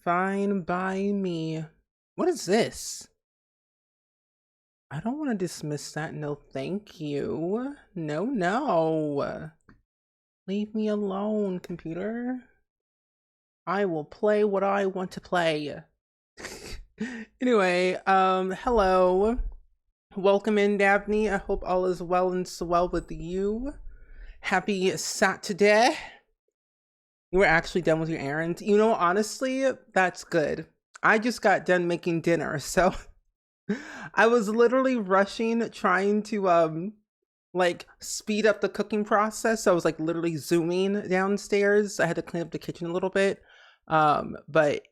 Fine by me. What is this? I don't want to dismiss that. No, thank you. No, no. Leave me alone, computer. I will play what I want to play. Anyway, hello. Welcome in, Dabney. I hope all is well and so well with you. Happy Saturday. You were actually done with your errands. You know, honestly, that's good. I just got done making dinner, so I was literally rushing, trying to like speed up the cooking process. So I was like literally zooming downstairs. I had to clean up the kitchen a little bit. But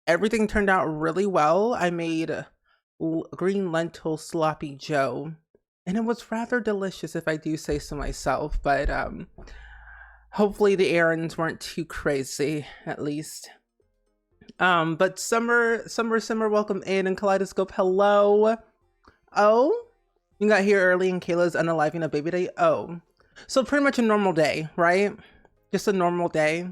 everything turned out really well. I made green lentil sloppy joe, and it was rather delicious if I do say so myself, but hopefully the errands weren't too crazy, at least. But Summer, welcome in, and Kaleidoscope, hello. Oh, you got here early and Kayla's unaliving a baby day. Oh, so pretty much a normal day, right? Just a normal day.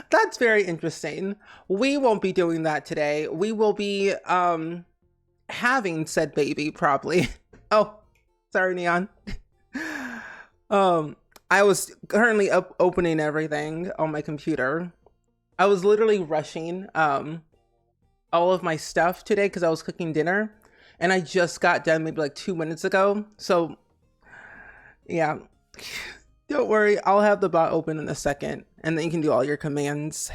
That's very interesting. We won't be doing that today. We will be having said baby probably. Oh, sorry, Neon. I was currently opening everything on my computer. I was literally rushing all of my stuff today because I was cooking dinner, and I just got done maybe like 2 minutes ago. So yeah, don't worry, I'll have the bot open in a second, and then you can do all your commands.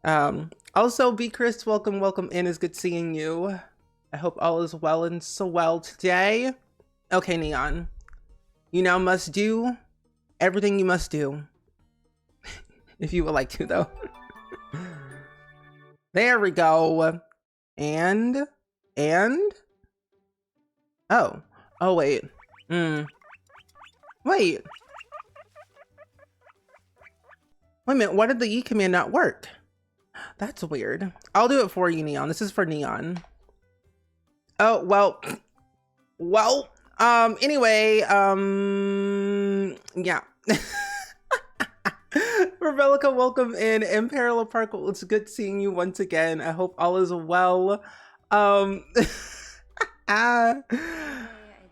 Also, B Chris, welcome in. It's good seeing you. I hope all is well and so well today. Okay, Neon, you now must do everything you must do. If you would like to, though. There we go. And oh wait. Wait a minute, why did the E command not work? That's weird. I'll do it for you, Neon. This is for Neon. Oh, well, anyway, yeah. Rebelica, welcome in. Parallel Park, it's good seeing you once again. I hope all is well. Oh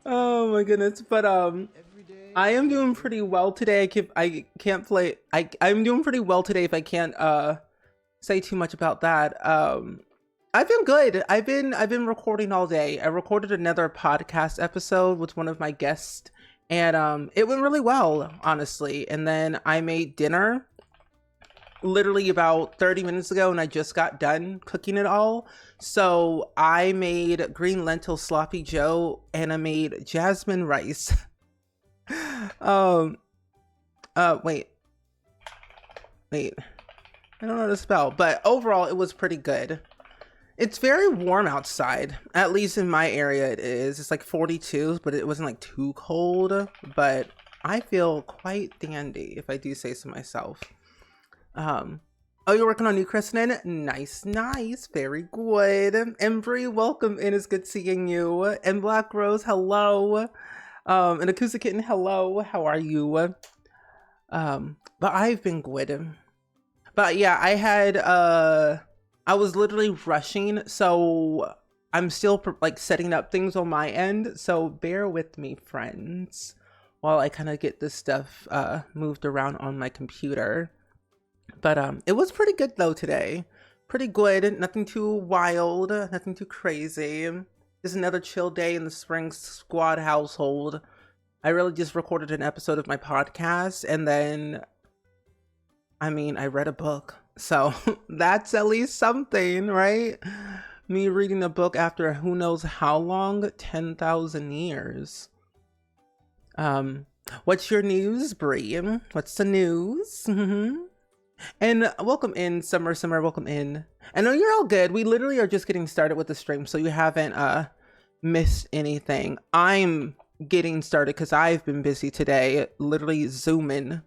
my goodness, but I am doing pretty well today. I'm doing pretty well today if I can't say too much about that. I've been good. I've been recording all day. I recorded another podcast episode with one of my guests, and it went really well, honestly. And then I made dinner literally about 30 minutes ago, and I just got done cooking it all. So I made green lentil sloppy joe, and I made jasmine rice. Wait, I don't know how to spell, but overall it was pretty good. It's very warm outside, at least in my area it is. It's like 42, but it wasn't like too cold, but I feel quite dandy if I do say so myself. Oh, you're working on new Kristen? Nice, very good. Embry, welcome in, it's good seeing you. And Black Rose, hello. And Acoustic Kitten, hello, how are you? But I've been good. But yeah, I was literally rushing, so I'm still like setting up things on my end, so bear with me, friends, while I kind of get this stuff moved around on my computer. But it was pretty good though today. Pretty good, nothing too wild, nothing too crazy. Just another chill day in the Spring Squad household. I really just recorded an episode of my podcast, and then I read a book. So that's at least something, right? Me reading a book after who knows how long, 10,000 years. What's your news, Bree? What's the news? And welcome in, Summer, welcome in. I know you're all good. We literally are just getting started with the stream, so you haven't missed anything. I'm getting started because I've been busy today, literally zooming.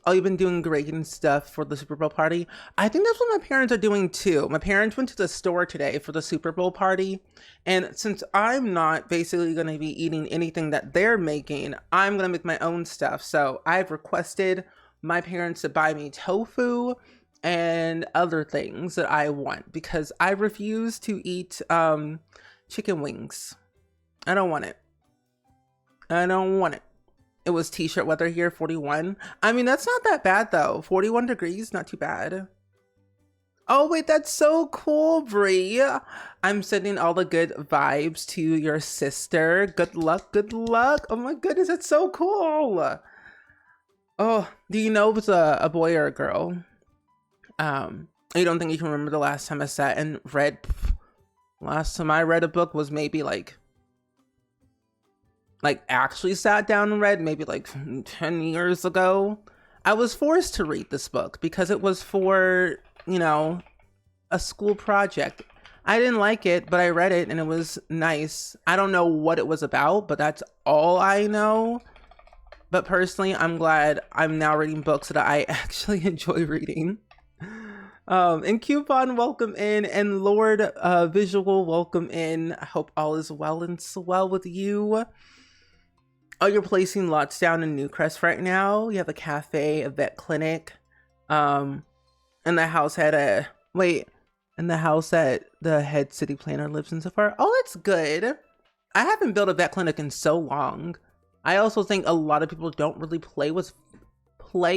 Oh, you've been doing great and stuff for the Super Bowl party. I think that's what my parents are doing too. My parents went to the store today for the Super Bowl party. And since I'm not basically going to be eating anything that they're making, I'm going to make my own stuff. So I've requested my parents to buy me tofu and other things that I want because I refuse to eat chicken wings. I don't want it. I don't want it. It was t-shirt weather here, 41. I mean, that's not that bad though. 41 degrees, not too bad. Oh wait, that's so cool, Brie. I'm sending all the good vibes to your sister. Good luck, good luck. Oh my goodness, that's so cool. Oh, do you know if it's a boy or a girl? You don't think you can remember the last time I sat and read? Last time I read a book was maybe like actually sat down and read maybe like 10 years ago. I was forced to read this book because it was for, you know, a school project. I didn't like it, but I read it and it was nice. I don't know what it was about, but that's all I know. But personally, I'm glad I'm now reading books that I actually enjoy reading. And Coupon, welcome in, and Lord Visual, welcome in. I hope all is well and swell with you. Oh, you're placing lots down in Newcrest right now. You have a cafe, a vet clinic, and the house had a and the house that the head city planner lives in so far. Oh, that's good. I haven't built a vet clinic in so long. I also think a lot of people don't really play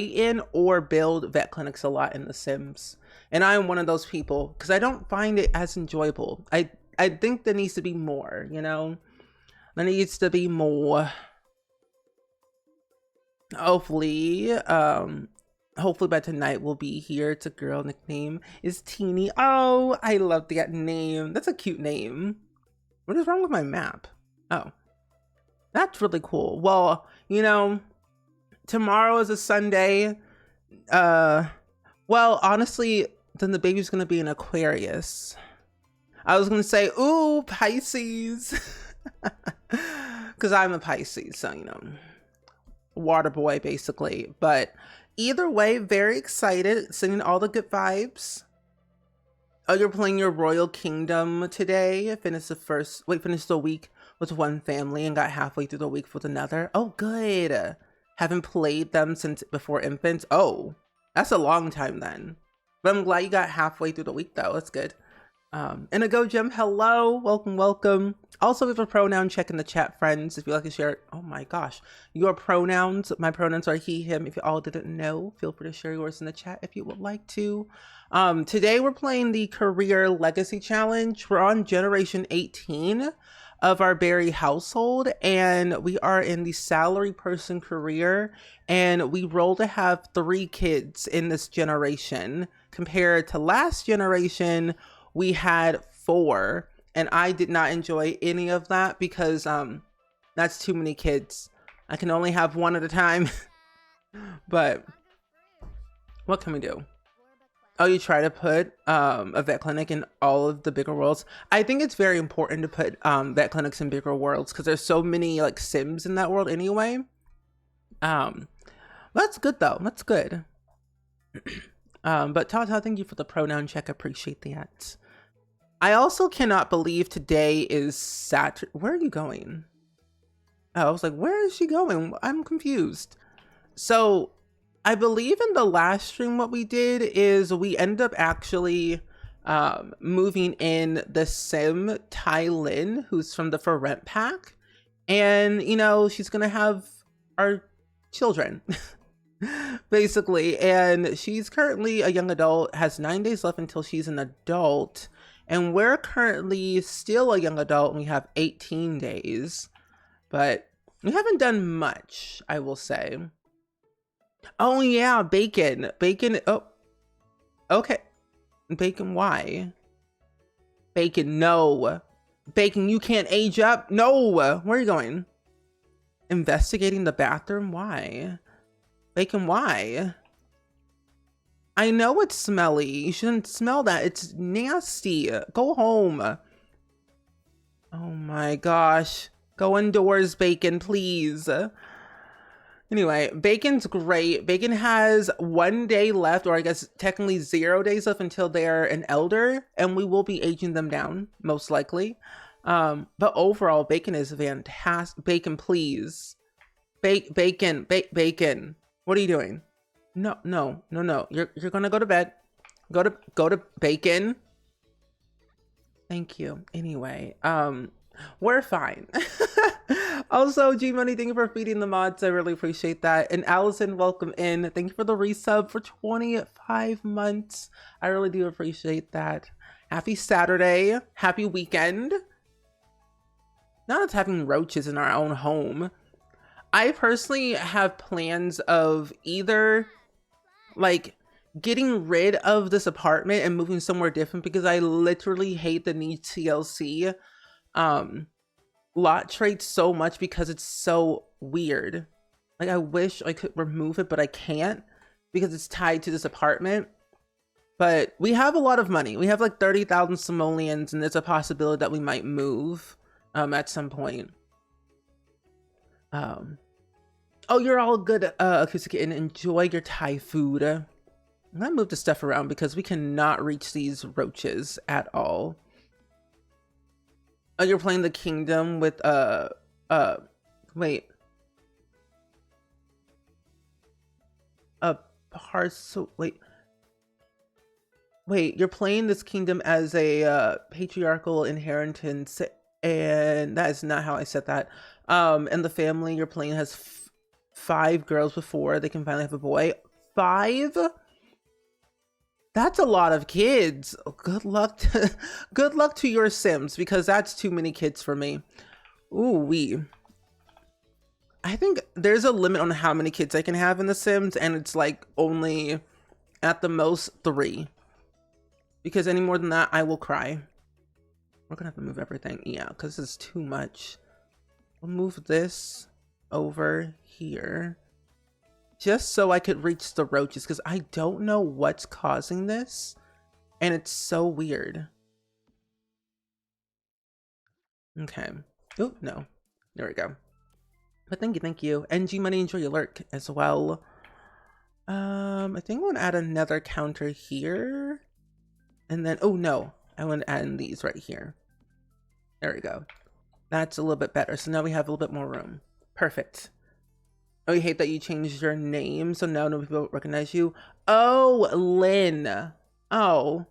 in or build vet clinics a lot in The Sims. And I'm one of those people because I don't find it as enjoyable. I think there needs to be more, you know? There needs to be more. Hopefully by tonight we'll be here. It's a girl, nickname is Teeny. Oh, I love that name. That's a cute name. What is wrong with my map? Oh, that's really cool. Well, you know, tomorrow is a Sunday. Well, honestly, then the baby's gonna be an Aquarius. I was gonna say, ooh, Pisces. Because I'm a Pisces, so, you know, water boy, basically. But either way, very excited, sending all the good vibes. Oh, you're playing your Royal Kingdom today. Finished the week with one family and got halfway through the week with another. Oh, good. Haven't played them since before infants. Oh, that's a long time then. But I'm glad you got halfway through the week though. That's good. And a Go Gem, hello, welcome. Also, we have a pronoun check in the chat, friends, if you'd like to share. Oh my gosh, your pronouns. My pronouns are he, him. If you all didn't know, feel free to share yours in the chat if you would like to. Today we're playing the Career Legacy Challenge. We're on Generation 18 of our Berry household, and we are in the salary person career, and we roll to have 3 kids in this generation. Compared to last generation, we had 4, and I did not enjoy any of that because that's too many kids. I can only have 1 at a time. But what can we do? Oh, you try to put a vet clinic in all of the bigger worlds. I think it's very important to put vet clinics in bigger worlds because there's so many like Sims in that world anyway. That's good though. That's good. But Tata, thank you for the pronoun check. I appreciate that. I also cannot believe today is Saturday. Where are you going? Oh, I was like, where is she going? I'm confused. So I believe in the last stream, what we did is we ended up actually moving in the Sim Tai Lin, who's from the For Rent pack. And, you know, she's going to have our children, basically. And she's currently a young adult, has 9 days left until she's an adult. And we're currently still a young adult and we have 18 days. But we haven't done much, I will say. Oh yeah, Bacon. Oh, okay. Bacon, why? Bacon, no. Bacon, you can't age up. No, where are you going? Investigating the bathroom, why? Bacon, why? I know it's smelly. You shouldn't smell that. It's nasty. Go home. Oh my gosh. Go indoors, Bacon, please. Anyway, Bacon's great. Bacon has 1 day left, or I guess technically 0 days left until they're an elder, and we will be aging them down, most likely. But overall, Bacon is fantastic. Bacon, please. Bacon. What are you doing? No, no, no, no. You're gonna go to bed. Go to bacon. Thank you. Anyway, we're fine. Also, G Money, thank you for feeding the mods. I really appreciate that. And Allison, welcome in. Thank you for the resub for 25 months. I really do appreciate that. Happy Saturday. Happy weekend. Now it's having roaches in our own home. I personally have plans of either like getting rid of this apartment and moving somewhere different because I literally hate the new TLC lot traits so much because it's so weird. Like I wish I could remove it, but I can't because it's tied to this apartment. But we have a lot of money. We have like 30,000 simoleons, and there's a possibility that we might move at some point. Oh, you're all good, Acoustic, and enjoy your Thai food. I'm gonna move the stuff around because we cannot reach these roaches at all. Oh, you're playing the kingdom with, wait. A parcel, wait. Wait, you're playing this kingdom as a, patriarchal inheritance, and that is not how I said that. And the family you're playing has 5 girls before they can finally have a boy. 5? That's a lot of kids. Good luck to your Sims, because that's too many kids for me. Ooh, I think there's a limit on how many kids I can have in The Sims, and it's like only at the most 3. Because any more than that, I will cry. We're gonna have to move everything. Yeah, because it's too much. We'll move this over here just so I could reach the roaches, because I don't know what's causing this, and it's so weird. Okay. Oh, no. There we go. But thank you. NG Money, enjoy your lurk as well. I think I want to add another counter here. And then, oh no, I want to add in these right here. There we go. That's a little bit better. So now we have a little bit more room. Perfect. Oh, you hate that you changed your name, so now no people recognize you. Oh, Lynn. Oh.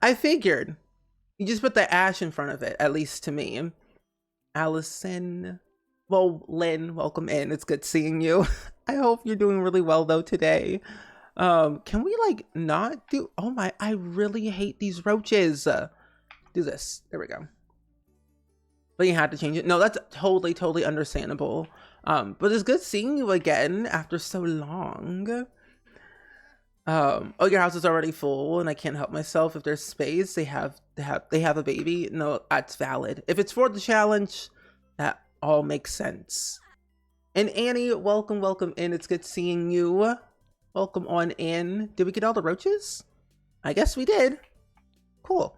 I figured. You just put the ash in front of it, at least to me. Allison. Well, Lynn, welcome in. It's good seeing you. I hope you're doing really well though today. Can we like not do, oh my, I really hate these roaches. Do this. There we go. But you had to change it. No, that's totally understandable. But it's good seeing you again after so long. Oh, your house is already full and I can't help myself. If there's space, they have a baby. No, that's valid. If it's for the challenge, that all makes sense. And Annie, welcome in. It's good seeing you. Welcome on in. Did we get all the roaches? I guess we did. Cool.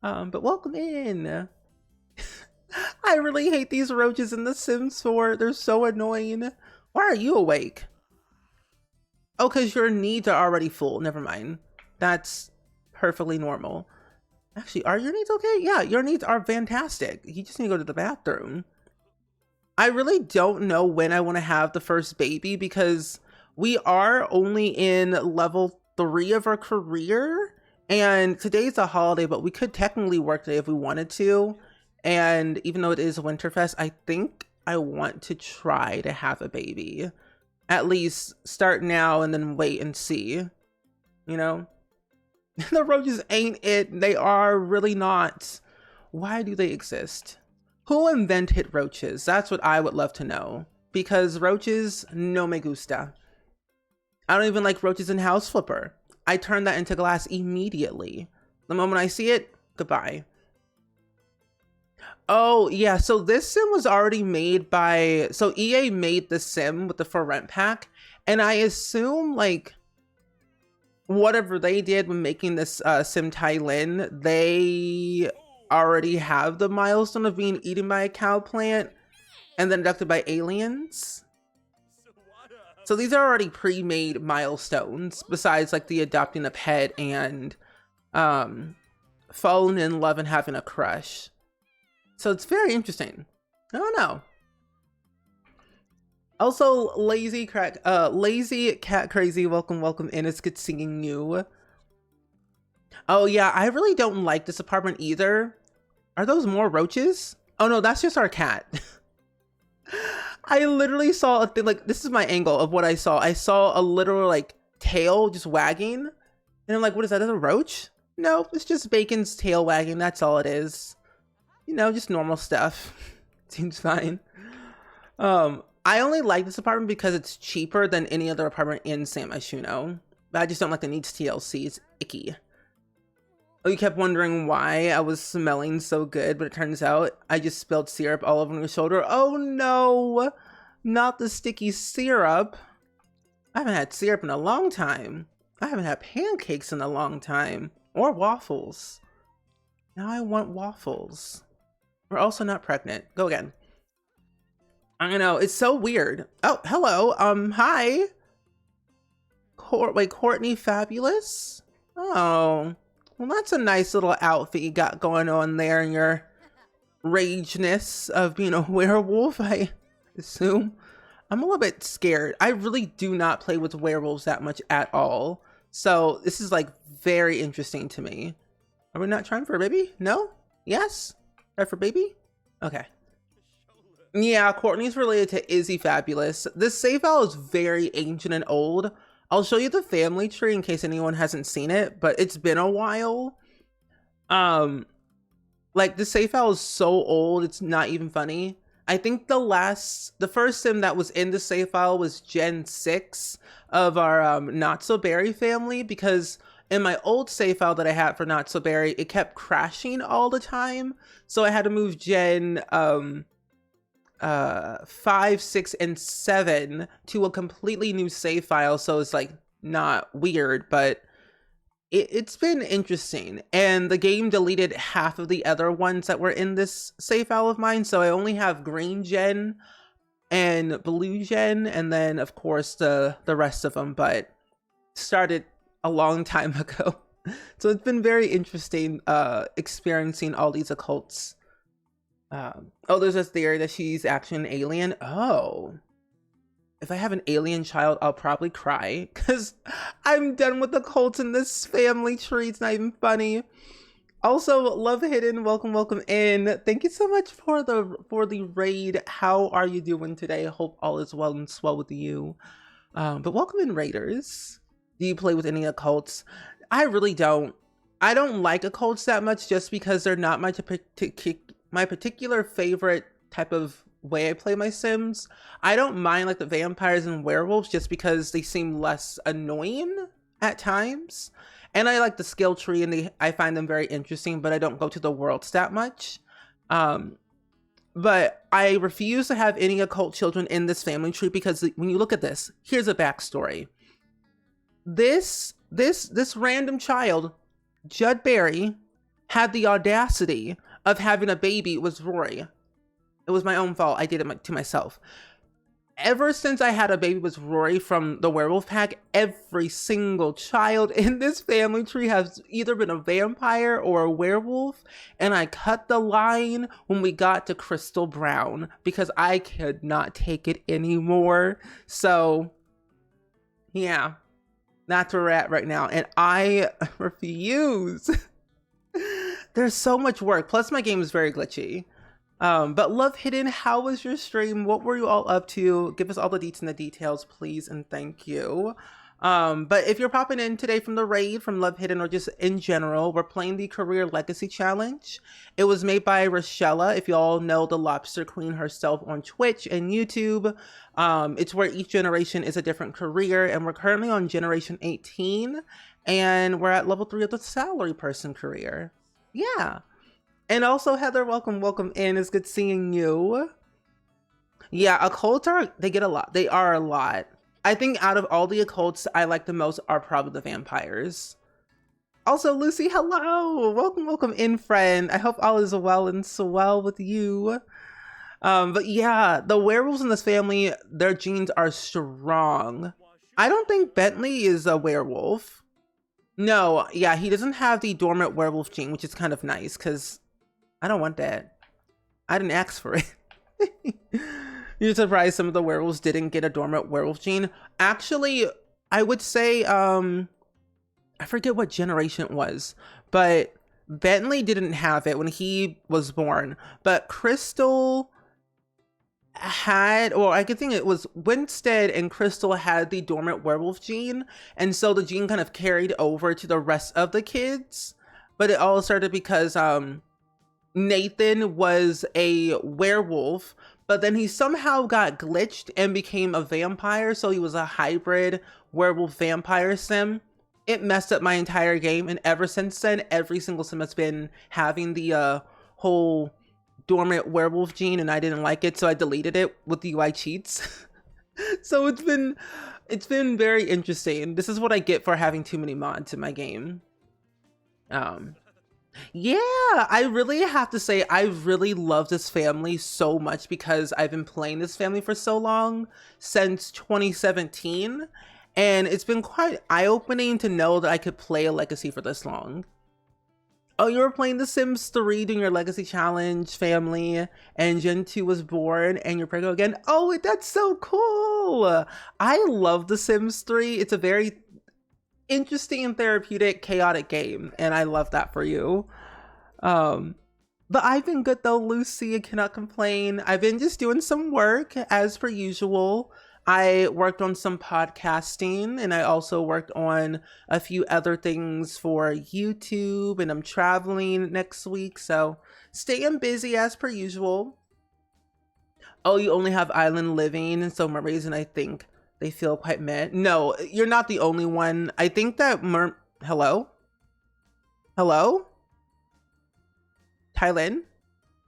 But welcome in. I really hate these roaches in The Sims 4. They're so annoying. Why are you awake? Oh, because your needs are already full. Never mind. That's perfectly normal. Actually, are your needs okay? Yeah, your needs are fantastic. You just need to go to the bathroom. I really don't know when I want to have the first baby because we are only in level 3 of our career. And today's a holiday, but we could technically work today if we wanted to. And even though it is Winterfest, I think I want to try to have a baby. At least start now and then wait and see. You know? The roaches ain't it. They are really not. Why do they exist? Who invented roaches? That's what I would love to know. Because roaches, no me gusta. I don't even like roaches in House Flipper. I turn that into glass immediately. The moment I see it, goodbye. Oh, yeah. So this sim was already made by... So EA made the sim with the For Rent pack. And I assume, like, whatever they did when making this sim Tai Lin, they already have the milestone of being eaten by a cow plant and then abducted by aliens. So these are already pre-made milestones, besides, like, the adopting a pet and falling in love and having a crush. So it's very interesting. I don't know. Also, lazy cat crazy, welcome in. It's good seeing you. Oh yeah, I really don't like this apartment either. Are those more roaches? Oh no, that's just our cat. I literally saw a thing, like, this is my angle of what I saw. I saw a literal like tail just wagging. And I'm like, what is that, is a roach? No, it's just Bacon's tail wagging, that's all it is. You know, just normal stuff. Seems fine. I only like this apartment because it's cheaper than any other apartment in San Myshuno. But I just don't like the Needs TLC, it's icky. Oh, you kept wondering why I was smelling so good, but it turns out I just spilled syrup all over my shoulder. Oh no, not the sticky syrup. I haven't had syrup in a long time. I haven't had pancakes in a long time, or waffles. Now I want waffles. We're also not pregnant. Go again. I know, it's so weird. Oh, hello, hi. Wait, Courtney Fabulous? Oh. Well, that's a nice little outfit you got going on there in your rageness of being a werewolf, I assume. I'm a little bit scared. I really do not play with werewolves that much at all. So this is like very interesting to me. Are we not trying for a baby? No? Yes? Try for baby? Okay. Yeah, Courtney's related to Izzy Fabulous. This save file is very ancient and old. I'll show you the family tree in case anyone hasn't seen it, but it's been a while. Like the save file is so old, it's not even funny. I think the first sim that was in the save file was Gen 6 of our Not So Berry family, because in my old save file that I had for Not So Berry, it kept crashing all the time. So I had to move Gen 5, 6, and 7 to a completely new save file, so it's like not weird, but it's been interesting. And the game deleted half of the other ones that were in this save file of mine, so I only have green gen and blue gen, and then of course the rest of them, but started a long time ago. So it's been very interesting experiencing all these occults. Oh, there's a theory that she's actually an alien. Oh, if I have an alien child, I'll probably cry because I'm done with the cults in this family tree. It's not even funny. Also, Love Hidden, welcome in. Thank you so much for the raid. How are you doing today? Hope all is well and swell with you. But welcome in, raiders. Do you play with any occults? I really don't. I don't like occults that much just because they're not my particular favorite type of way I play my Sims. I don't mind like the vampires and werewolves just because they seem less annoying at times. And I like the skill tree and I find them very interesting, but I don't go to the worlds that much. But I refuse to have any occult children in this family tree because when you look at this, here's a backstory. This random child, Judd Berry, had the audacity of having a baby with Rory. It was my own fault. I did it to myself. Ever since I had a baby with Rory from the werewolf pack, every single child in this family tree has either been a vampire or a werewolf, and I cut the line when we got to Crystal Brown because I could not take it anymore. So yeah, that's where we're at right now, and I refuse. There's so much work, plus my game is very glitchy. But Love Hidden, how was your stream? What were you all up to? Give us all the deets and the details, please, and thank you. But if you're popping in today from the raid, from Love Hidden, or just in general, we're playing the Career Legacy Challenge. It was made by Rochella, if you all know the Lobster Queen herself on Twitch and YouTube. It's where each generation is a different career, and we're currently on Generation 18, and we're at level 3 of the Salary Person career. Yeah. And also, Heather, welcome in. It's good seeing you. Yeah, occults they get a lot. They are a lot. I think out of all the occults I like the most are probably the vampires. Also, Lucy, hello. Welcome in, friend. I hope all is well and swell with you. But yeah, the werewolves in this family, their genes are strong. I don't think Bentley is a werewolf. No, yeah, he doesn't have the dormant werewolf gene, which is kind of nice because I don't want that. I didn't ask for it. You're surprised some of the werewolves didn't get a dormant werewolf gene. Actually, I would say, I forget what generation it was, but Bentley didn't have it when he was born. But Crystal had, or I could think it was Winstead and Crystal had the dormant werewolf gene. And so the gene kind of carried over to the rest of the kids. But it all started because Nathan was a werewolf, but then he somehow got glitched and became a vampire. So he was a hybrid werewolf vampire sim. It messed up my entire game. And ever since then, every single sim has been having the whole dormant werewolf gene, and I didn't like it. So I deleted it with the UI cheats. So it's been very interesting. This is what I get for having too many mods in my game. Yeah, I really have to say I really love this family so much because I've been playing this family for so long, since 2017, and it's been quite eye-opening to know that I could play a legacy for this long. Oh, you were playing The Sims 3 doing your legacy challenge, family, and Gen 2 was born and you're pregnant again. Oh, that's so cool. I love The Sims 3. It's a very interesting and therapeutic, chaotic game, and I love that for you. But I've been good though, Lucy. I cannot complain. I've been just doing some work as per usual. I worked on some podcasting, and I also worked on a few other things for YouTube, and I'm traveling next week, so staying busy as per usual. Oh, you only have island living, and so mermaids, and I think they feel quite meh. No, you're not the only one. I think that hello? Hello? Thailand?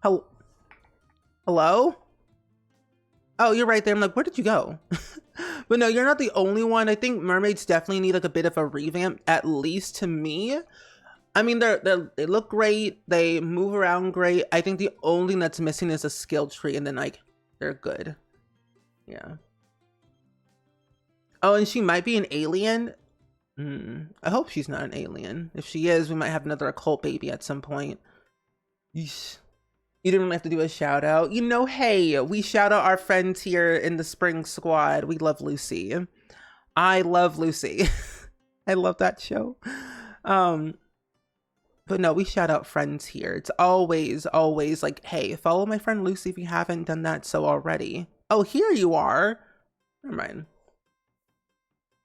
Hello? Oh, you're right there. I'm like, where did you go? But no, you're not the only one. I think mermaids definitely need like a bit of a revamp, at least to me. I mean, they look great. They move around great. I think the only thing that's missing is a skill tree, and then like they're good. Yeah. Oh, and she might be an alien. I hope she's not an alien. If she is, we might have another occult baby at some point. Yeesh. You didn't really have to do a shout out. You know, hey, we shout out our friends here in the Spring Squad. We love Lucy. I love Lucy. I love that show. But no, we shout out friends here. It's always like, hey, follow my friend Lucy if you haven't done that so already. Oh, here you are. Never mind.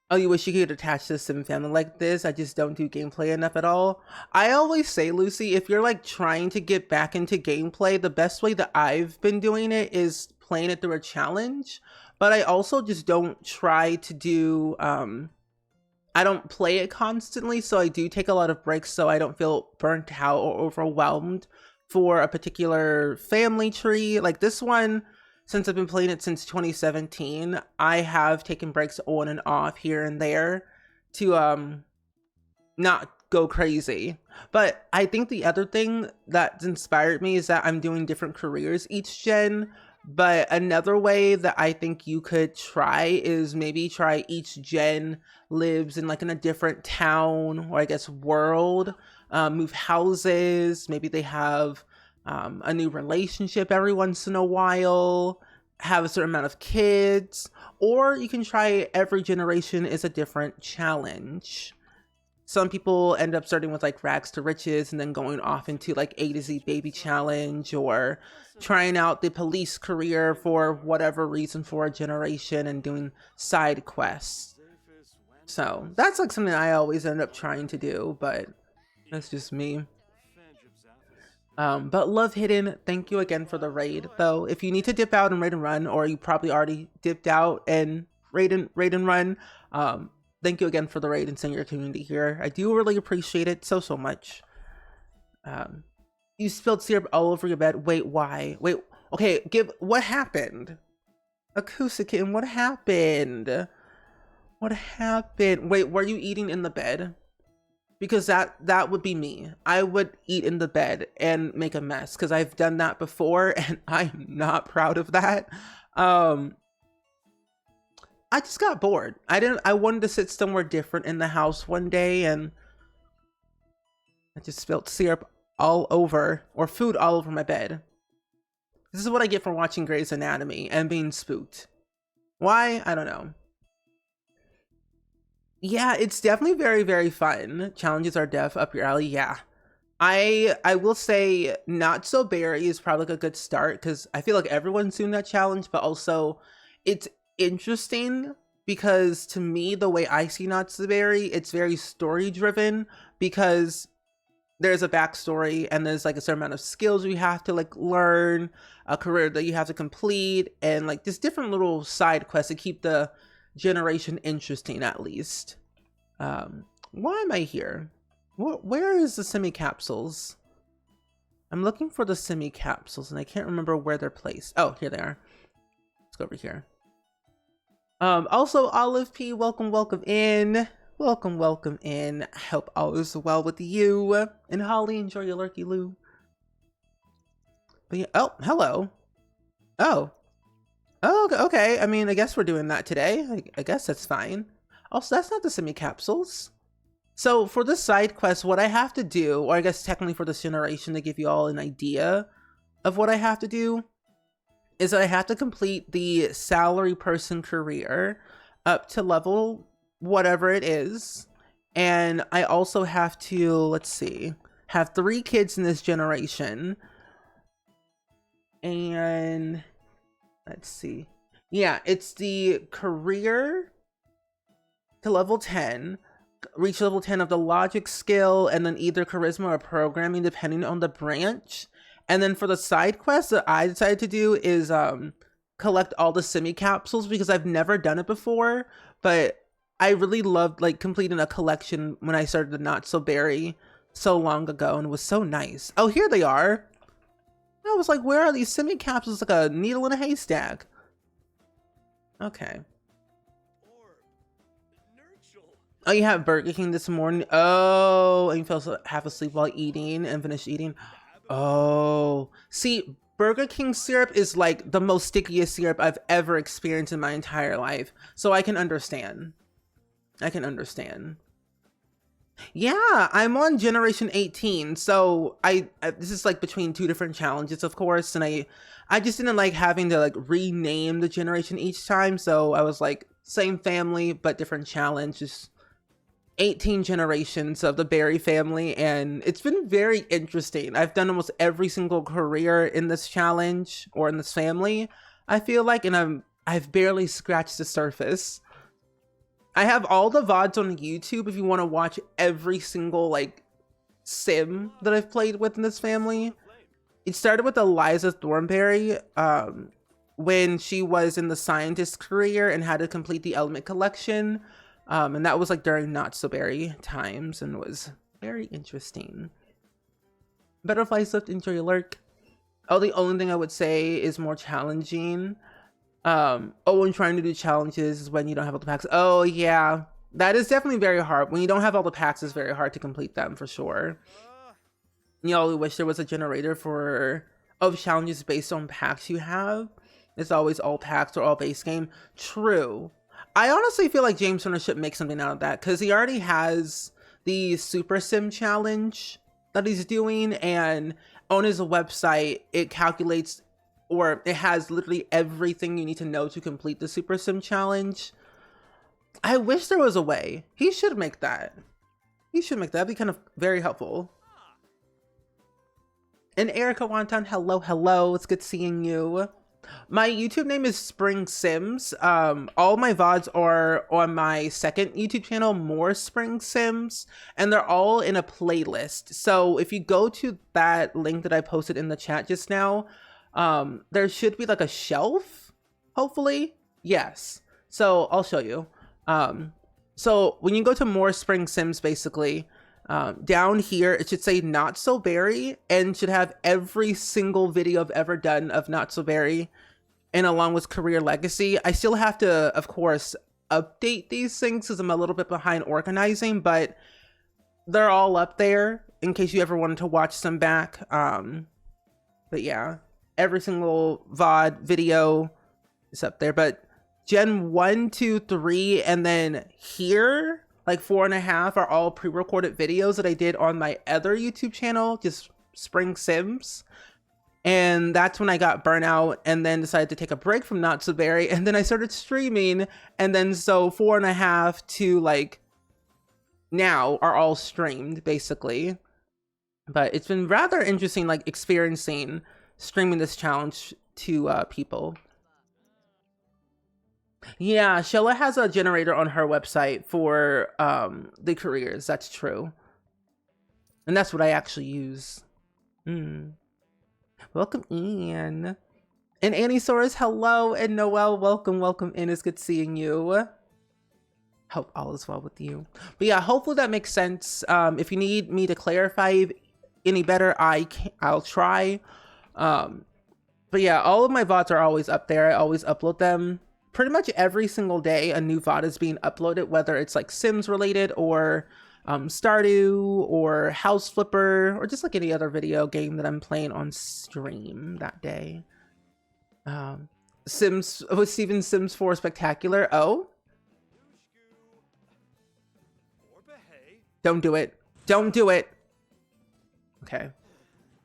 Oh, you wish you could attach to a sim family like this? I just don't do gameplay enough at all. I always say, Lucy, if you're like trying to get back into gameplay, the best way that I've been doing it is playing it through a challenge. But I also just don't try to do, I don't play it constantly, so I do take a lot of breaks so I don't feel burnt out or overwhelmed for a particular family tree. Like this one, since I've been playing it since 2017, I have taken breaks on and off here and there to not go crazy. But I think the other thing that's inspired me is that I'm doing different careers each gen. But another way that I think you could try is maybe try each gen lives in like in a different town or I guess world, move houses, maybe they have a new relationship every once in a while, have a certain amount of kids, or you can try every generation is a different challenge. Some people end up starting with like rags to riches and then going off into like A to Z baby challenge or trying out the police career for whatever reason for a generation and doing side quests. So that's like something I always end up trying to do, but that's just me. But Love Hidden, thank you again for the raid. Though, if you need to dip out and raid and run, or you probably already dipped out and raid and run, thank you again for the raid and seeing your community here. I do really appreciate it so much. You spilled syrup all over your bed. Wait, why? Wait, okay, what happened? Acoustican, what happened? What happened? Wait, were you eating in the bed? Because that would be me. I would eat in the bed and make a mess because I've done that before and I'm not proud of that. I just got bored. I wanted to sit somewhere different in the house one day and I just spilled syrup all over, or food all over my bed. This is what I get for watching Grey's Anatomy and being spooked. Why? I don't know. Yeah, it's definitely very, very fun. Challenges are def up your alley. Yeah. I will say Not So Berry is probably like a good start because I feel like everyone's doing that challenge, but also it's interesting because to me, the way I see Not So Berry, it's very story driven because there's a backstory and there's like a certain amount of skills you have to like learn, a career that you have to complete, and like just different little side quests to keep the generation interesting at least. Why am I here? Where is the semi-capsules? I'm looking for the semi-capsules and I can't remember where they're placed. Oh, here they are. Let's go over here. Also Olive P, welcome in. Welcome in. I hope all is well with you. And Holly, enjoy your lurky loo. But yeah, oh, hello. Oh, okay. I mean, I guess we're doing that today. I guess that's fine. Also, that's not the semi-capsules. So for this side quest, what I have to do, or I guess technically for this generation to give you all an idea of what I have to do, is that I have to complete the salary person career up to level whatever it is. And I also have to, let's see, have 3 kids in this generation. And let's see. Yeah, it's the career to level 10. Reach level 10 of the logic skill, and then either charisma or programming depending on the branch. And then for the side quest that I decided to do is collect all the semi capsules because I've never done it before, but I really loved like completing a collection when I started the Not So Berry so long ago, and it was so nice. Oh, here they are. I was like, where are these semi capsules? Like a needle in a haystack. Okay. Oh, you had Burger King this morning? Oh, and you fell half asleep while eating and finished eating? Oh, see, Burger King syrup is like the most stickiest syrup I've ever experienced in my entire life. So I can understand. Yeah, I'm on generation 18. So I this is like between 2 different challenges, of course. And I just didn't like having to like rename the generation each time. So I was like, same family, but different challenge. Just 18 generations of the Berry family, and it's been very interesting. I've done almost every single career in this challenge or in this family, I feel like, and I've barely scratched the surface. I have all the VODs on YouTube if you want to watch every single like sim that I've played with in this family. It started with Eliza Thornberry when she was in the scientist career and had to complete the element collection. And that was like during Not So Berry times and was very interesting. Butterfly Swift, enjoy your lurk. Oh, the only thing I would say is more challenging. When trying to do challenges is when you don't have all the packs. Oh yeah, that is definitely very hard. When you don't have all the packs, it's very hard to complete them for sure. You know, wish there was a generator of challenges based on packs you have. It's always all packs or all base game. True. I honestly feel like James Turner should make something out of that because he already has the Super Sim challenge that he's doing, and on his website it calculates, or it has literally everything you need to know to complete the Super Sim challenge. I wish there was a way. He should make that. That'd be kind of very helpful. And Erica Wonton, hello. It's good seeing you. My YouTube name is Spring Sims. All my VODs are on my second YouTube channel, More Spring Sims, and they're all in a playlist. So if you go to that link that I posted in the chat just now, there should be like a shelf, hopefully. Yes. So I'll show you. So when you go to More Spring Sims, basically, down here, it should say Not So Berry and should have every single video I've ever done of Not So Berry, and along with Career Legacy. I still have to, of course, update these things because I'm a little bit behind organizing, but they're all up there in case you ever wanted to watch them back. But yeah, every single VOD video is up there. But Gen 1, 2, 3, and then here, like 4.5 are all pre-recorded videos that I did on my other YouTube channel, just Spring Sims. And that's when I got burnout and then decided to take a break from Not So Berry. And then I started streaming. And then so 4.5 to like now are all streamed basically. But it's been rather interesting, like experiencing streaming this challenge to people. Yeah, Shella has a generator on her website for the careers. That's true. And that's what I actually use. Welcome in. And Anniesaurus, hello. And Noelle, welcome in. It's good seeing you. Hope all is well with you. But yeah, hopefully that makes sense. If you need me to clarify any better, I'll try. But yeah, all of my VODs are always up there. I always upload them. Pretty much every single day, a new VOD is being uploaded, whether it's like Sims related or Stardew or House Flipper or just like any other video game that I'm playing on stream that day. Sims with Steven Sims 4 Spectacular. Oh, don't do it. Don't do it. Okay.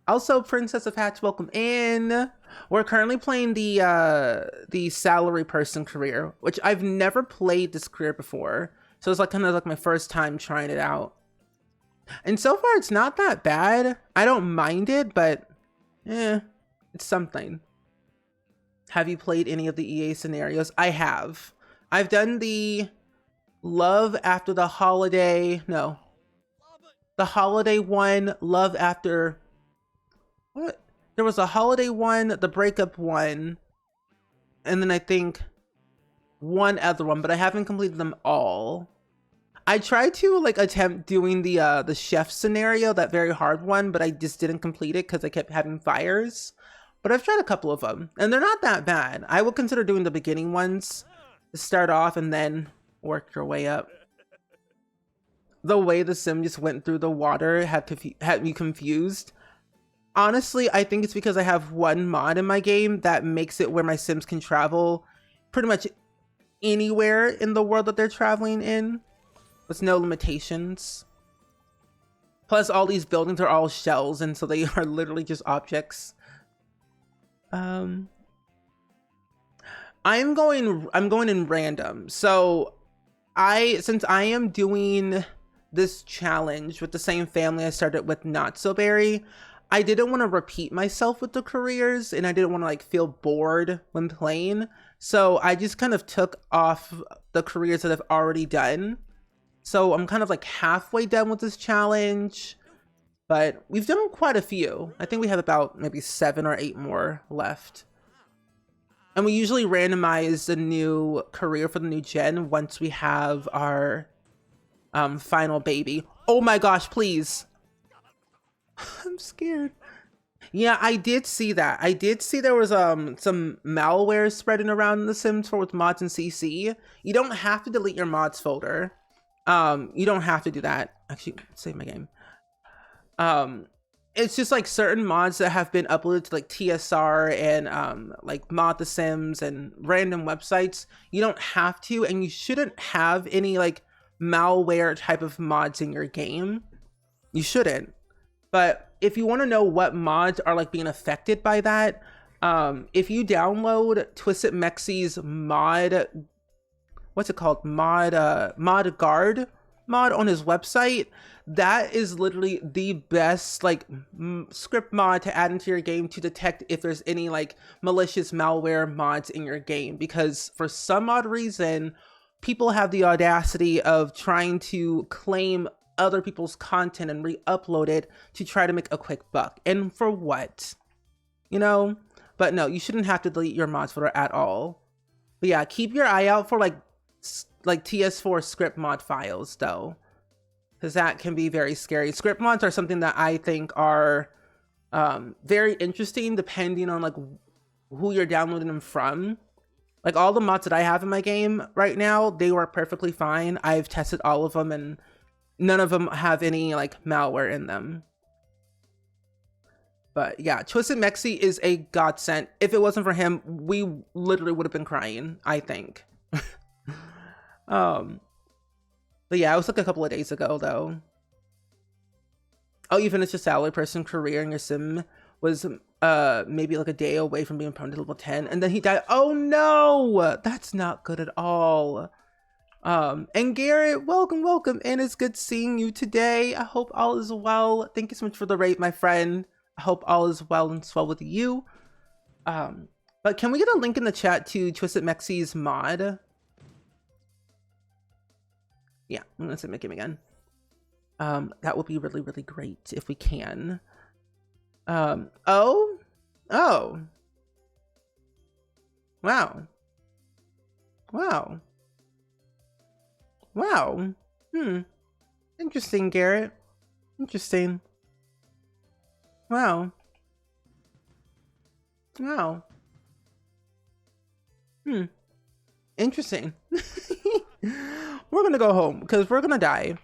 Also, Princess of Hats, welcome in. We're currently playing the salary person career, which I've never played this career before. So it's like kind of like my first time trying it out. And so far it's not that bad. I don't mind it, but it's something. Have you played any of the EA scenarios? I have. I've done the Love After the Holiday. No. The Holiday one, Love After... What? There was a holiday one, the breakup one, and then I think one other one, but I haven't completed them all. I tried to like attempt doing the chef scenario, that very hard one, but I just didn't complete it because I kept having fires. But I've tried a couple of them, and they're not that bad. I would consider doing the beginning ones to start off and then work your way up. The way the sim just went through the water had me confused. Honestly, I think it's because I have one mod in my game that makes it where my Sims can travel pretty much anywhere in the world that they're traveling in with no limitations. Plus, all these buildings are all shells, and so they are literally just objects. I'm going in random. So since I am doing this challenge with the same family I started with Not So Berry, I didn't want to repeat myself with the careers, and I didn't want to like feel bored when playing. So I just kind of took off the careers that I've already done. So I'm kind of like halfway done with this challenge, but we've done quite a few. I think we have about maybe 7 or 8 more left. And we usually randomize the new career for the new gen once we have our final baby. Oh my gosh, please. I'm scared. Yeah, I did see that. I did see there was some malware spreading around in The Sims 4 with mods and CC. You don't have to delete your mods folder. You don't have to do that. Actually, save my game. It's just like certain mods that have been uploaded to like TSR and like Mod The Sims and random websites. You don't have to, and you shouldn't have any like malware type of mods in your game. You shouldn't. But if you want to know what mods are like being affected by that, if you download Twisted Mexy's mod, what's it called? Mod Guard mod on his website, that is literally the best like script mod to add into your game to detect if there's any like malicious malware mods in your game, because for some odd reason people have the audacity of trying to claim other people's content and re-upload it to try to make a quick buck. And for what? You know? But no, you shouldn't have to delete your mods folder at all. But yeah, keep your eye out for like TS4 script mod files though, because that can be very scary. Script mods are something that I think are very interesting depending on like who you're downloading them from. Like all the mods that I have in my game right now, they work perfectly fine. I've tested all of them and none of them have any like malware in them. But yeah, Twisted Mexy is a godsend. If it wasn't for him, we literally would have been crying, I think. But yeah, it was like a couple of days ago though. Oh, you finished your salary person career and your sim was maybe like a day away from being promoted to level 10, and then he died. Oh no, that's not good at all. And Garrett, welcome, and it's good seeing you today. I hope all is well. Thank you so much for the raid, my friend. I hope all is well and swell with you. But can we get a link in the chat to Twisted Mexi's mod? Yeah, I'm gonna submit him again. That would be really, really great if we can. Oh, wow. Interesting, Garrett. Interesting. Wow. Interesting. We're gonna go home because we're gonna die.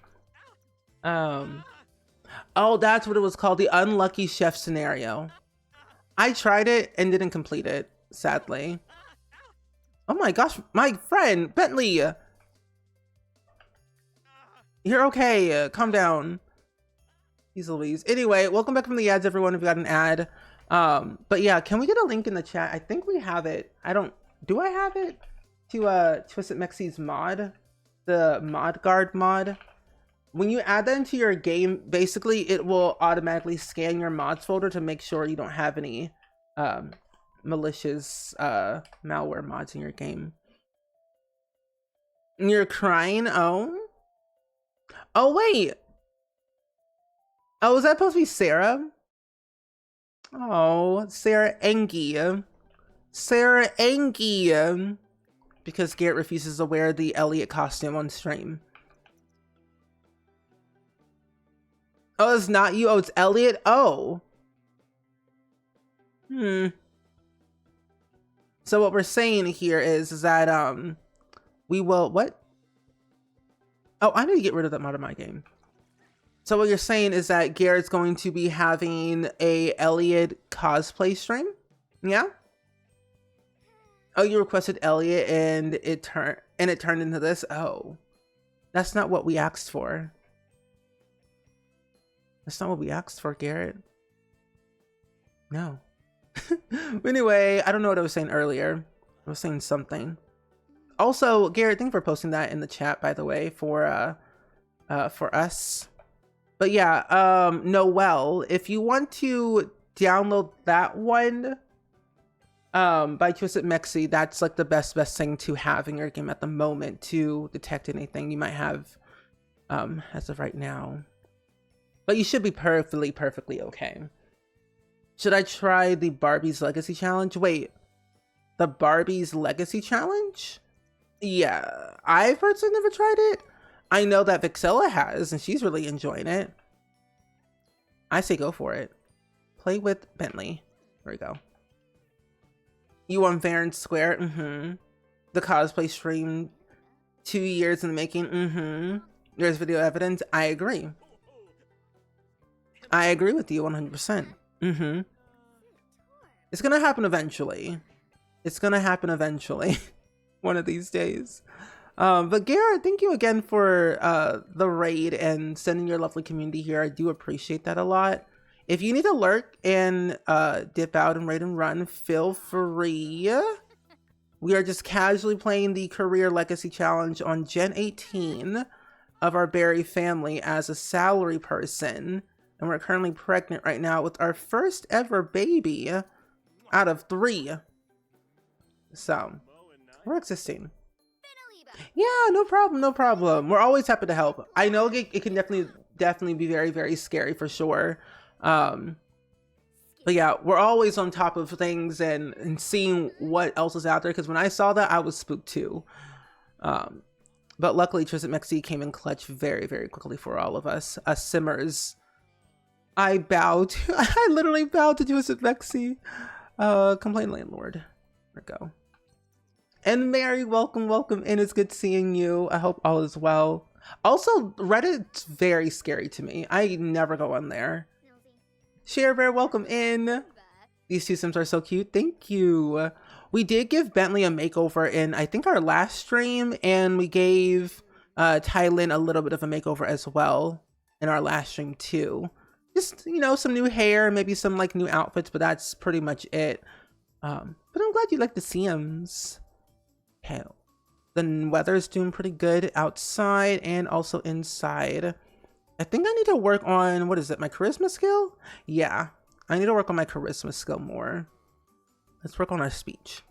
Oh, that's what it was called, the unlucky chef scenario. I tried it and didn't complete it, sadly. Oh my gosh, my friend Bentley, you're okay. Calm down. Jeez Louise. Anyway, welcome back from the ads, everyone. If you got an ad, but yeah, can we get a link in the chat? I think we have it. Do I have it to Twisted Mexi's mod, the mod guard mod? When you add that into your game, basically it will automatically scan your mods folder to make sure you don't have any malicious malware mods in your game. And you're crying? Oh wait. Oh, is that supposed to be Sarah? Oh, Sarah Engie. Sarah Engie. Because Garrett refuses to wear the Elliot costume on stream. Oh, it's not you. Oh, it's Elliot. Oh. So what we're saying here is that we will what? Oh, I need to get rid of that mod of my game. So what you're saying is that Garrett's going to be having a Elliot cosplay stream? Yeah? Oh, you requested Elliot and it turned into this? Oh. That's not what we asked for. That's not what we asked for, Garrett. No. Anyway, I don't know what I was saying earlier. I was saying something. Also, Garrett, thank you for posting that in the chat, by the way, for us. But yeah, Noelle, if you want to download that one by Twisted Mexi, that's like the best thing to have in your game at the moment to detect anything you might have as of right now. But you should be perfectly okay. Should I try the Barbie's Legacy Challenge? Wait, the Barbie's Legacy Challenge? Yeah, I've personally never tried it. I know that Vixella has, and she's really enjoying it. I say go for it. Play with Bentley. There we go. You on fair and square? The cosplay stream, 2 years in the making. There's video evidence. I agree. I agree with you 100%. It's gonna happen eventually. It's gonna happen eventually. One of these days. But Garrett, thank you again for the raid and sending your lovely community here. I do appreciate that a lot. If you need to lurk and dip out and raid and run, feel free. We are just casually playing the Career Legacy Challenge on Gen 18 of our Barry family as a salary person. And we're currently pregnant right now with our first ever baby out of 3. So, we're existing. Yeah, no problem. We're always happy to help. I know it can definitely be very scary for sure. But yeah, we're always on top of things and seeing what else is out there. Because when I saw that, I was spooked too. But luckily, Twisted Mexi came in clutch very quickly for all of us. Simmers. I literally bowed to Twisted Mexi. Complain landlord. There we go. And Mary, welcome in. It's good seeing you. I hope all is well. Also, Reddit's very scary to me. I never go on there. Share Bear, welcome in. These 2 Sims are so cute. Thank you. We did give Bentley a makeover in, I think, our last stream, and we gave Tylin a little bit of a makeover as well in our last stream too. just, you know, some new hair, maybe some like new outfits, but that's pretty much it. But I'm glad you like the Sims. Okay. The weather's doing pretty good outside and also inside. I think I need to work on, what is it, my charisma skill? Yeah, I need to work on my charisma skill more. Let's work on our speech.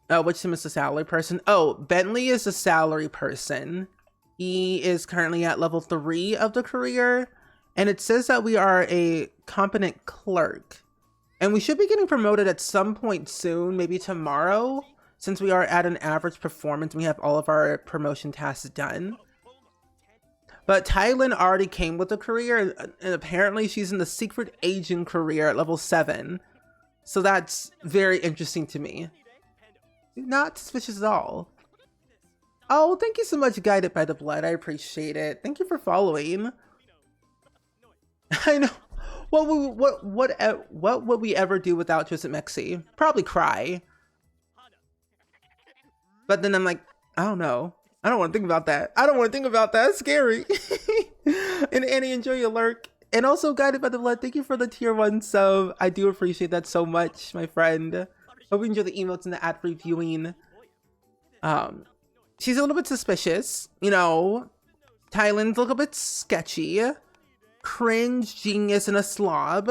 Which Sim is the salary person? Oh, Bentley is the salary person. He is currently at level 3 of the career. And it says that we are a competent clerk. And we should be getting promoted at some point soon, maybe tomorrow, since we are at an average performance and we have all of our promotion tasks done. But Thailand already came with the career, and apparently she's in the secret agent career at level 7. So that's very interesting to me. Not suspicious at all. Oh, thank you so much, Guided by the Blood. I appreciate it. Thank you for following. I know. What would we ever do without Twisted Mexi? Probably cry. But then I'm like, I don't know. I don't want to think about that. I don't want to think about that. It's scary. And Annie, enjoy your lurk. And also, Guided by the Blood, thank you for the tier 1 sub. I do appreciate that so much, my friend. Hope you enjoy the emotes and the ad-free viewing. She's a little bit suspicious. You know, Thailand's a little bit sketchy. Cringe, genius, and a slob.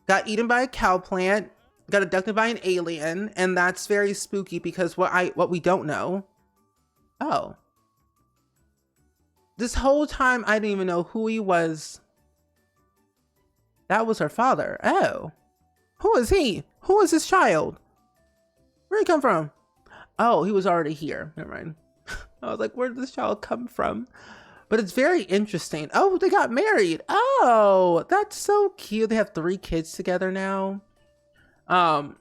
Got eaten by a cow plant. Got abducted by an alien. And that's very spooky because what we don't know. Oh. This whole time, I didn't even know who he was. That was her father. Oh. Who is he? Who is this child? Where'd he come from? Oh, he was already here. Never mind. I was like, where did this child come from? But it's very interesting. Oh, they got married. Oh, that's so cute. They have 3 kids together now. I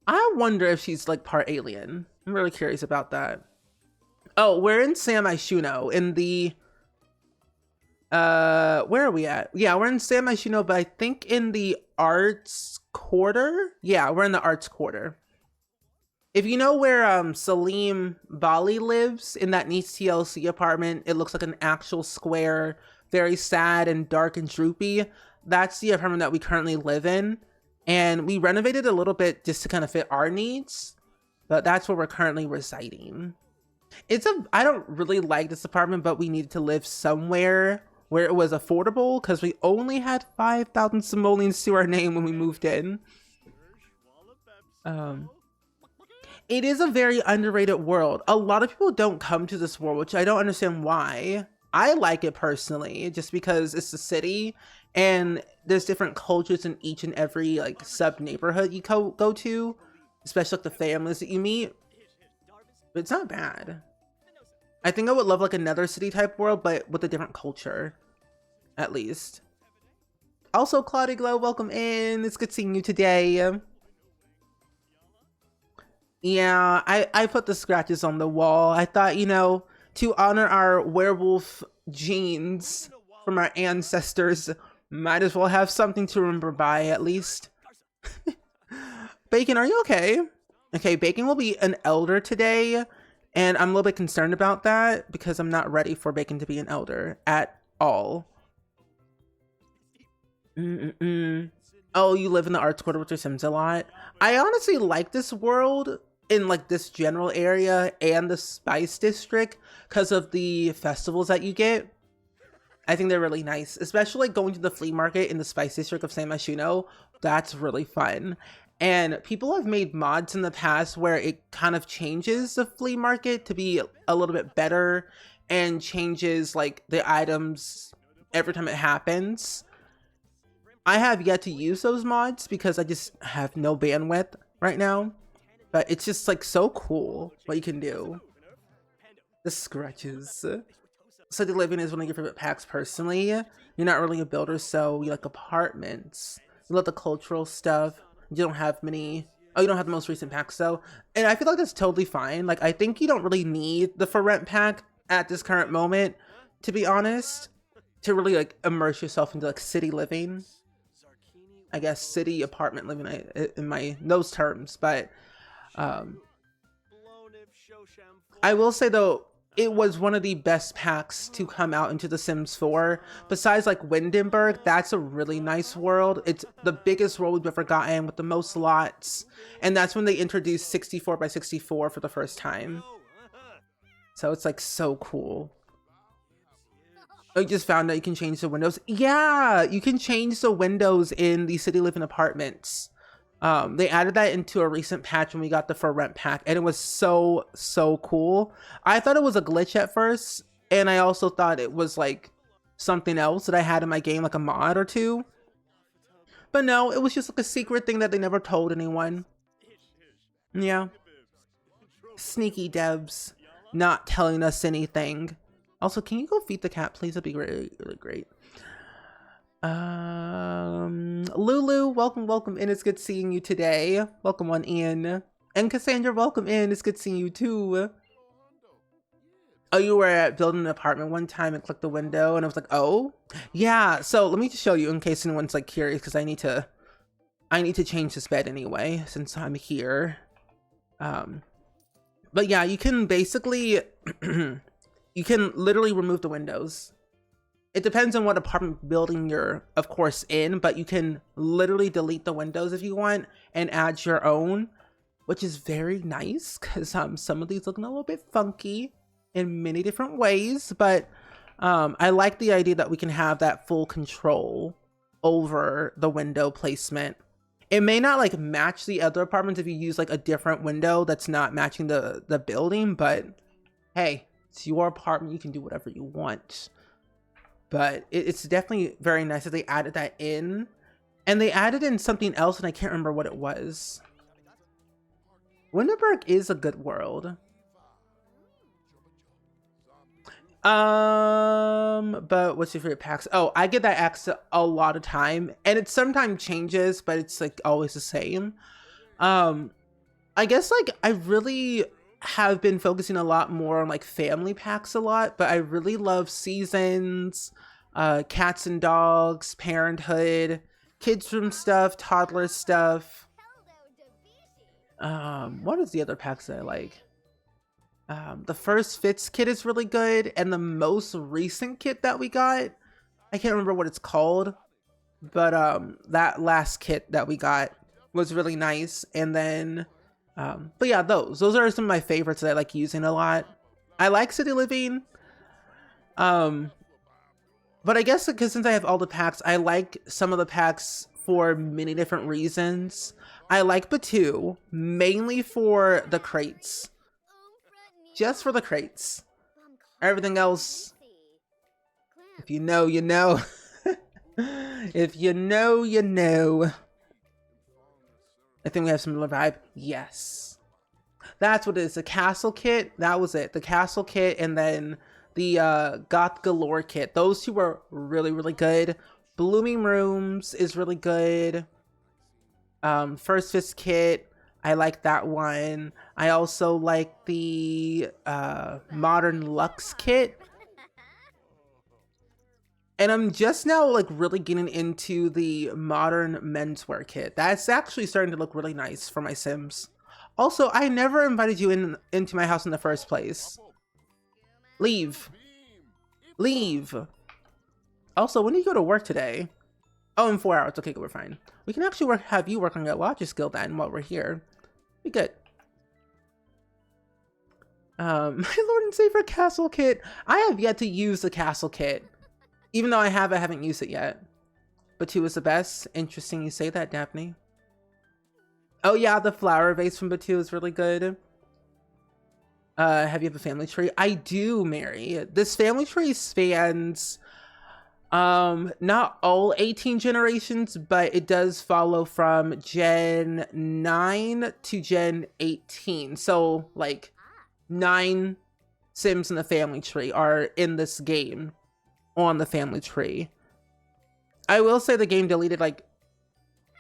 wonder if she's like part alien. I'm really curious about that. Oh, we're in San Myshuno in the where are we at? Yeah, we're in San Myshuno, but I think in the arts quarter. Yeah, we're in the arts quarter. If you know where Salim Bali lives, in that nice TLC apartment, it looks like an actual square, very sad and dark and droopy. That's the apartment that we currently live in. And we renovated a little bit just to kind of fit our needs, but that's where we're currently residing. I don't really like this apartment, but we needed to live somewhere where it was affordable because we only had 5,000 simoleons to our name when we moved in. It is a very underrated world. A lot of people don't come to this world, which I don't understand why. I like it personally, just because it's a city and there's different cultures in each and every like sub neighborhood you go to, especially like the families that you meet. But it's not bad. I think I would love like another city type world, but with a different culture, at least. Also, Cloudy Glow, welcome in. It's good seeing you today. Yeah, I put the scratches on the wall. I thought, you know, to honor our werewolf genes from our ancestors, might as well have something to remember by, at least. Bacon, are you okay? Okay, Bacon will be an elder today, and I'm a little bit concerned about that because I'm not ready for Bacon to be an elder at all. Oh, you live in the arts quarter with your Sims a lot? I honestly like this world in like this general area and the Spice District because of the festivals that you get. I think they're really nice, especially like going to the flea market in the Spice District of San Myshuno. That's really fun. And people have made mods in the past where it kind of changes the flea market to be a little bit better and changes like the items every time it happens. I have yet to use those mods because I just have no bandwidth right now. But it's just like so cool what you can do. The scratches. City living is one of your favorite packs personally. You're not really a builder, so you like apartments. You love the cultural stuff. You don't have many. Oh, you don't have the most recent packs though. And I feel like that's totally fine. Like, I think you don't really need the for rent pack at this current moment, to be honest, to really like immerse yourself into like city living. I guess city apartment living in those terms, but I will say though, it was one of the best packs to come out into The Sims 4. Besides like Windenburg, that's a really nice world. It's the biggest world we've ever gotten with the most lots. And that's when they introduced 64 by 64 for the first time. So it's like so cool. I just found out you can change the windows. Yeah, you can change the windows in the City Living apartments. They added that into a recent patch when we got the For Rent pack, and it was so cool. I thought it was a glitch at first, and I also thought it was like something else that I had in my game, like a mod or two. But no, it was just like a secret thing that they never told anyone. Yeah. Sneaky devs not telling us anything. Also, can you go feed the cat, please? That'd be really great. Lulu, welcome in. It's good seeing you today. Welcome on in. And Cassandra, welcome in. It's good seeing you too. Oh, you were at building an apartment one time and clicked the window, and I was like, oh, yeah. So let me just show you in case anyone's like curious, because I need to change this bed anyway since I'm here. But yeah, you can basically. You can literally remove the windows. It depends on what apartment building you're, of course, in, but you can literally delete the windows if you want and add your own, which is very nice because some of these looking a little bit funky in many different ways, but I like the idea that we can have that full control over the window placement. It may not like match the other apartments if you use like a different window that's not matching the building, but hey, it's your apartment, you can do whatever you want. But it's definitely very nice that they added that in. And they added in something else, and I can't remember what it was. Windenburg is a good world. But what's your favorite packs? Oh, I get that axe a lot of time, and it sometimes changes, but it's like always the same. I guess like I really have been focusing a lot more on like family packs a lot, but I really love Seasons, Cats and Dogs, Parenthood, Kids Room stuff, Toddler stuff. What is the other packs that I like? The first Fits kit is really good, and the most recent kit that we got, I can't remember what it's called, but that last kit that we got was really nice. And then but yeah, those are some of my favorites that I like using a lot. I like City Living, but I guess because since I have all the packs, I like some of the packs for many different reasons. I like Batuu mainly for the crates, just for the crates. Everything else, if you know, you know. If you know, you know. I think we have similar vibe. Yes. That's what it is. The castle kit. That was it. The castle kit and then the Goth Galore kit. Those two were really good. Blooming Rooms is really good. First Fist kit. I like that one. I also like the Modern Luxe kit. And I'm just now like really getting into the modern menswear kit. That's actually starting to look really nice for my Sims. Also, I never invited you into my house in the first place. Leave. Leave. Also, when do you go to work today? Oh, in 4 hours. Okay, good, we're fine. We can actually have you work on your logic skill then while we're here. Be good. My Lord and Savior castle kit. I have yet to use the castle kit. Even though I haven't used it yet. Batuu is the best. Interesting you say that, Daphne. Oh yeah, the flower vase from Batuu is really good. Have you have a family tree? I do, Mary. This family tree spans not all 18 generations, but it does follow from Gen 9 to Gen 18. So like 9 Sims in the family tree are in this game. On the family tree. I will say the game deleted like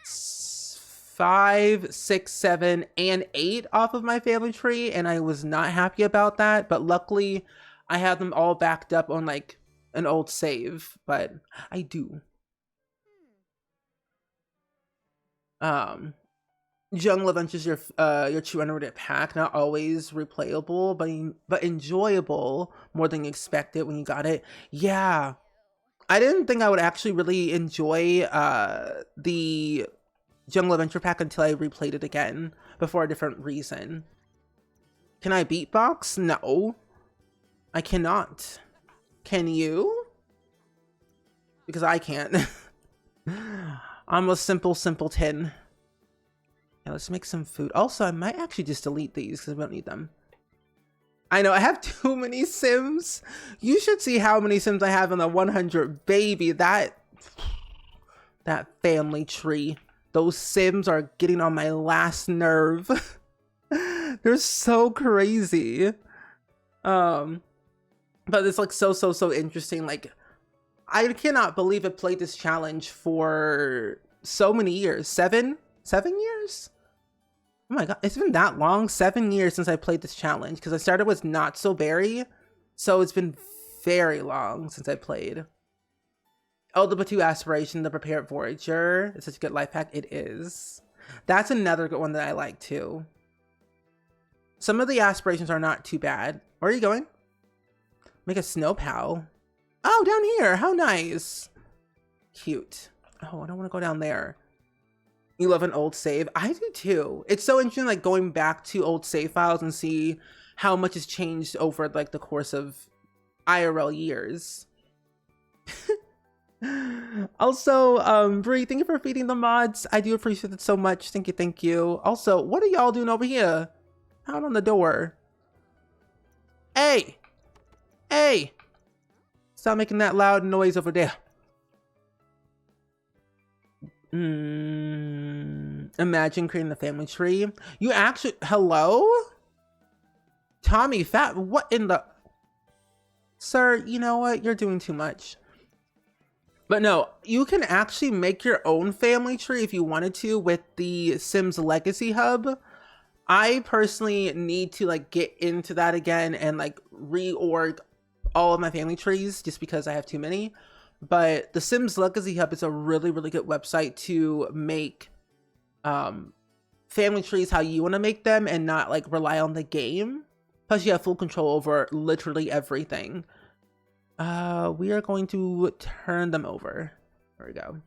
5, 6, 7, and 8 off of my family tree, and I was not happy about that, but luckily I have them all backed up on like an old save, but I do. Jungle Adventures, your true unlimited pack, not always replayable, but enjoyable more than you expected when you got it. Yeah, I didn't think I would actually really enjoy the Jungle Adventure pack until I replayed it again, but for a different reason. Can I beatbox? No, I cannot. Can you? Because I can't. I'm a simple simpleton. Yeah, let's make some food. Also, I might actually just delete these because we don't need them. I know I have too many Sims. You should see how many Sims I have in the 100. Baby, that family tree. Those Sims are getting on my last nerve. They're so crazy. But it's like so interesting. Like, I cannot believe I played this challenge for so many years. 7 years? Oh my god, it's been that long. 7 years since I played this challenge, because I started with Not So Berry, so it's been very long since I played. Oh, the Batu Aspiration, the Prepared Voyager. It's such a good life hack. It is. That's another good one that I like too. Some of the aspirations are not too bad. Where are you going? Make a snow pal. Oh, down here. How nice. Cute. Oh, I don't want to go down there. You love an old save? I do too. It's so interesting, like going back to old save files and see how much has changed over like the course of IRL years. Also, Bree, thank you for feeding the mods. I do appreciate it so much. Thank you. Also, what are y'all doing over here? Out on the door. Hey! Hey! Stop making that loud noise over there. Imagine creating the family tree. You actually, hello? Tommy Fat, what in the... Sir, you know what? You're doing too much. But no, you can actually make your own family tree if you wanted to with the Sims Legacy Hub. I personally need to like get into that again and like reorg all of my family trees just because I have too many. But the Sims Legacy Hub is a really good website to make family trees how you want to make them and not like rely on the game. Plus you have full control over literally everything. We are going to turn them over. There we go.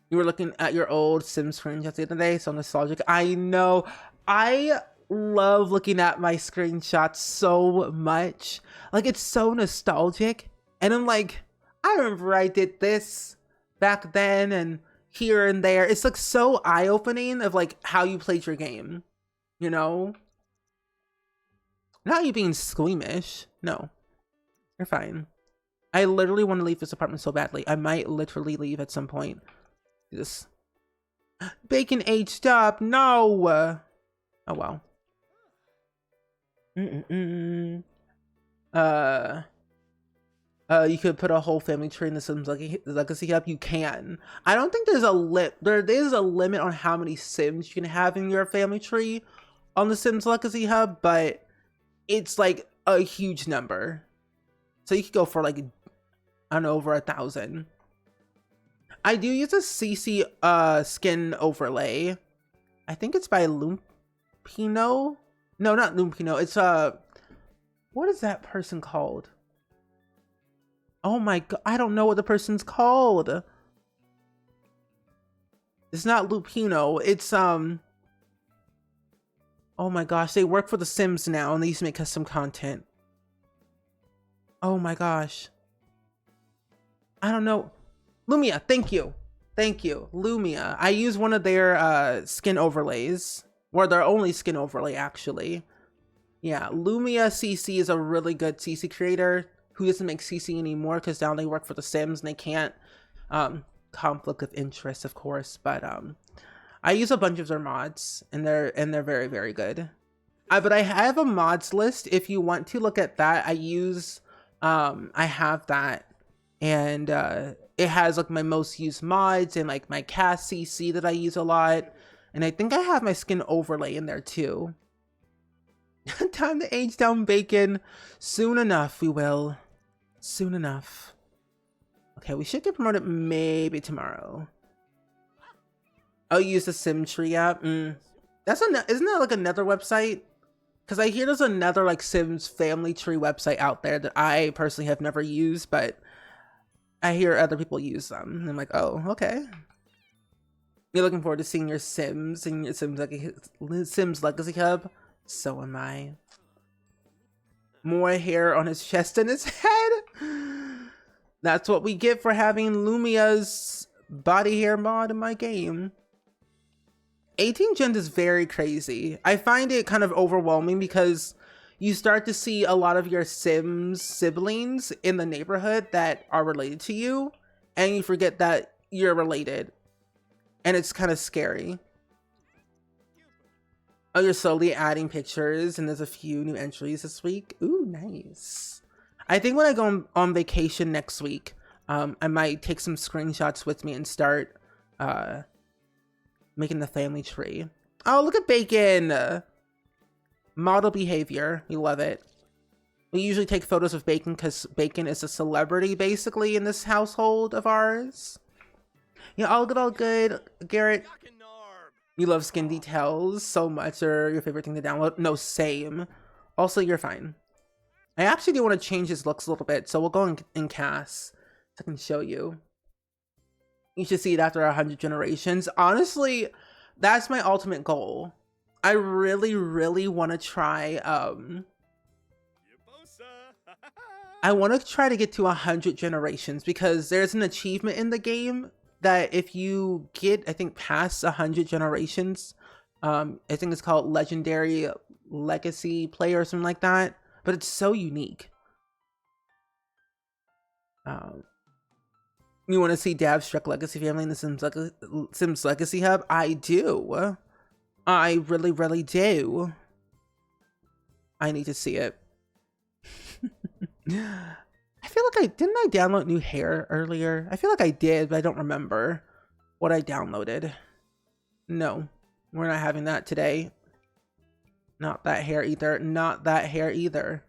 You were looking at your old Sims screenshots the other day, so nostalgic. I know. I love looking at my screenshots so much. Like, it's so nostalgic. And I'm like, I remember I did this back then and here and there. It's like so eye-opening of like how you played your game, you know? Not you being squeamish. No, you're fine. I literally want to leave this apartment so badly. I might literally leave at some point. This bacon aged up. No. Oh well. You could put a whole family tree in the Sims Legacy Hub. You can. I don't think there's a there is a limit on how many Sims you can have in your family tree on the Sims Legacy Hub, but it's like a huge number. So you could go for like, I don't know, over 1,000. I do use a CC skin overlay. I think it's by Lumpino. No, not Lumpino. It's what is that person called? Oh my god, I don't know what the person's called. It's not Lupino. It's oh my gosh, they work for The Sims now and they used to make custom content. Oh my gosh. I don't know. Lumia, thank you. Thank you. Lumia. I use one of their skin overlays. Or their only skin overlay, actually. Yeah, Lumia CC is a really good CC creator who doesn't make CC anymore because now they work for The Sims and they can't. Conflict of interest, of course, but I use a bunch of their mods and they're very good. But I have a mods list if you want to look at that. I use I have that, and it has like my most used mods and like my cast CC that I use a lot, and I think I have my skin overlay in there too. Time to age down bacon. Soon enough, we will. Soon enough. Okay, we should get promoted maybe tomorrow. Oh, you use the SimTree app? That's isn't that like another website? Because I hear there's another like Sims family tree website out there that I personally have never used, but I hear other people use them. And I'm like, oh, okay. You're looking forward to seeing your Sims and your Sims Legacy Hub? So am I. More hair on his chest and his head. That's what we get for having Lumia's body hair mod in my game. 18 gens is very crazy. I find it kind of overwhelming because you start to see a lot of your Sims siblings in the neighborhood that are related to you, and you forget that you're related. And it's kind of scary. Oh, you're slowly adding pictures, and there's a few new entries this week. Ooh, nice. I think when I go on vacation next week, I might take some screenshots with me and start making the family tree. Oh, look at Bacon! Model behavior. We love it. We usually take photos of Bacon because Bacon is a celebrity, basically, in this household of ours. Yeah, all good, Garrett. You love skin details so much, or your favorite thing to download? No, same. Also, you're fine. I actually do want to change his looks a little bit, so we'll go in cast so I can show you. You should see it after 100 generations. Honestly, that's my ultimate goal. I really, really want to try, I want to try to get to 100 generations because there's an achievement in the game that if you get, I think, past 100 generations, I think it's called Legendary Legacy Player or something like that, but it's so unique. You want to see Dab's Shrek Legacy family in the Sims Legacy Hub? I do. I really, really do. I need to see it. I feel like didn't I download new hair earlier? I feel like I did, but I don't remember what I downloaded. No, we're not having that today. Not that hair either. Not that hair either.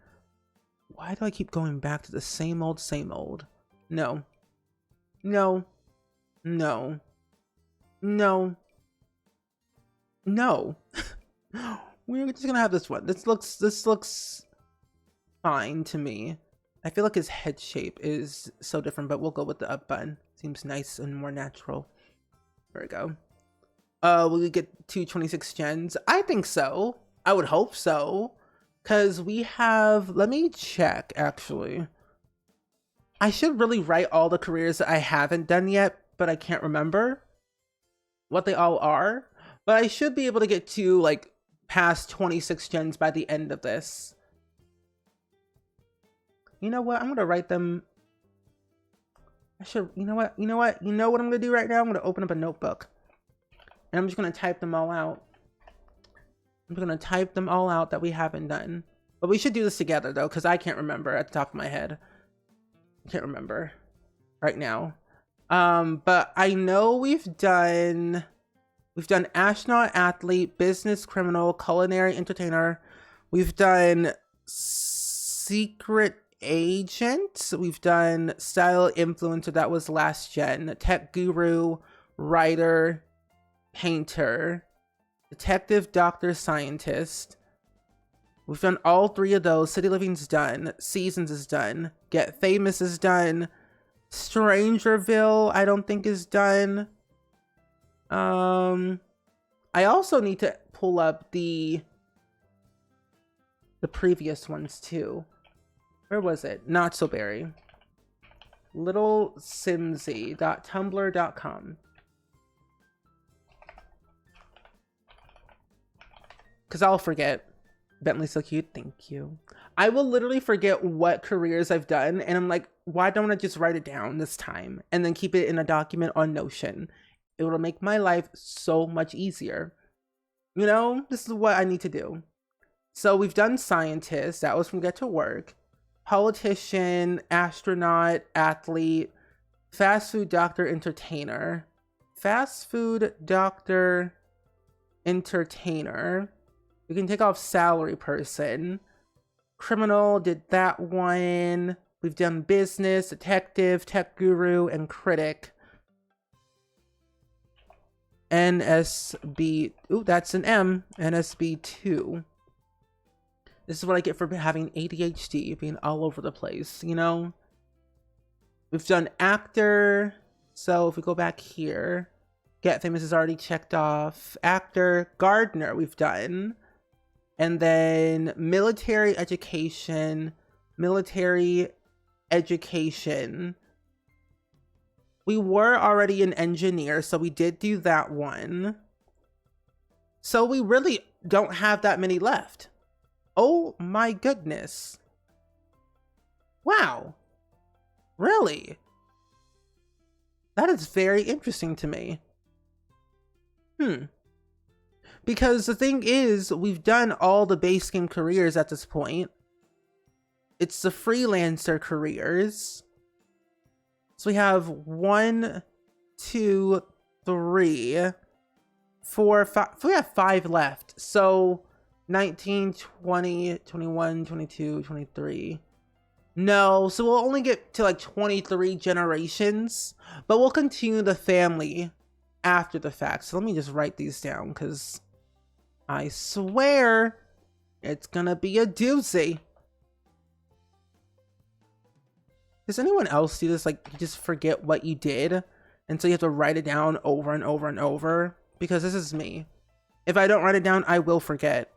Why do I keep going back to the same old, same old? No. No. No. No. No. We're just gonna have this one. This looks fine to me. I feel like his head shape is so different, but we'll go with the up button. Seems nice and more natural. There we go. Will we get 226 gens? I think so. I would hope so. Because we have... Let me check, actually. I should really write all the careers that I haven't done yet, but I can't remember what they all are. But I should be able to get to, like, past 26 gens by the end of this. You know what? I'm gonna write them. I should. You know what? You know what I'm gonna do right now? I'm gonna open up a notebook, and I'm just gonna type them all out. I'm gonna type them all out that we haven't done. But we should do this together though, because I can't remember at the top of my head. I can't remember right now. But I know we've done astronaut, athlete, business, criminal, culinary, entertainer. We've done secret agent, we've done style influencer, that was last gen, tech guru, writer, painter, detective, doctor, scientist. We've done all three of those. City Living's done. Seasons is done. Get Famous is done. Strangerville I don't think is done. I also need to pull up the previous ones too. Where was it? Not so berry. littlesimsy.tumblr.com. Because I'll forget. Bentley's so cute. Thank you. I will literally forget what careers I've done. And I'm like, why don't I just write it down this time? And then keep it in a document on Notion. It will make my life so much easier. You know, this is what I need to do. So we've done scientist. That was from Get to Work. Politician, astronaut, athlete, fast food doctor, entertainer. Fast food doctor, entertainer. We can take off salary person. Criminal, did that one. We've done business, detective, tech guru, and critic. NSB. Ooh, that's an M. NSB2. This is what I get for having ADHD, being all over the place, you know? We've done actor. So if we go back here, Get Famous is already checked off. Actor, gardener, we've done. And then military education. Military education. We were already an engineer, so we did do that one. So we really don't have that many left. Oh my goodness. Wow. Really? That is very interesting to me. Because the thing is, we've done all the base game careers at this point. It's the freelancer careers. So we have 1, 2, 3, 4, 5. We have 5 left. So 19, 20, 21, 22, 23. No, so we'll only get to like 23 generations, but we'll continue the family after the fact. So let me just write these down, because I swear it's gonna be a doozy. Does anyone else do this? Like, you just forget what you did, and so you have to write it down over and over and over? Because this is me. If I don't write it down, I will forget.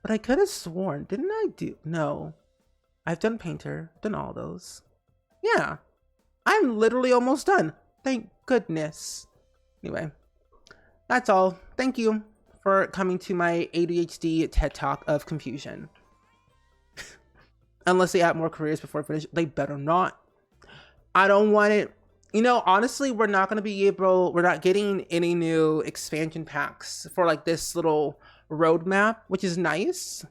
But I could have sworn, didn't I do? No. I've done painter, done all those. Yeah. I'm literally almost done. Thank goodness. Anyway, that's all. Thank you for coming to my ADHD TED Talk of confusion. Unless they add more careers before I finish. They better not. I don't want it. You know, honestly, we're not going to be able, we're not getting any new expansion packs for like this little roadmap, which is nice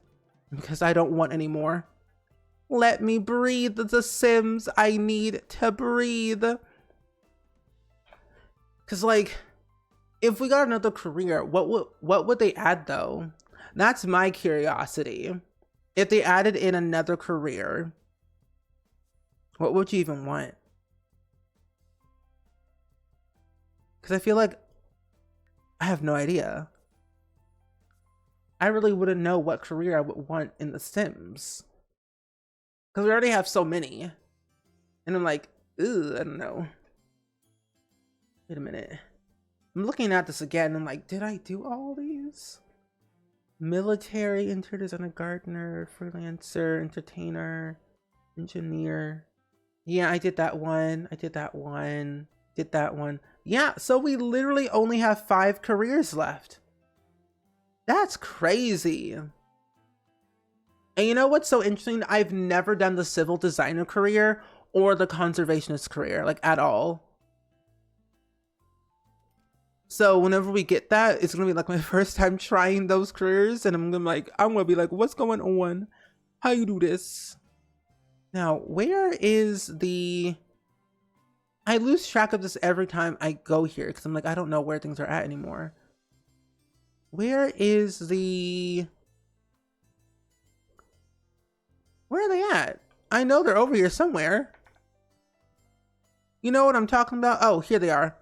because I don't want any more. Let me breathe, The Sims. I need to breathe. Because like, if we got another career, what would they add though? That's my curiosity. If they added in another career, what would you even want? Because I feel like I have no idea. I really wouldn't know what career I would want in The Sims. Because we already have so many. And I'm like, ooh, I don't know. Wait a minute. I'm looking at this again. I'm like, did I do all these? Military, interior designer, gardener, freelancer, entertainer, engineer. Yeah, I did that one. I did that one. Did that one. Yeah, so we literally only have 5 careers left. That's crazy. And you know what's so interesting? I've never done the civil designer career or the conservationist career, like at all. So whenever we get that, it's gonna be like my first time trying those careers, and I'm gonna be like, what's going on? How you do this? Now, where is the... I lose track of this every time I go here, because I'm like, I don't know where things are at anymore. Where is the... Where are they at? I know they're over here somewhere. You know what I'm talking about? Oh, here they are.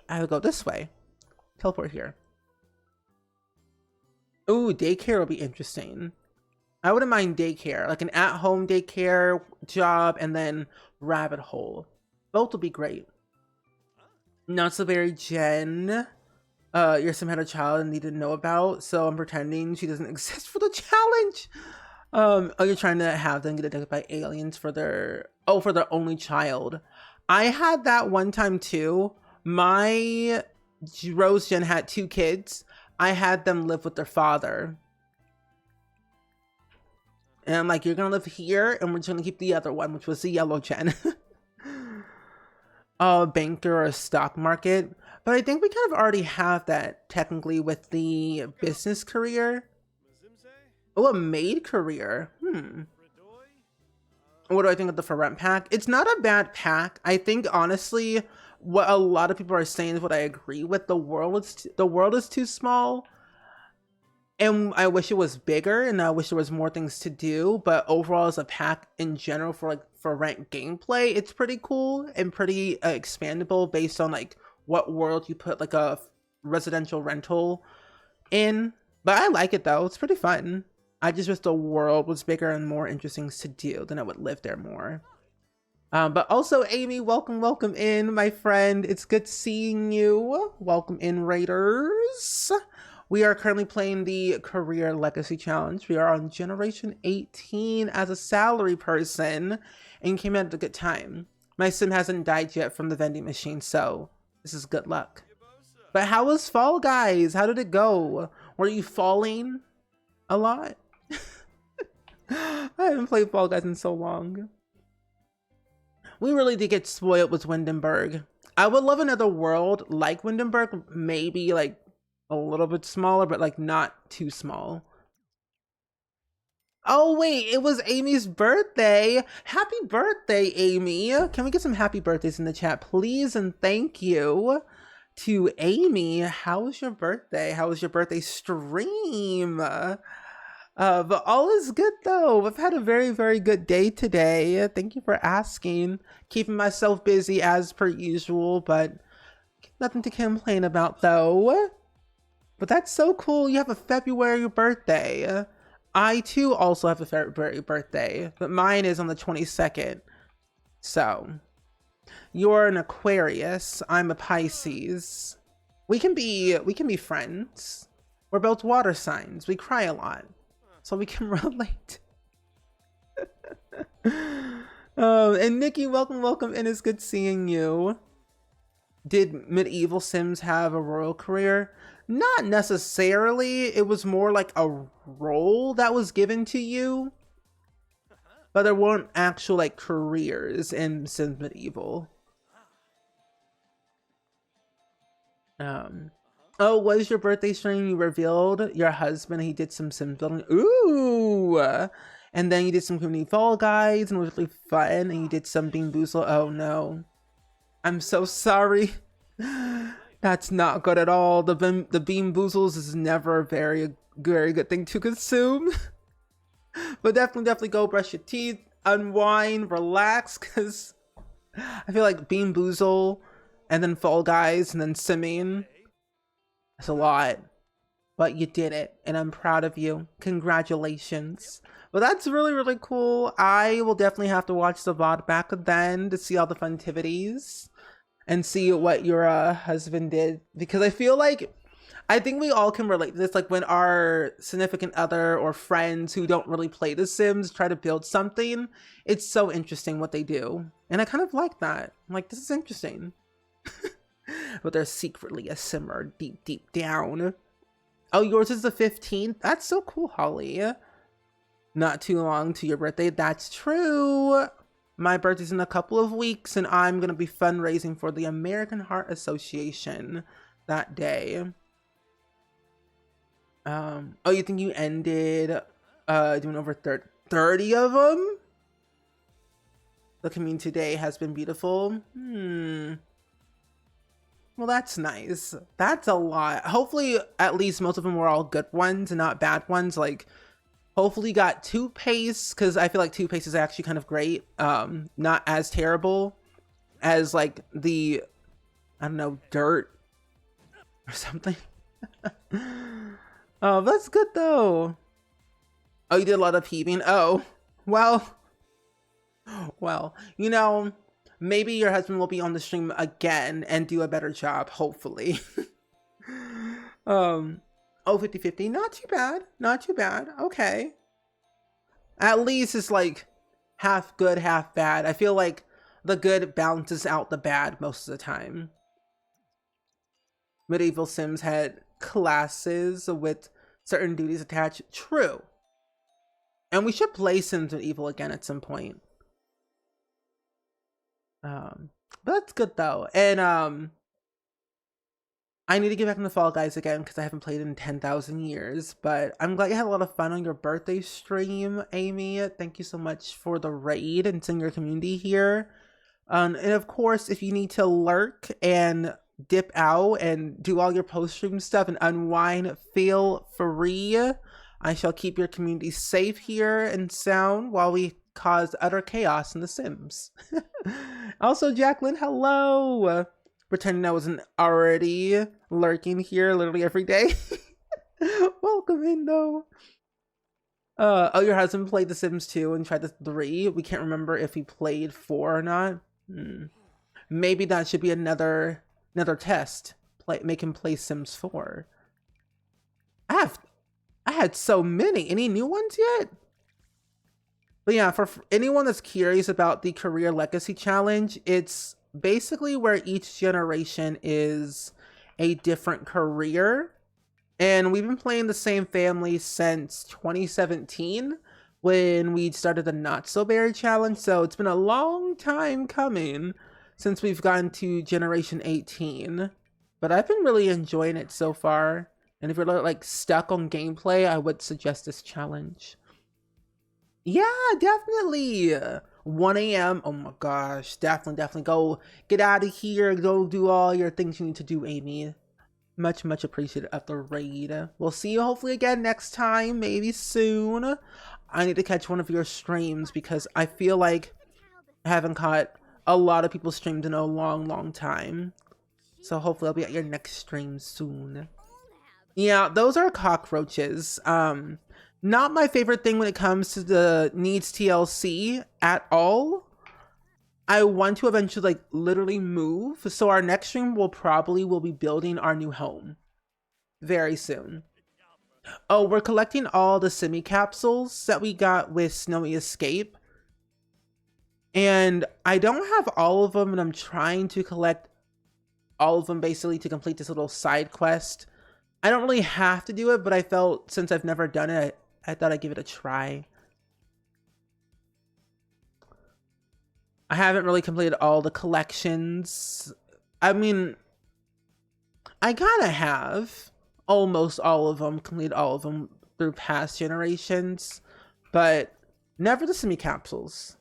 I will go this way. Teleport here. Ooh, daycare will be interesting. I wouldn't mind daycare, like an at-home daycare job, and then rabbit hole. Both will be great. Not so very Jen. Your sim had a child and needed to know about, so I'm pretending she doesn't exist for the challenge. Oh, you're trying to have them get attacked by aliens for their only child. I had that one time too. My Rose Gen had 2 kids. I had them live with their father. And I'm like, you're gonna live here, and we're just gonna keep the other one, which was the yellow Gen. Banker or stock market. But I think we kind of already have that technically with the business career. Oh, a maid career. What do I think of the for rent pack? It's not a bad pack. I think honestly, what a lot of people are saying is what I agree with. The world is too small. And I wish it was bigger, and I wish there was more things to do. But overall, as a pack in general for rent gameplay, it's pretty cool and pretty expandable based on like what world you put like a residential rental in. But I like it though. It's pretty fun. I just wish the world was bigger and more interesting to do, then I would live there more. But also, Amy, welcome in, my friend. It's good seeing you. Welcome in, Raiders. We are currently playing the Career Legacy Challenge. We are on Generation 18 as a salary person and came out at a good time. My sim hasn't died yet from the vending machine, so this is good luck. But how was Fall Guys? How did it go? Were you falling a lot? I haven't played Fall Guys in so long. We really did get spoiled with Windenburg. I would love another world like Windenburg, maybe like a little bit smaller, but like not too small. Oh wait, it was Amy's birthday. Happy birthday, Amy. Can we get some happy birthdays in the chat, please? And thank you to Amy. How was your birthday? How was your birthday stream? But all is good though. I've had a very, very good day today. Thank you for asking. Keeping myself busy as per usual, but nothing to complain about though. But that's so cool. You have a February birthday. I too also have a February birthday, but mine is on the 22nd. So you're an Aquarius. I'm a Pisces. We can be friends. We're both water signs. We cry a lot, so we can relate. And Nikki, welcome in. It's good seeing you. Did Medieval Sims have a royal career? Not necessarily. It was more like a role that was given to you, but there weren't actual like careers in Sims Medieval. Oh, what is your birthday stream? You revealed your husband. He did some Sims building. Ooh. And then you did some community Fall Guys and it was really fun. And you did some Bean Boozle. Oh no. I'm so sorry. That's not good at all. The Bean Boozles is never a very good thing to consume. But definitely go brush your teeth, unwind, relax, because I feel like Bean Boozle and then Fall Guys and then simming. That's a lot. But you did it, and I'm proud of you. Congratulations. Well, that's really cool. I will definitely have to watch the VOD back then to see all the funtivities and see what your husband did, because I feel like I think we all can relate to this, like when our significant other or friends who don't really play The Sims try to build something. It's so interesting what they do, and I kind of like that. I'm like, this is interesting. But they're secretly a simmer deep down. Oh, yours is the 15th? That's so cool, Holly. Not too long to your birthday. That's true. My birthday's in a couple of weeks, and I'm going to be fundraising for the American Heart Association that day. Oh, you think you ended doing over 30 of them? The community today has been beautiful. Well, that's nice. That's a lot. Hopefully, at least most of them were all good ones and not bad ones. Like, hopefully got Toothpaste, because I feel like Toothpaste is actually kind of great. Not as terrible as like the, I don't know, dirt or something. Oh, that's good though. Oh, you did a lot of heaving. Oh, well, you know, maybe your husband will be on the stream again and do a better job, hopefully. Oh, 50-50, not too bad. Okay. At least it's like half good, half bad. I feel like the good balances out the bad most of the time. Medieval Sims had classes with certain duties attached. True. And we should play Sims Medieval again at some point. But that's good though. And I need to get back into Fall Guys again because I haven't played in 10,000 years. But I'm glad you had a lot of fun on your birthday stream, Amy. Thank you so much for the raid and seeing your community here. And of course, if you need to lurk and dip out and do all your post-stream stuff and unwind, feel free. I shall keep your community safe here and sound while we cause utter chaos in The Sims. Also, Jacqueline, hello. pretending I wasn't already lurking here literally every day. Welcome in though. Oh, your husband played The Sims 2 and tried the 3. We can't remember if he played 4 or not. Maybe that should be another test. Make him play Sims 4. I had so many. Any new ones yet? But yeah, for anyone that's curious about the Career Legacy Challenge, it's basically where each generation is a different career. And we've been playing the same family since 2017 when we started the Not So Berry Challenge. So it's been a long time coming since we've gotten to Generation 18. But I've been really enjoying it so far. And if you're like stuck on gameplay, I would suggest this challenge. Yeah, definitely. 1 a.m. Oh my gosh, definitely go get out of here. Go do all your things you need to do, Amy. Much appreciated of the raid. We'll see you hopefully again next time, maybe soon. I need to catch one of your streams because I feel like I haven't caught a lot of people's streams in a long time. So hopefully I'll be at your next stream soon. Yeah, those are cockroaches. Not my favorite thing when it comes to the needs TLC at all. I want to eventually like literally move. So our next stream will be building our new home very soon. Oh, we're collecting all the semi capsules that we got with Snowy Escape. And I don't have all of them, and I'm trying to collect all of them basically to complete this little side quest. I don't really have to do it, but I felt since I've never done it, I thought I'd give it a try. I haven't really completed all the collections. I mean, I kind of have almost all of them, completed all of them through past generations, but never the semi capsules.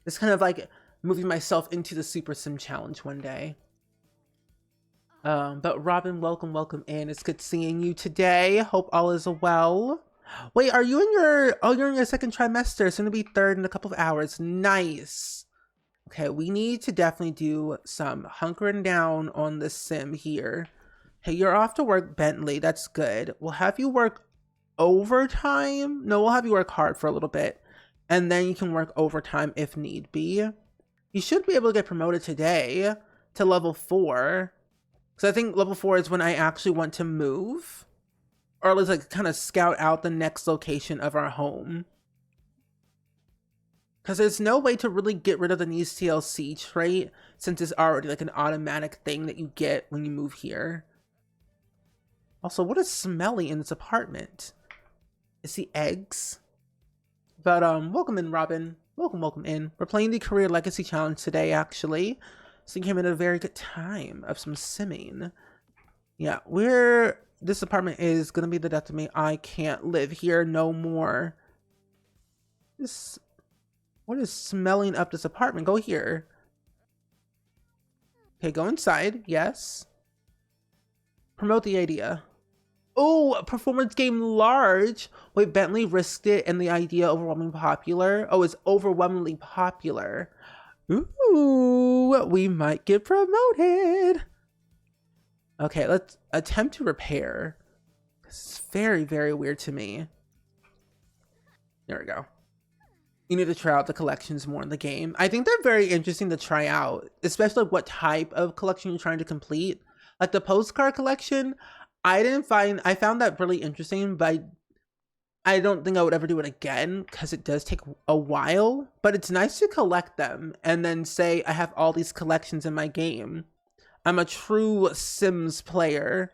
It's kind of like moving myself into the Super Sim Challenge one day. But Robin, welcome in. It's good seeing you today. Hope all is well. Wait, are you in your, you're in your second trimester. It's gonna be third in a couple of hours. Nice. Okay, we need to definitely do some hunkering down on the sim here. Hey, you're off to work, Bentley. That's good. We'll have you work overtime. No, we'll have you work hard for a little bit. And then you can work overtime if need be. You should be able to get promoted today to level 4. Because I think level 4 is when I actually want to move. Or at least like kind of scout out the next location of our home. Because there's no way to really get rid of the needs TLC trait since it's already like an automatic thing that you get when you move here. Also, what is smelly in this apartment? Is the eggs? But welcome in, Robin. Welcome in. We're playing the Career Legacy Challenge today, actually. So you came in at a very good time of some simming. Yeah, this apartment is gonna be the death of me. I can't live here no more. What is smelling up this apartment? Go here. Okay, go inside. Yes. Promote the idea. Oh, performance game large. Wait, Bentley risked it and the idea overwhelmingly popular. Oh, it's overwhelmingly popular. Ooh, we might get promoted. Okay, let's attempt to repair. This is very weird to me. There we go. You need to try out the collections more in the game. I think they're very interesting to try out, especially what type of collection you're trying to complete. Like the postcard collection, I found that really interesting, but I don't think I would ever do it again because it does take a while, but it's nice to collect them and then say, I have all these collections in my game. I'm a true Sims player,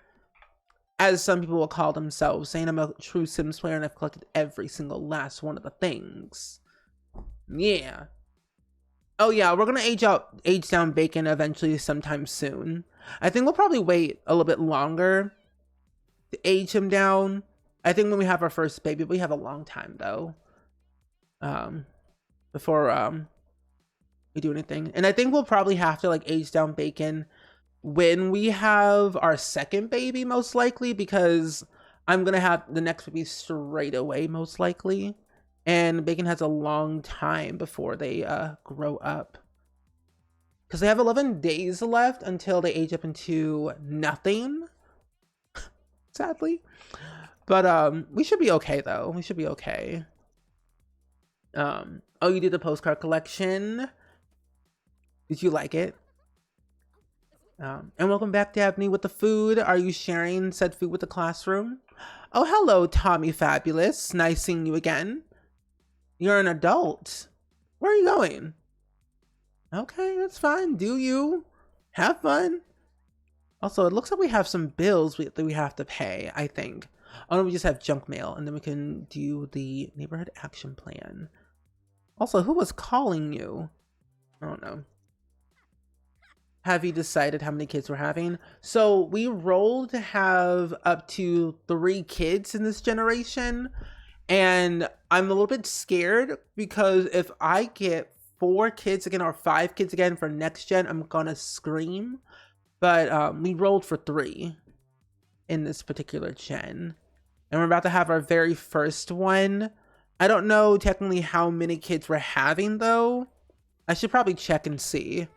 as some people will call themselves, saying I'm a true Sims player and I've collected every single last one of the things. Yeah. Oh yeah, we're gonna age down Bacon eventually sometime soon. I think we'll probably wait a little bit longer to age him down. I think when we have our first baby, we have a long time though. Before we do anything. And I think we'll probably have to like age down Bacon when we have our second baby, most likely, because I'm gonna have the next baby straight away, most likely. And Bacon has a long time before they grow up. because they have 11 days left until they age up into nothing, sadly. But we should be okay though. We should be okay. Oh, you did the postcard collection. Did you like it? And welcome back, Dabney, with the food. Are you sharing said food with the classroom? Oh, hello, Tommy Fabulous. Nice seeing you again. You're an adult. Where are you going? Okay, that's fine. Do you. Have fun. Also, it looks like we have some bills that we have to pay, I think. Oh, no, we just have junk mail, and then we can do the neighborhood action plan. Also, who was calling you? I don't know. Have you decided how many kids we're having? So we rolled to have up to 3 kids in this generation. And I'm a little bit scared because if I get 4 kids again or 5 kids again for next gen, I'm gonna scream. But we rolled for 3 in this particular gen. And we're about to have our very first one. I don't know technically how many kids we're having though. I should probably check and see.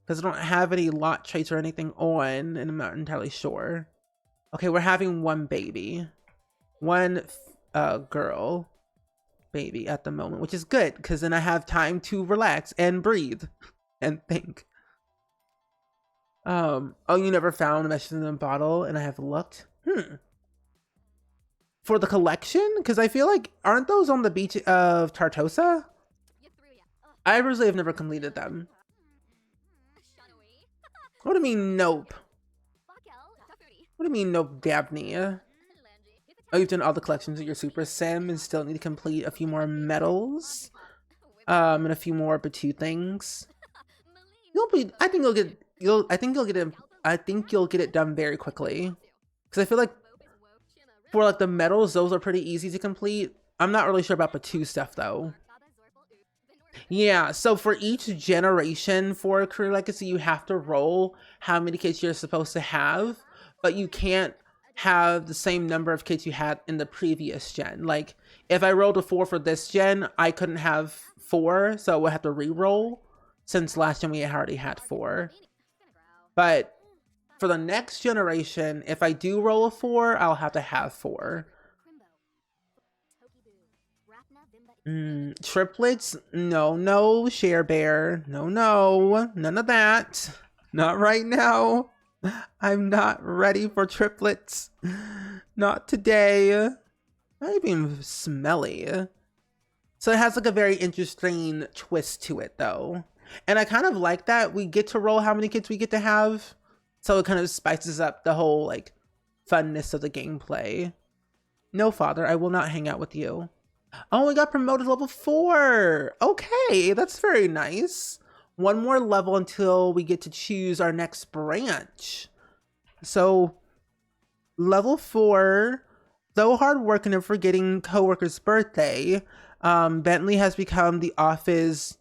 Because I don't have any lot traits or anything on, and I'm not entirely sure. Okay, we're having 1 baby. 1 girl baby at the moment, which is good, because then I have time to relax and breathe and think. Oh, you never found a message in the bottle, and I have looked? For the collection? Because I feel like, aren't those on the beach of Tartosa? I really have never completed them. What do you mean, nope? What do you mean, nope, Dabney? Oh, you've done all the collections of your Super Sim and still need to complete a few more medals. And a few more Batu things. I think you'll get it done very quickly. Because I feel like for like the medals, those are pretty easy to complete. I'm not really sure about Batu stuff though. Yeah, so for each generation for Career Legacy, you have to roll how many kids you're supposed to have, but you can't have the same number of kids you had in the previous gen. Like, if I rolled a 4 for this gen, I couldn't have 4, so we'll have to re-roll, since last gen we already had 4. But for the next generation, if I do roll a 4, I'll have to have 4. Triplets? No, Share Bear. No, none of that. Not right now. I'm not ready for triplets. Not today. Not even smelly. So it has like a very interesting twist to it though. And I kind of like that we get to roll how many kids we get to have. So it kind of spices up the whole like funness of the gameplay. No, father, I will not hang out with you. Oh, we got promoted to level 4. Okay, that's very nice. 1 more level until we get to choose our next branch. So, level 4, though hardworking and forgetting coworker's birthday, Bentley has become the office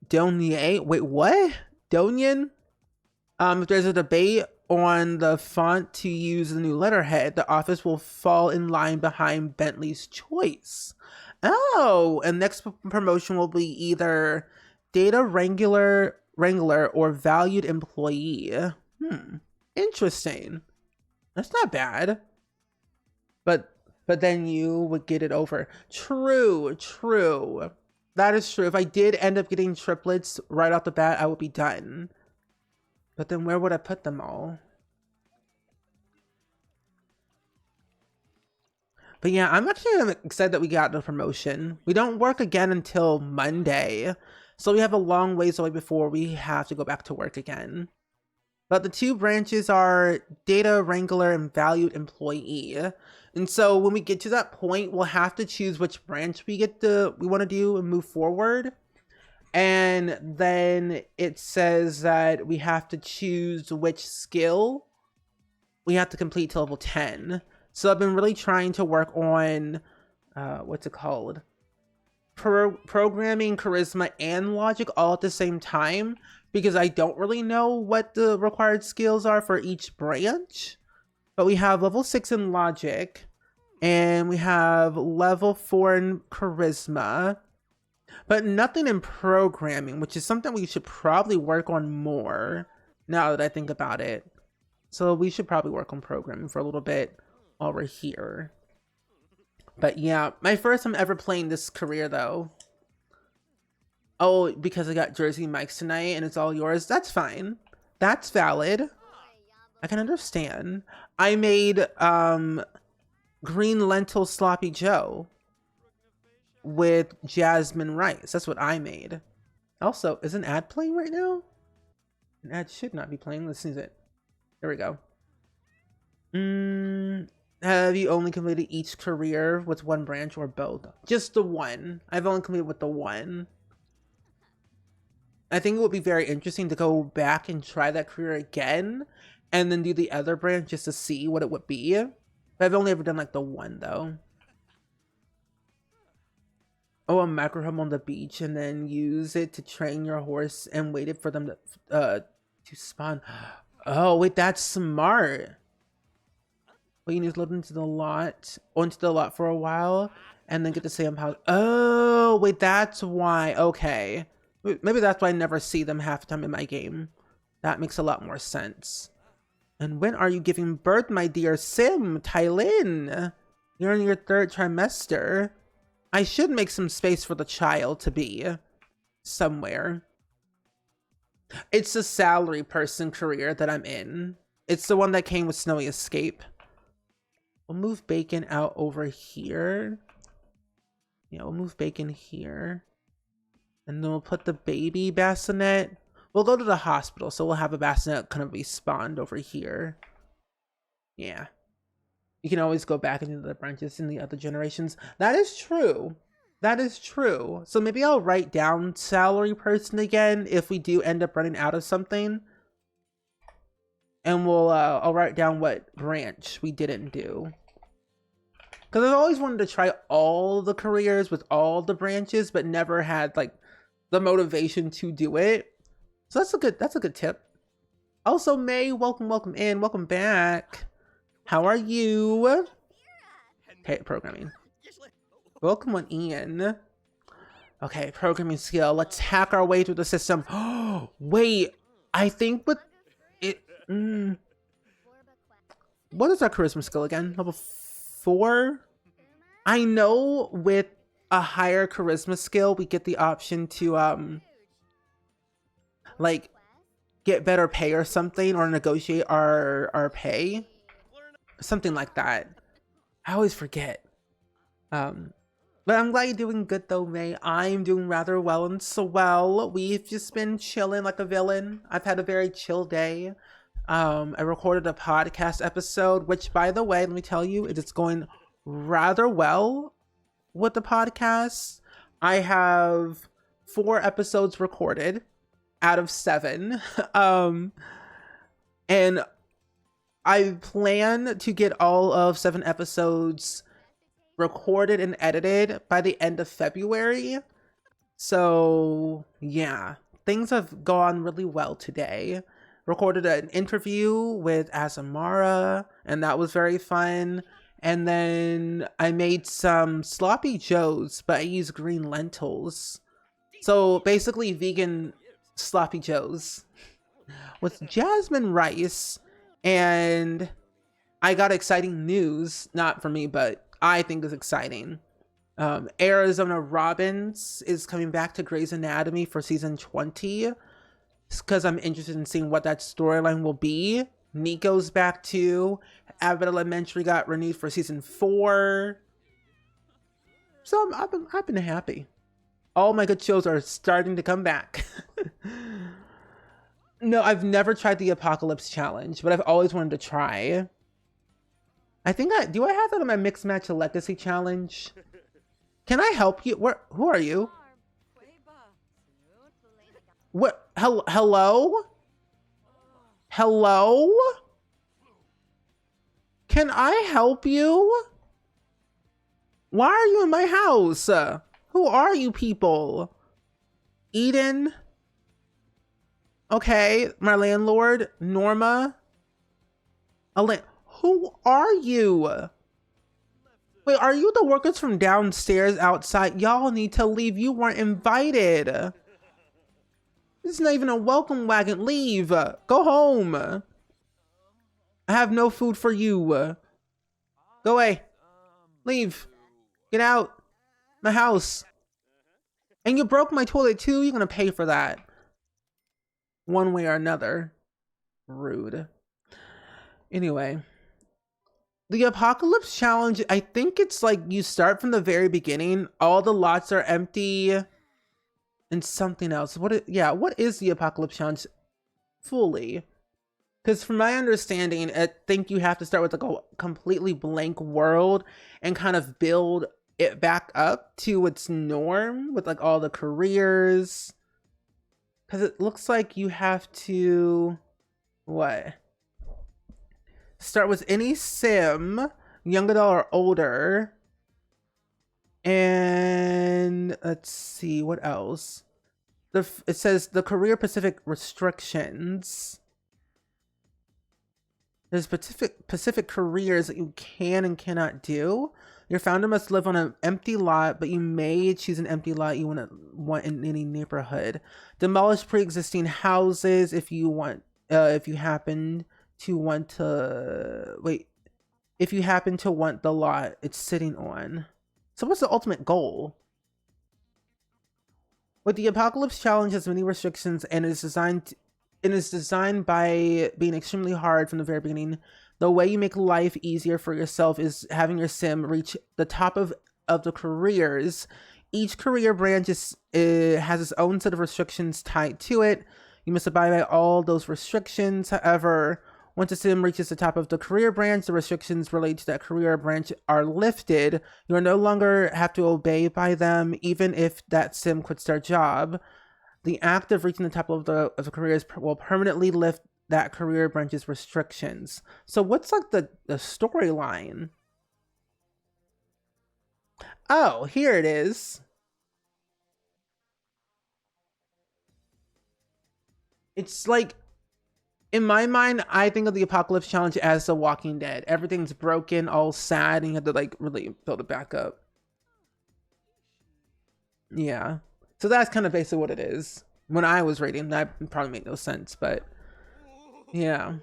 Donier. Wait, what? Donian? If there's a debate on the font to use the new letterhead, the office will fall in line behind Bentley's choice. Oh, and next promotion will be either data wrangler or valued employee. Interesting. That's not bad. But then you would get it over. True. That is true. If I did end up getting triplets right off the bat, I would be done. But then where would I put them all? But yeah, I'm actually excited that we got the promotion. We don't work again until Monday. So we have a long ways away before we have to go back to work again. But the 2 branches are data wrangler and valued employee. And so when we get to that point, we'll have to choose which branch we want to do and move forward. And then it says that we have to choose which skill we have to complete to level 10. So I've been really trying to work on, what's it called? Programming, charisma, and logic all at the same time, because I don't really know what the required skills are for each branch. But we have level 6 in logic, and we have level 4 in charisma. but nothing in programming, which is something we should probably work on more now that I think about it. So we should probably work on programming for a little bit while we're here. But yeah, my first time ever playing this career though. Oh, because I got Jersey Mike's tonight and it's all yours. That's fine. That's valid. I can understand. I made green lentil sloppy joe with jasmine rice. That's what I made. Also, is an ad playing right now? An ad should not be playing. Let's see it. There we go. Have you only completed each career with one branch or both? Just the one. I've only completed with the one. I think it would be very interesting to go back and try that career again and then do the other branch just to see what it would be. But I've only ever done like the one though. Oh, a macro home on the beach and then use it to train your horse and waited for them to spawn. Oh, wait, that's smart. Well, you need to load into the lot, for a while and then get the same house. Oh, wait, that's why. Okay. Maybe that's why I never see them half the time in my game. That makes a lot more sense. And when are you giving birth, my dear Sim, Tylin? You're in your 3rd trimester. I should make some space for the child to be somewhere. It's the salary person career that I'm in. It's the one that came with Snowy Escape. We'll move Bacon out over here. Yeah, we'll move Bacon here. And then we'll put the baby bassinet. We'll go to the hospital, so we'll have a bassinet kind of respawned over here. Yeah. You can always go back into the branches in the other generations. That is true. That is true. So maybe I'll write down salary person again if we do end up running out of something. And I'll write down what branch we didn't do. Because I've always wanted to try all the careers with all the branches, but never had like the motivation to do it. So that's a good tip. Also, May, welcome in, welcome back. How are you? Okay, programming. Welcome on in. Okay, programming skill. Let's hack our way through the system. Oh, wait, I think with it. What is our charisma skill again? Level 4? I know with a higher charisma skill, we get the option to like get better pay or something, or negotiate our pay, something like that. I always forget. But I'm glad you're doing good though, May. I'm doing rather well and so well. We've just been chilling like a villain. I've had a very chill day. I recorded a podcast episode, which by the way, let me tell you, it is going rather well with the podcast. I have 4 episodes recorded out of 7. And I plan to get all of 7 episodes recorded and edited by the end of February. So yeah, things have gone really well today. Recorded an interview with Azamara, and that was very fun. And then I made some sloppy joes, but I used green lentils. So basically vegan sloppy joes with jasmine rice. And I got exciting news, not for me, but I think is exciting. Arizona Robbins is coming back to Grey's Anatomy for season 20. Because I'm interested in seeing what that storyline will be. Nico's back too. Abbott Elementary got renewed for season 4. So I've been happy. All my good shows are starting to come back. No, I've never tried the Apocalypse Challenge, but I've always wanted to try. I think do I have that on my Mixed Match Legacy Challenge? Can I help you? Who are you? What? Hello? Hello? Can I help you? Why are you in my house? Who are you people? Eden? Okay, my landlord, Norma. Who are you? Wait, are you the workers from downstairs outside? Y'all need to leave. You weren't invited. This is not even a welcome wagon. Leave. Go home. I have no food for you. Go away. Leave. Get out. My house. And you broke my toilet too? You're gonna pay for that. One way or another. Rude. Anyway. The Apocalypse Challenge, I think it's like you start from the very beginning. All the lots are empty. And something else. What is the Apocalypse Challenge fully? Because from my understanding, I think you have to start with like a completely blank world and kind of build it back up to its norm with like all the careers. Because it looks like you have to... What? Start with any sim, young adult or older. And let's see, what else? It says the career specific restrictions. There's specific careers that you can and cannot do. Your founder must live on an empty lot, but you may choose an empty lot you want in any neighborhood. Demolish pre-existing houses if you want. If you happen to want the lot it's sitting on. So what's the ultimate goal? With the Apocalypse Challenge has many restrictions and is designed by being extremely hard from the very beginning. The way you make life easier for yourself is having your sim reach the top of the careers. Each career branch has its own set of restrictions tied to it. You must abide by all those restrictions. However, once a sim reaches the top of the career branch, the restrictions related to that career branch are lifted. You will no longer have to obey by them, even if that sim quits their job. The act of reaching the top of the careers will permanently lift that career branch's restrictions. So what's like the storyline? Oh, here it is. It's like, in my mind, I think of the Apocalypse Challenge as The Walking Dead. Everything's broken, all sad, and you have to like really build it back up. Yeah. So that's kind of basically what it is. When I was reading, that probably made no sense, but yeah.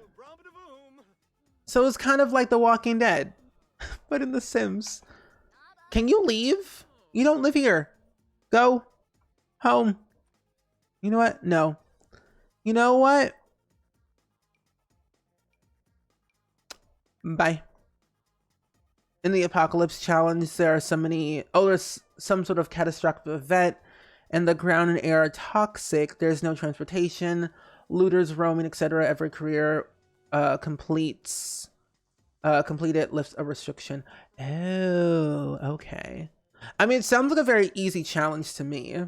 So it's kind of like The Walking Dead, but in The Sims. Can you leave? You don't live here. Go home. You know what? No. You know what? Bye. In the Apocalypse Challenge, there are there's some sort of catastrophic event, and the ground and air are toxic. There's no transportation, looters roaming, etc. Every career completed lifts a restriction. Oh, okay. I mean, it sounds like a very easy challenge to me.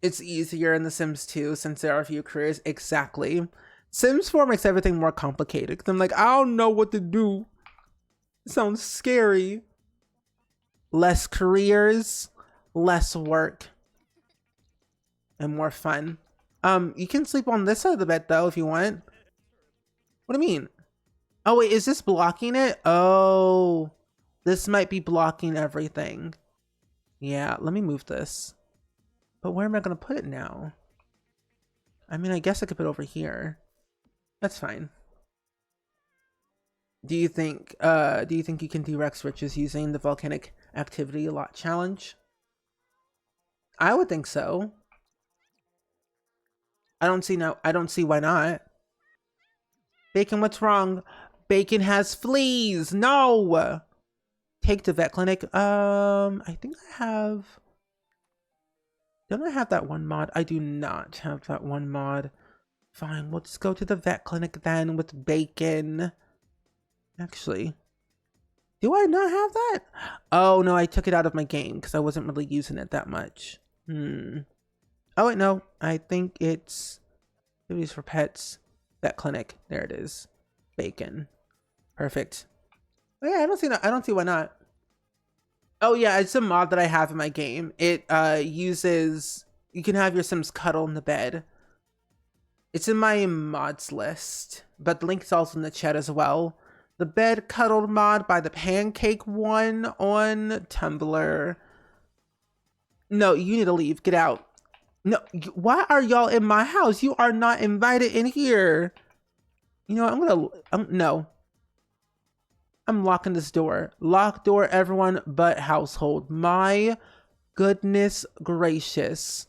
It's easier in The Sims 2 since there are a few careers. Exactly. Sims 4 makes everything more complicated because I'm like, I don't know what to do. It sounds scary. Less careers, less work, and more fun. You can sleep on this side of the bed though if you want. What do you mean? Oh wait, is this blocking it? Oh, this might be blocking everything. Yeah, let me move this. But where am I gonna put it now? I mean, I guess I could put it over here. That's fine. Do you think you can do Rex Riches using the volcanic activity lot challenge? I would think so. I don't see why not. Bacon, what's wrong? Bacon has fleas. No. Take to vet clinic. I think I have. Don't I have that one mod? I do not have that one mod. Fine, we'll just go to the vet clinic then with Bacon. Actually, do I not have that? Oh no, I took it out of my game because I wasn't really using it that much. Oh wait, no, I think it's activities for pets. Vet clinic. There it is. Bacon. Perfect. Oh, yeah, I don't see why not. Oh yeah, it's a mod that I have in my game. It uses, you can have your Sims cuddle in the bed. It's in my mods list, but the link is also in the chat as well. The bed cuddled mod by the pancake one on Tumblr. No, you need to leave. Get out. No, why are y'all in my house? You are not invited in here. You know what? No. I'm locking this door. Lock door, everyone but household. My goodness gracious.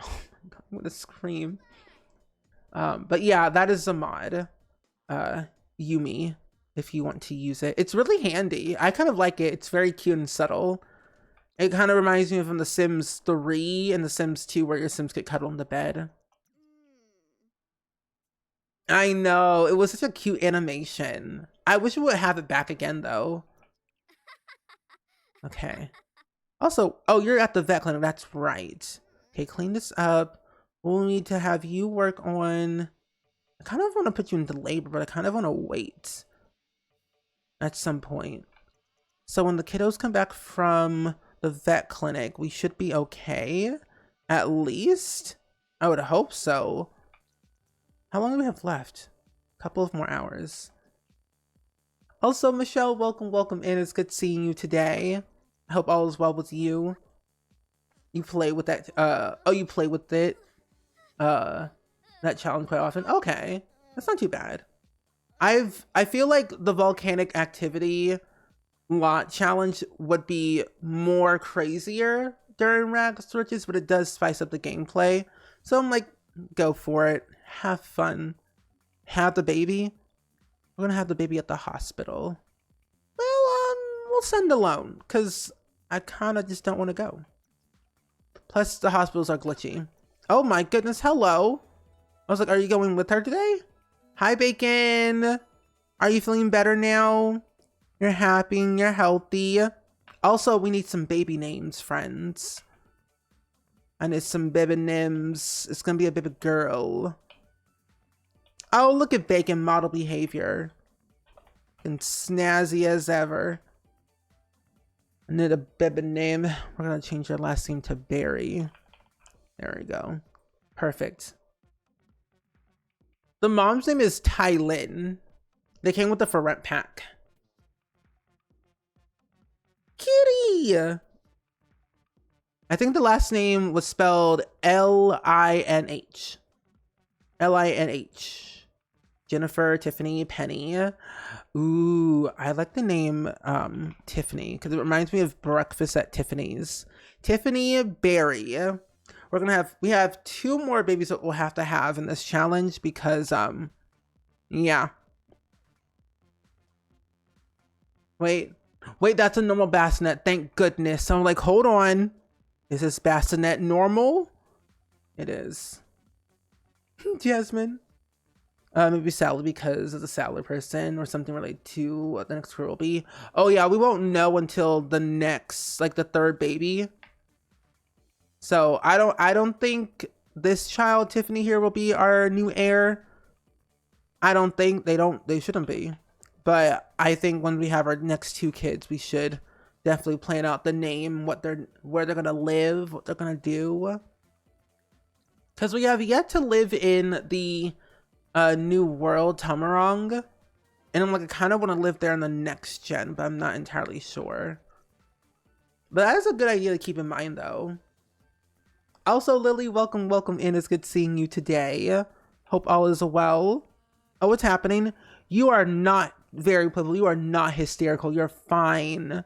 Oh my god, I'm gonna scream. But yeah, that is a mod. Yumi, if you want to use it. It's really handy. I kind of like it. It's very cute and subtle. It kind of reminds me of from The Sims 3 and The Sims 2 where your Sims get cuddled in the bed. I know. It was such a cute animation. I wish we would have it back again though. Okay. Also, oh, you're at the vet clinic. That's right. Okay, clean this up. We'll need to have you work on... I kind of want to put you into labor, but I kind of want to wait at some point. So when the kiddos come back from the vet clinic, we should be okay. At least. I would hope so. How long do we have left? A couple of more hours. Also, Michelle, welcome in. It's good seeing you today. I hope all is well with you. You play with that, oh, you play with it, that challenge quite often. Okay, that's not too bad. I feel like the volcanic activity lot challenge would be more crazier during Rags to Riches, but it does spice up the gameplay. So I'm like, go for it. Have fun. Have the baby. We're gonna have the baby at the hospital. Well, we'll send alone, because I kind of just don't want to go. Plus, the hospitals are glitchy. Oh my goodness, hello. I was like, are you going with her today? Hi, Bacon. Are you feeling better now? You're happy and you're healthy. Also, we need some baby names, friends. I need some baby names. It's gonna be a baby girl. Oh, look at Bacon, model behavior. And snazzy as ever. I need a baby name. We're gonna change our last name to Barry. There we go. Perfect. The mom's name is Tylin. They came with the for rent pack. Cutie! I think the last name was spelled L-I-N-H. L-I-N-H. Jennifer, Tiffany, Penny. Ooh, I like the name Tiffany because it reminds me of Breakfast at Tiffany's. Tiffany, Barry. We have 2 more babies that we'll have to have in this challenge because yeah. Wait, that's a normal bassinet. Thank goodness. So I'm like, hold on. Is this bassinet normal? It is. Jasmine. Maybe Sally because of the salad person or something related to what the next girl will be. Oh yeah, we won't know until the next, like the 3rd baby. So I don't think this child, Tiffany here, will be our new heir. I don't think they shouldn't be. But I think when we have our next 2 kids, we should definitely plan out the name, where they're gonna live, what they're gonna do. Because we have yet to live in the New World Tamarong, and I'm like, I kind of want to live there in the next gen, but I'm not entirely sure. But that is a good idea to keep in mind though. Also, Lily, welcome in. It's good seeing you today. Hope all is well. Oh, what's happening? You are not very playful. You are not hysterical. You're fine.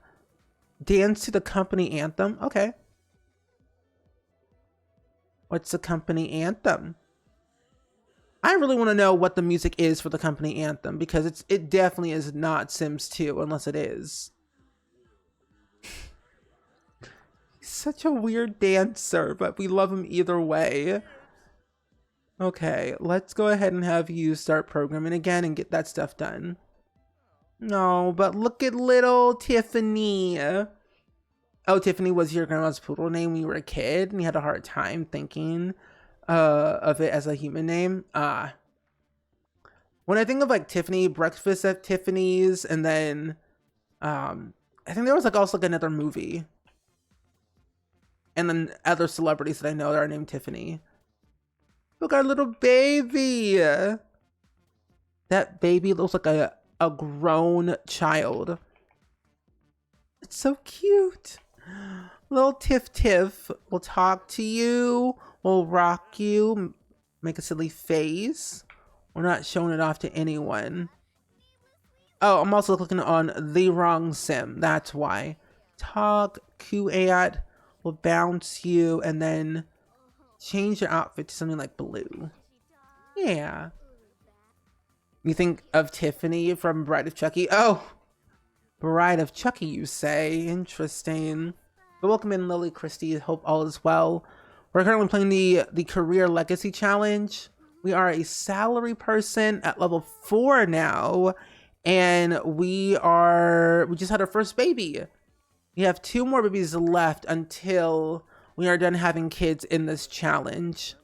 Dance to the company anthem. Okay. What's the company anthem? I really want to know what the music is for the company anthem because it definitely is not Sims 2 unless it is. He's such a weird dancer, but we love him either way. Okay, let's go ahead and have you start programming again and get that stuff done. No, but look at little Tiffany. Oh, Tiffany was your grandma's poodle name when you were a kid and you had a hard time thinking of it as a human name. When I think of like Tiffany, Breakfast at Tiffany's, and then I think there was like also like another movie, and then other celebrities that I know that are named Tiffany. Look, our little baby. That baby looks like a a grown child. It's so cute. Little Tiff Tiff will talk to you, will rock you, make a silly face. We're not showing it off to anyone. Oh, I'm also clicking on the wrong sim. That's why. Talk, Q8 will bounce you and then change your outfit to something like blue. Yeah. You think of Tiffany from Bride of Chucky? Oh, Bride of Chucky, you say? Interesting. But welcome in, Lily Christie. Hope all is well. We're currently playing the Career Legacy Challenge. We are a salary person at level 4 now. And we just had our first baby. We have 2 more babies left until we are done having kids in this challenge.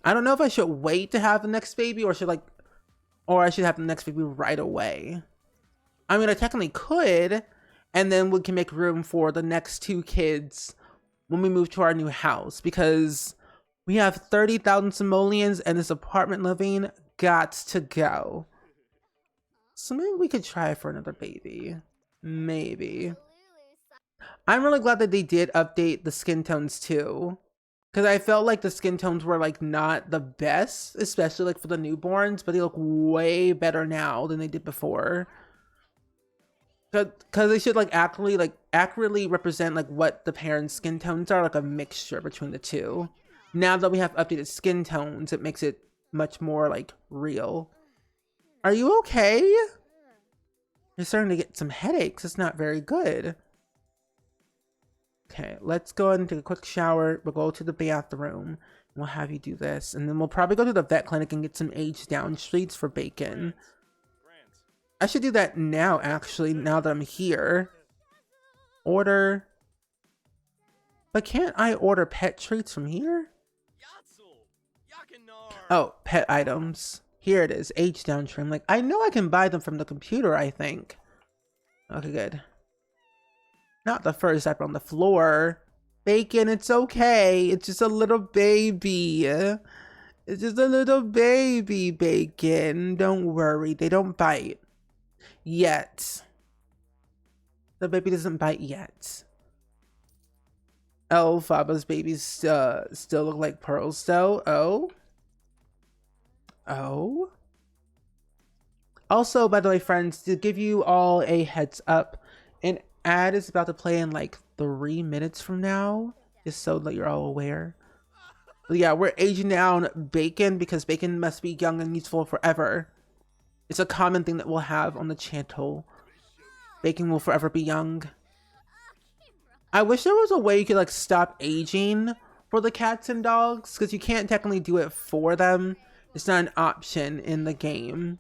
I don't know if I should wait to have the next baby or I should have the next baby right away. I mean, I technically could, and then we can make room for the next 2 kids when we move to our new house, because we have 30,000 simoleons and this apartment living got to go. So maybe we could try for another baby. Maybe. I'm really glad that they did update the skin tones too, because I felt like the skin tones were like not the best, especially like for the newborns, but they look way better now than they did before. Because they should like accurately represent like what the parents' skin tones are, like a mixture between the two. Now that we have updated skin tones, it makes it much more like real. Are you okay? You're starting to get some headaches. It's not very good. Okay, let's go ahead and take a quick shower. We'll go to the bathroom. We'll have you do this. And then we'll probably go to the vet clinic and get some aged down treats for Bacon. I should do that now, actually, now that I'm here. Order. But can't I order pet treats from here? Oh, pet items. Here it is, aged down trim. Like, I know I can buy them from the computer, I think. Okay, good. Not the first diaper on the floor. Bacon, it's okay. It's just a little baby. It's just a little baby, Bacon. Don't worry, they don't bite. Yet. The baby doesn't bite yet. Oh, Faba's babies still look like pearls though. Oh. Oh. Also, by the way, friends, to give you all a heads up, an ad is about to play in like 3 minutes from now, just so that you're all aware. But yeah, we're aging down Bacon because Bacon must be young and useful forever. It's a common thing that we'll have on the channel. Bacon will forever be young. I wish there was a way you could like stop aging for the cats and dogs, because you can't technically do it for them. It's not an option in the game.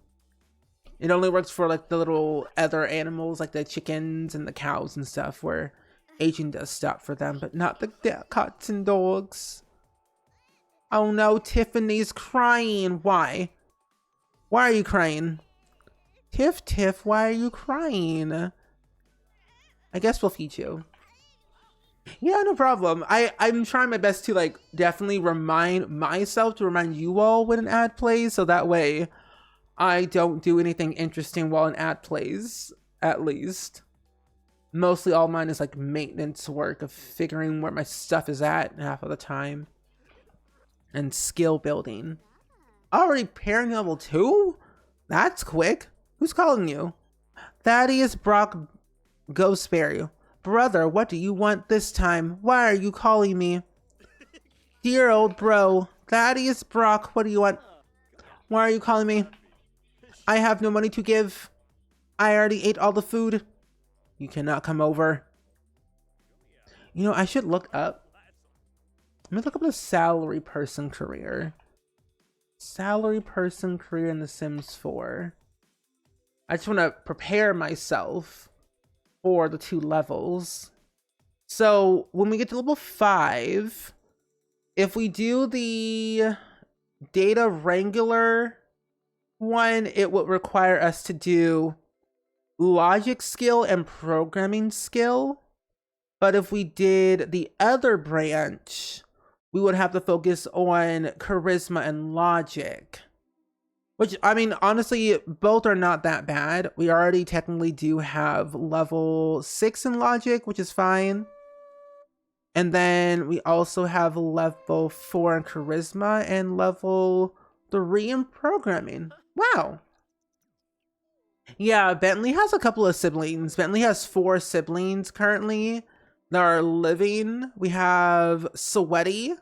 It only works for like the little other animals, like the chickens and the cows and stuff, where aging does stop for them, but not the cats and dogs. Oh no, Tiffany's crying. Why? Why are you crying? Tiff, why are you crying? I guess we'll feed you. Yeah, no problem. I'm trying my best to like definitely remind myself to remind you all when an ad plays, so that way I don't do anything interesting while an ad plays, at least. Mostly all mine is like maintenance work of figuring where my stuff is at half of the time. And skill building. Already pairing level 2? That's quick. Who's calling you? Thaddeus Brock Ghostberry. Brother, what do you want this time? Why are you calling me? Dear old bro, Thaddeus Brock, what do you want? Why are you calling me? I have no money to give. I already ate all the food. You cannot come over. You know, I should look up. Let me look up the salary person career. Salary person career in The Sims 4. I just want to prepare myself for the 2 levels. So when we get to level 5, if we do the data wrangler one, it would require us to do logic skill and programming skill. But if we did the other branch, we would have to focus on charisma and logic. Which, I mean, honestly, both are not that bad. We already technically do have level 6 in logic, which is fine. And then we also have level 4 in charisma and level 3 in programming. Wow. Yeah, Bentley has a couple of siblings. Bentley has 4 siblings currently that are living. We have Sweaty,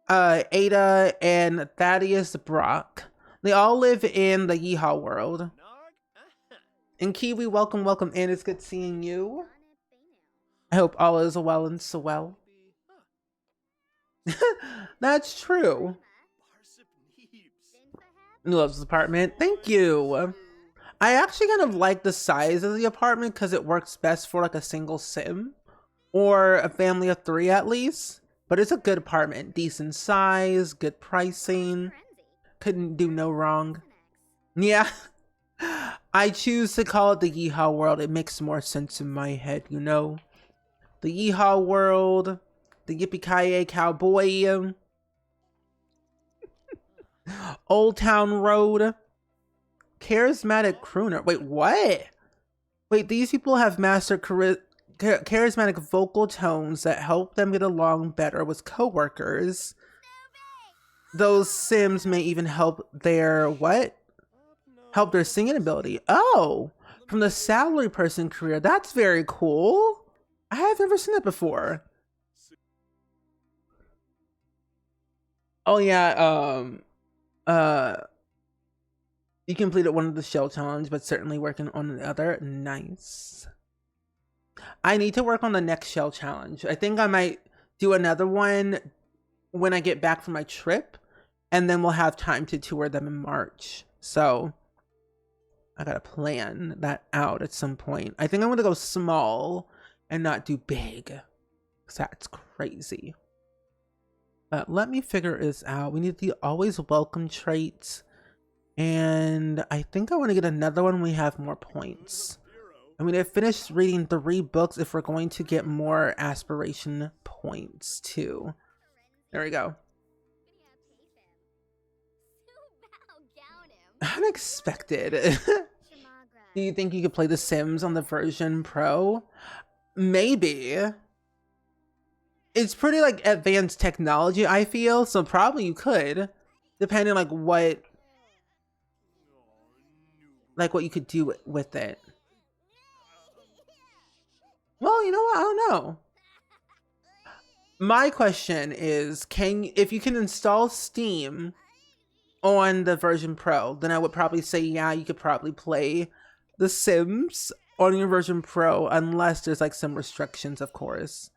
Ada, and Thaddeus Brock. They all live in the Yeehaw world. And Kiwi, welcome, welcome in. It's good seeing you. I hope all is well and so well. That's true. New loves this apartment. Thank you. I actually kind of like the size of the apartment because it works best for like a single sim or a family of 3 at least. But it's a good apartment, decent size, good pricing. Couldn't do no wrong. Yeah. I choose to call it the Yeehaw world. It makes more sense in my head, you know. The Yeehaw world, the Yippee-Ki-Yay Cowboy, Old Town Road, Charismatic Crooner. Wait, what? Wait, these people have mastered charismatic vocal tones that help them get along better with coworkers. Those Sims may even help their what? Help their singing ability. Oh, from the salary person career. That's very cool. I have never seen that before. Oh yeah, you completed one of the shell challenge, but certainly working on the other. Nice. I need to work on the next shell challenge. I think I might do another one when I get back from my trip, and then we'll have time to tour them in March. So I gotta plan that out at some point. I think I'm gonna go small and not do big, because that's crazy. But let me figure this out. We need the always welcome traits. And I think I want to get another one when we have more points. I mean, I finished reading 3 books if we're going to get more aspiration points too. There we go. Unexpected. Do you think you could play The Sims on the version Pro? Maybe. It's pretty like advanced technology, I feel, so probably you could, depending like what you could do with it. Well, you know what? I don't know. My question is, if you can install Steam on the version Pro, then I would probably say, yeah, you could probably play The Sims on your version Pro, unless there's like some restrictions, of course.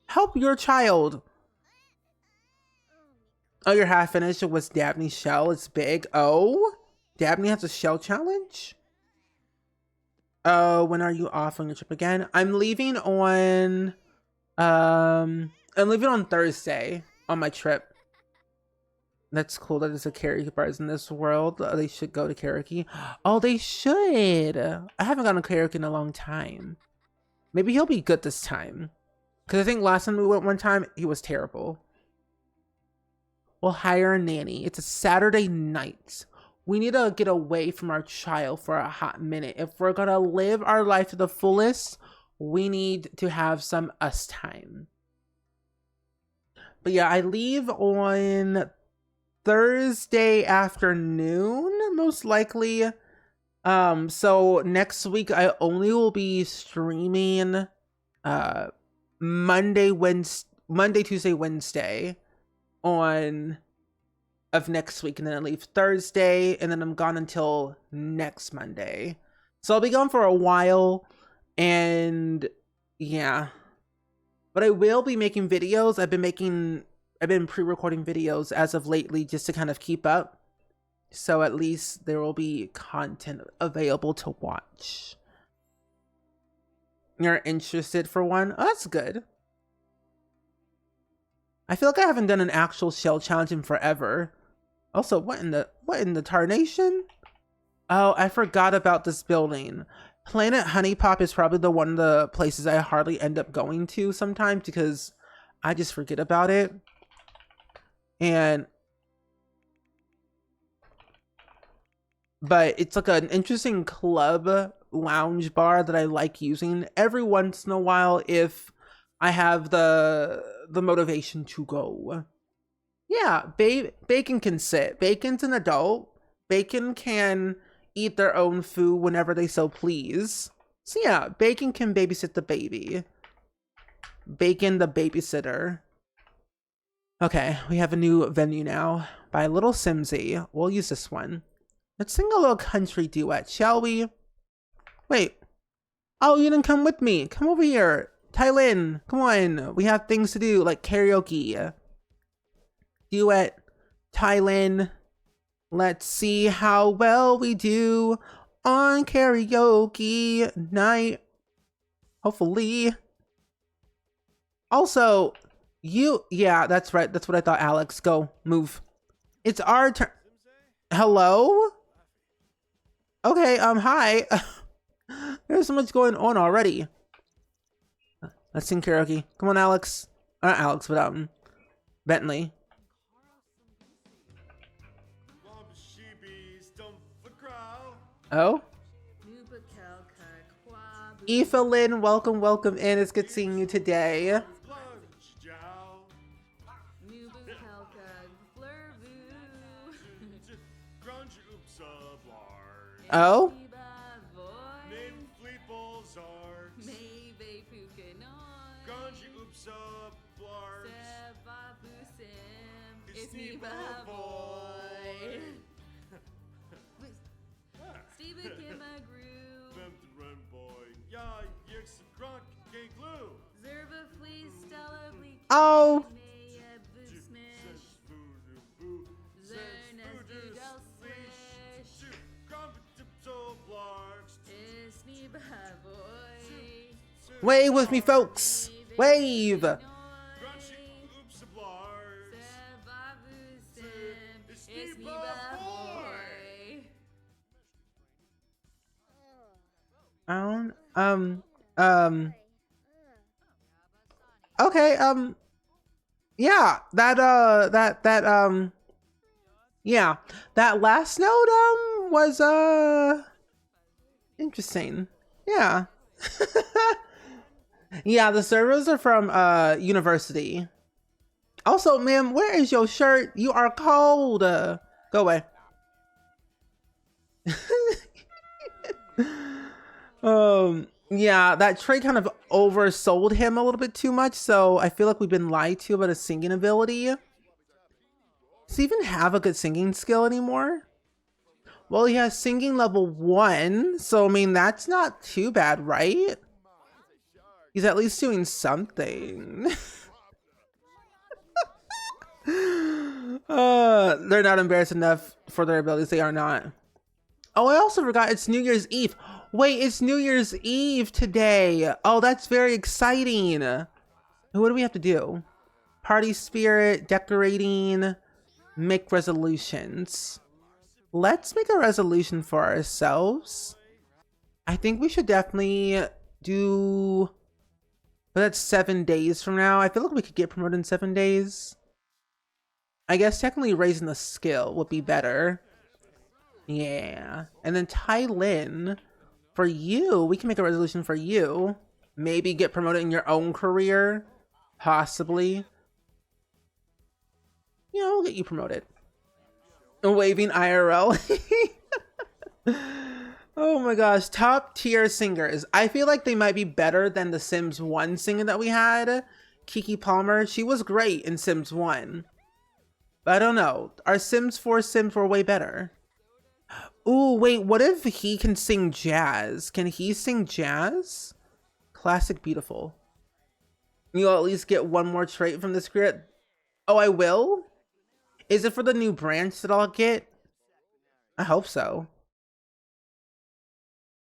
Help your child. Oh, you're half finished with Dabney's shell. It's big. Oh, Dabney has a shell challenge? When are you off on your trip again? I'm leaving on Thursday on my trip. That's cool that there's a karaoke bars in this world. They should go to karaoke. Oh, they should. I haven't gone to karaoke in a long time. Maybe he'll be good this time. Because I think last time we went one time, he was terrible. We'll hire a nanny. It's a Saturday night. We need to get away from our child for a hot minute. If we're going to live our life to the fullest, we need to have some us time. But yeah, I leave on Thursday afternoon, most likely. So next week, I only will be streaming Monday, Tuesday, Wednesday of next week, and then I leave Thursday, and then I'm gone until next Monday. So I'll be gone for a while, and yeah. But I will be making videos. I've been pre-recording videos as of lately just to kind of keep up. So at least there will be content available to watch. You're interested for one? Oh, that's good. I feel like I haven't done an actual shell challenge in forever. Also, what in the tarnation? Oh, I forgot about this building. Planet Honeypop is probably one of the places I hardly end up going to sometimes because I just forget about it. And but it's like an interesting club lounge bar that I like using every once in a while if I have the motivation to go. Yeah, Bacon can sit. Bacon's an adult. Bacon can eat their own food whenever they so please. So yeah, Bacon can babysit the baby. Bacon the babysitter. Okay, we have a new venue now by Little Simsy. We'll use this one. Let's sing a little country duet, shall we? Wait. Oh, you didn't come with me. Come over here. Tylin, come on. We have things to do, like karaoke. Duet. Tylin. Let's see how well we do on karaoke night. Hopefully. Also, yeah, that's right. That's what I thought, Alex. Go, move. It's our turn. Hello? Okay, hi. There's so much going on already. Let's sing karaoke. Come on, Alex. Not Alex, but Bentley. Oh? Aoife Lynn, welcome in. It's good seeing you today. Oh? Oh! Wave with me, folks! Wave! Okay, yeah, yeah, that last note, was, interesting. Yeah. Yeah, the servers are from, university. Also, ma'am, where is your shirt? You are cold. Go away. Yeah, that trait kind of oversold him a little bit too much, so I feel like we've been lied to about his singing ability. Does he even have a good singing skill anymore? Well, he has singing level 1, so I mean, that's not too bad, right? He's at least doing something. They're not embarrassed enough for their abilities, they are not. Oh, I also forgot it's New Year's Eve. Wait, it's New Year's Eve today. Oh, that's very exciting. What do we have to do? Party spirit, decorating, make resolutions. Let's make a resolution for ourselves. I think we should definitely do, but that's 7 days from now. I feel like we could get promoted in 7 days. I guess technically raising the skill would be better. Yeah. And then Tylin, for you, we can make a resolution for you. Maybe get promoted in your own career. Possibly. Yeah, we'll get you promoted. Waving IRL. Oh my gosh, top tier singers. I feel like they might be better than the Sims 1 singer that we had. Kiki Palmer, she was great in Sims 1. But I don't know, our Sims 4 Sims were way better. Ooh, wait, what if he can sing jazz? Can he sing jazz? Classic beautiful. You'll at least get one more trait from this grid. Oh, I will? Is it for the new branch that I'll get? I hope so.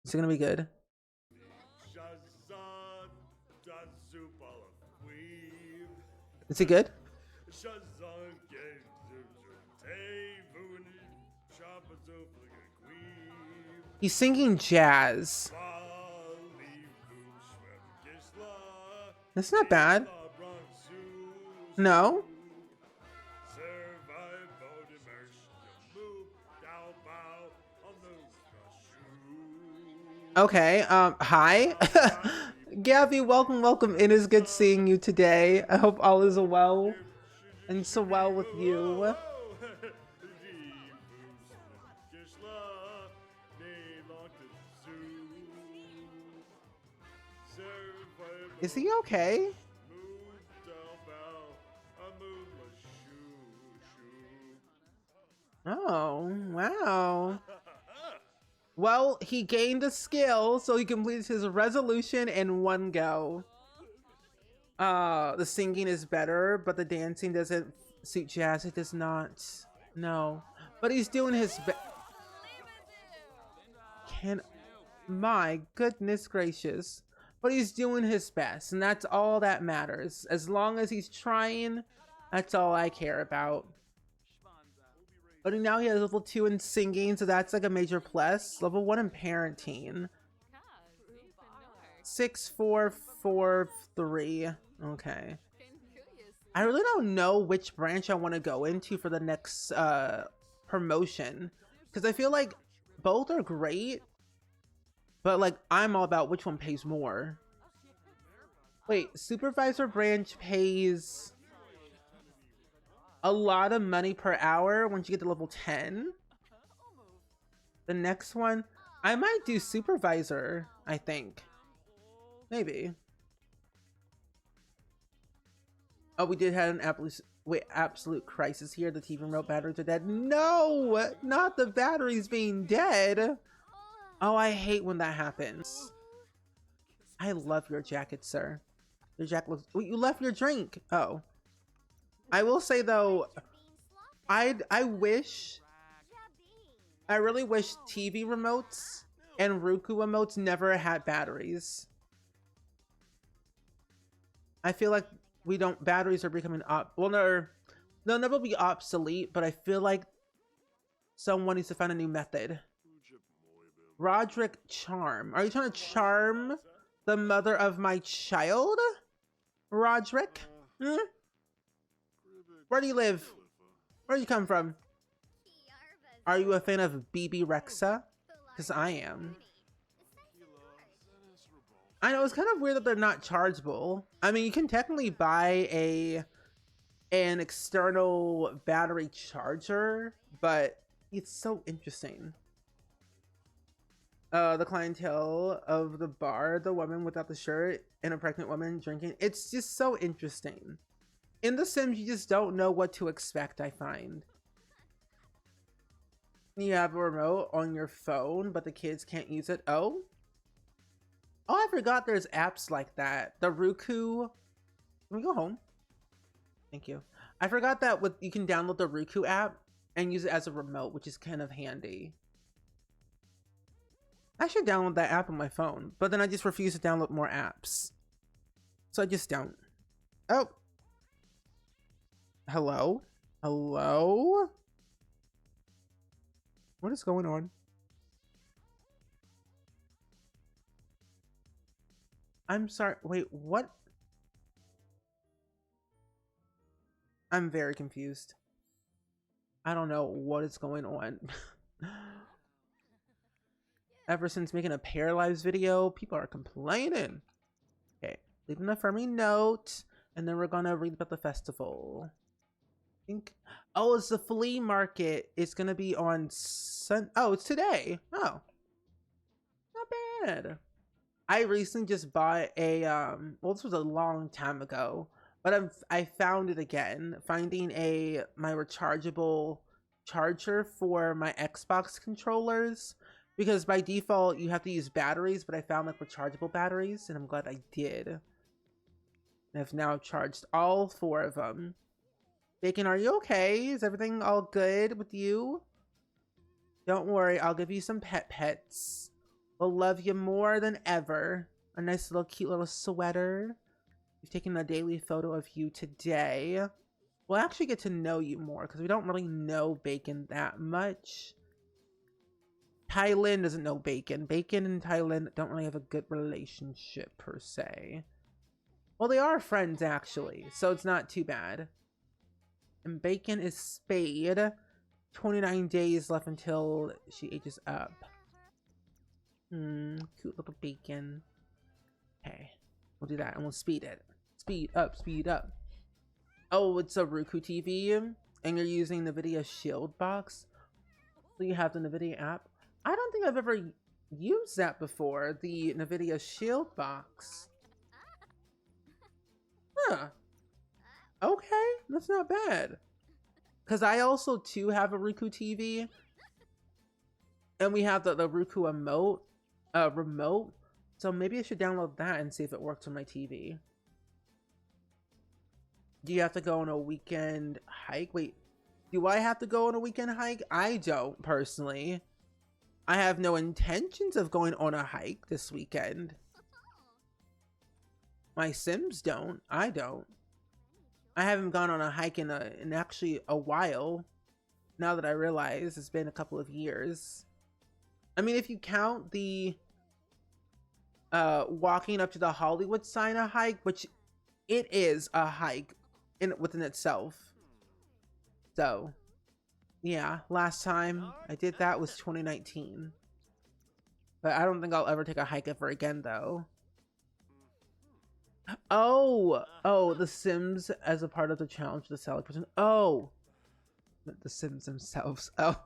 Is it gonna be good? Is it good? He's singing jazz. That's not bad. No? Okay, hi. Gabby, welcome. It is good seeing you today. I hope all is well and so well with you. Is he okay? Oh, wow. Well, he gained a skill, so he completes his resolution in one go. The singing is better, but the dancing doesn't suit Jazz. It does not. No. But he's doing his best. Can My goodness gracious. But he's doing his best, and that's all that matters. As long as he's trying, that's all I care about. But now he has level 2 in singing, so that's like a major plus. Level 1 in parenting. 6443. Okay. I really don't know which branch I want to go into for the next promotion. Because I feel like both are great. But like, I'm all about which one pays more. Wait, supervisor branch pays a lot of money per hour once you get to level 10. The next one, I might do supervisor, I think. Maybe. Oh, we did have an absolute crisis here. The TV remote batteries are dead. No, not the batteries being dead. Oh, I hate when that happens. I love your jacket, sir. Your jacket looks... Wait, you left your drink. Oh. I will say, though, I really wish TV remotes and Roku remotes never had batteries. I feel like batteries are becoming well, they'll never be obsolete, but I feel like someone needs to find a new method. Roderick Charm. Are you trying to charm the mother of my child? Roderick? Hmm? Where do you live? Where do you come from? Are you a fan of BB Rexa? Because I am. I know, it's kind of weird that they're not chargeable. I mean, you can technically buy an external battery charger, but it's so interesting. The clientele of the bar, the woman without the shirt, and a pregnant woman drinking. It's just so interesting. In The Sims, you just don't know what to expect, I find. You have a remote on your phone, but the kids can't use it. Oh, I forgot there's apps like that. The Roku. Can we go home? Thank you. I forgot that you can download the Roku app and use it as a remote, which is kind of handy. I should download that app on my phone, but then I just refuse to download more apps. So I just don't. Oh. Hello? Hello? What is going on? I'm sorry. Wait, what? I'm very confused. I don't know what is going on. Ever since making a Pair Lives video, people are complaining. Okay, leaving a firming note, and then we're gonna read about the festival. I think. Oh, it's the flea market. It's gonna be on Oh, it's today. Oh, not bad. I recently just bought a well, this was a long time ago, but I found it again. Finding my rechargeable charger for my Xbox controllers, because by default you have to use batteries, but I found like rechargeable batteries, and I'm glad I did. And I've now charged all 4 of them. Bacon, are you okay? Is everything all good with you? Don't worry, I'll give you some pets. We'll love you more than ever. A nice little cute little sweater. We've taken a daily photo of you today. We'll actually get to know you more because we don't really know Bacon that much. Thailand doesn't know Bacon. Bacon and Thailand don't really have a good relationship per se. Well, they are friends actually, so it's not too bad. And Bacon is spayed. 29 days left until she ages up. Cute little bacon. Okay, we'll do that and we'll speed it. Speed up, speed up. Oh, it's a Roku TV, and you're using the NVIDIA Shield box. So you have the NVIDIA app. I don't think I've ever used that before, the NVIDIA Shield box. Huh. Okay, that's not bad. Because I also, too, have a Roku TV. And we have the Roku remote. So maybe I should download that and see if it works on my TV. Do you have to go on a weekend hike? Wait, do I have to go on a weekend hike? I don't, personally. I have no intentions of going on a hike this weekend. My Sims don't. I don't. I haven't gone on a hike in actually a while. Now that I realize it's been a couple of years. I mean, if you count the walking up to the Hollywood sign a hike, which it is a hike within itself. So, yeah, last time I did that was 2019. But I don't think I'll ever take a hike ever again, though. Oh, the Sims as a part of the challenge, the Sally person. Oh, the Sims themselves. Oh.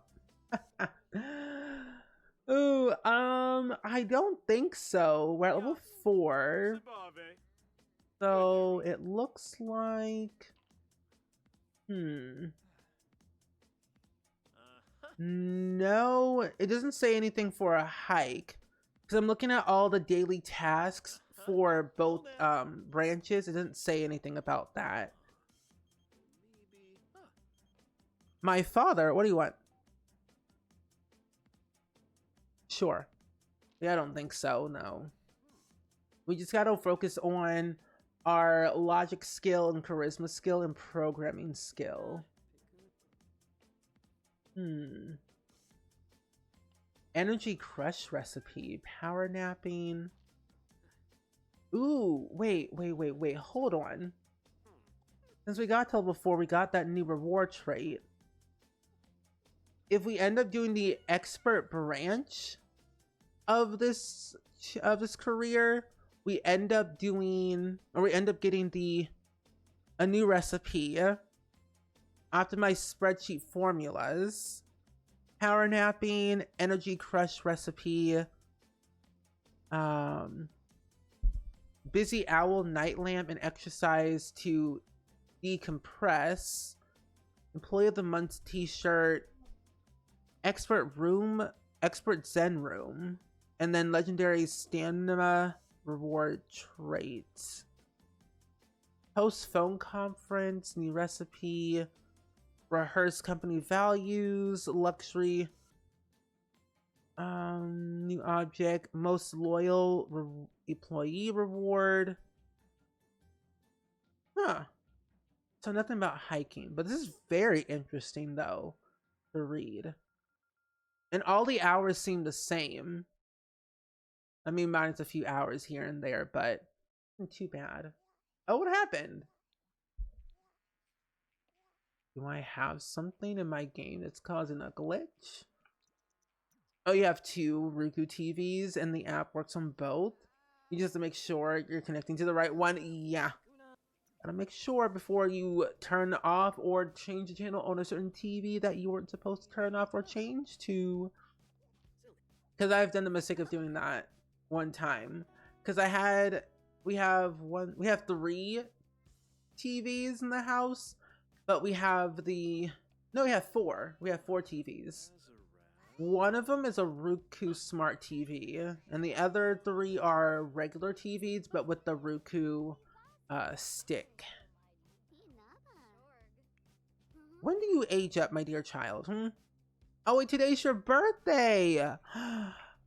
Ooh, I don't think so. We're at level 4. So it looks like... No, it doesn't say anything for a hike. Because I'm looking at all the daily tasks for both branches. It doesn't say anything about that. My father, what do you want? Sure. Yeah, I don't think so, no. We just gotta focus on our logic skill and charisma skill and programming skill. Energy crush recipe, power napping. Ooh, wait, hold on. Since we got to level 4, we got that new reward trait. If we end up doing the expert branch of this career, we end up getting a new recipe, optimized spreadsheet formulas, power napping, energy crush recipe, busy owl, night lamp, and exercise to decompress, employee of the month t-shirt, expert zen room, and then legendary stamina reward traits. Post phone conference, new recipe, rehearse company values, luxury, new object, most loyal employee reward. Huh. So nothing about hiking, but this is very interesting though to read. And all the hours seem the same. I mean, minus a few hours here and there, but not too bad. Oh, what happened? Do I have something in my game that's causing a glitch? Oh, you have 2 Roku TVs and the app works on both? You just have to make sure you're connecting to the right one. Yeah. Gotta make sure before you turn off or change the channel on a certain TV that you weren't supposed to turn off or change to. Because I've done the mistake of doing that one time. Because we have 3 TVs in the house, but we have 4. We have 4 TVs. One of them is a Roku Smart TV, and the other 3 are regular TVs, but with the Roku stick. When do you age up, my dear child? Oh wait, today's your birthday!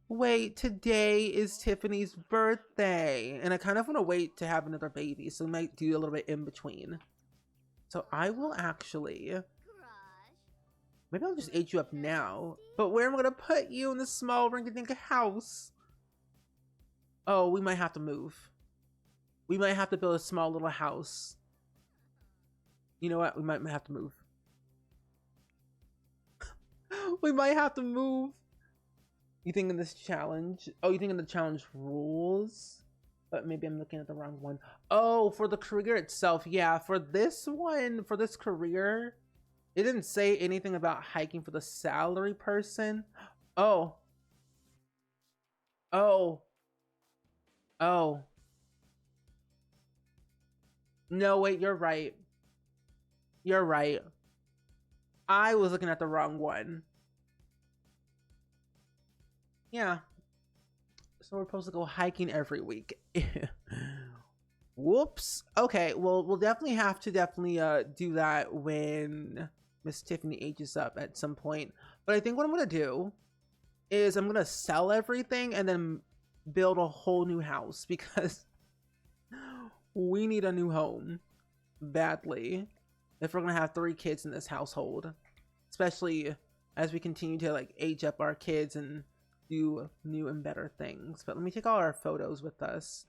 Wait, today is Tiffany's birthday, and I kind of want to wait to have another baby, so we might do a little bit in between. So I will actually... Maybe I'll just age you up now. But where am I going to put you in this small rinky-dink house? Oh, we might have to move. We might have to build a small little house. You know what? We might have to move. We might have to move. You think in this challenge? Oh, you think in the challenge rules? But maybe I'm looking at the wrong one. Oh, for the career itself. Yeah, for this one, for this career, it didn't say anything about hiking for the salary person. Oh. Oh. Oh. No, wait, you're right. You're right. I was looking at the wrong one. Yeah. So we're supposed to go hiking every week. Whoops. Okay, well, we'll definitely have to do that when Miss Tiffany ages up at some point. But I think what I'm gonna do is I'm gonna sell everything and then build a whole new house because we need a new home badly if we're gonna have 3 kids in this household, especially as we continue to like age up our kids and do new and better things. But let me take all our photos with us.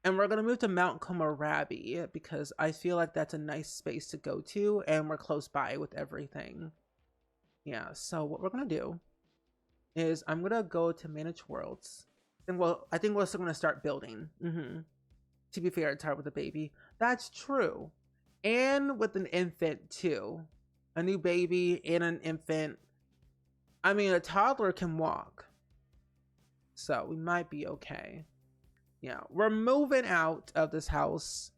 And we're gonna move to Mount Komorebi because I feel like that's a nice space to go to and we're close by with everything. Yeah, so what we're gonna do is I'm gonna go to Manage Worlds. And well, I think we're still gonna start building. To be fair, it's hard with a baby. That's true. And with an infant too. A new baby and an infant. I mean, a toddler can walk. So we might be okay. Yeah, we're moving out of this house.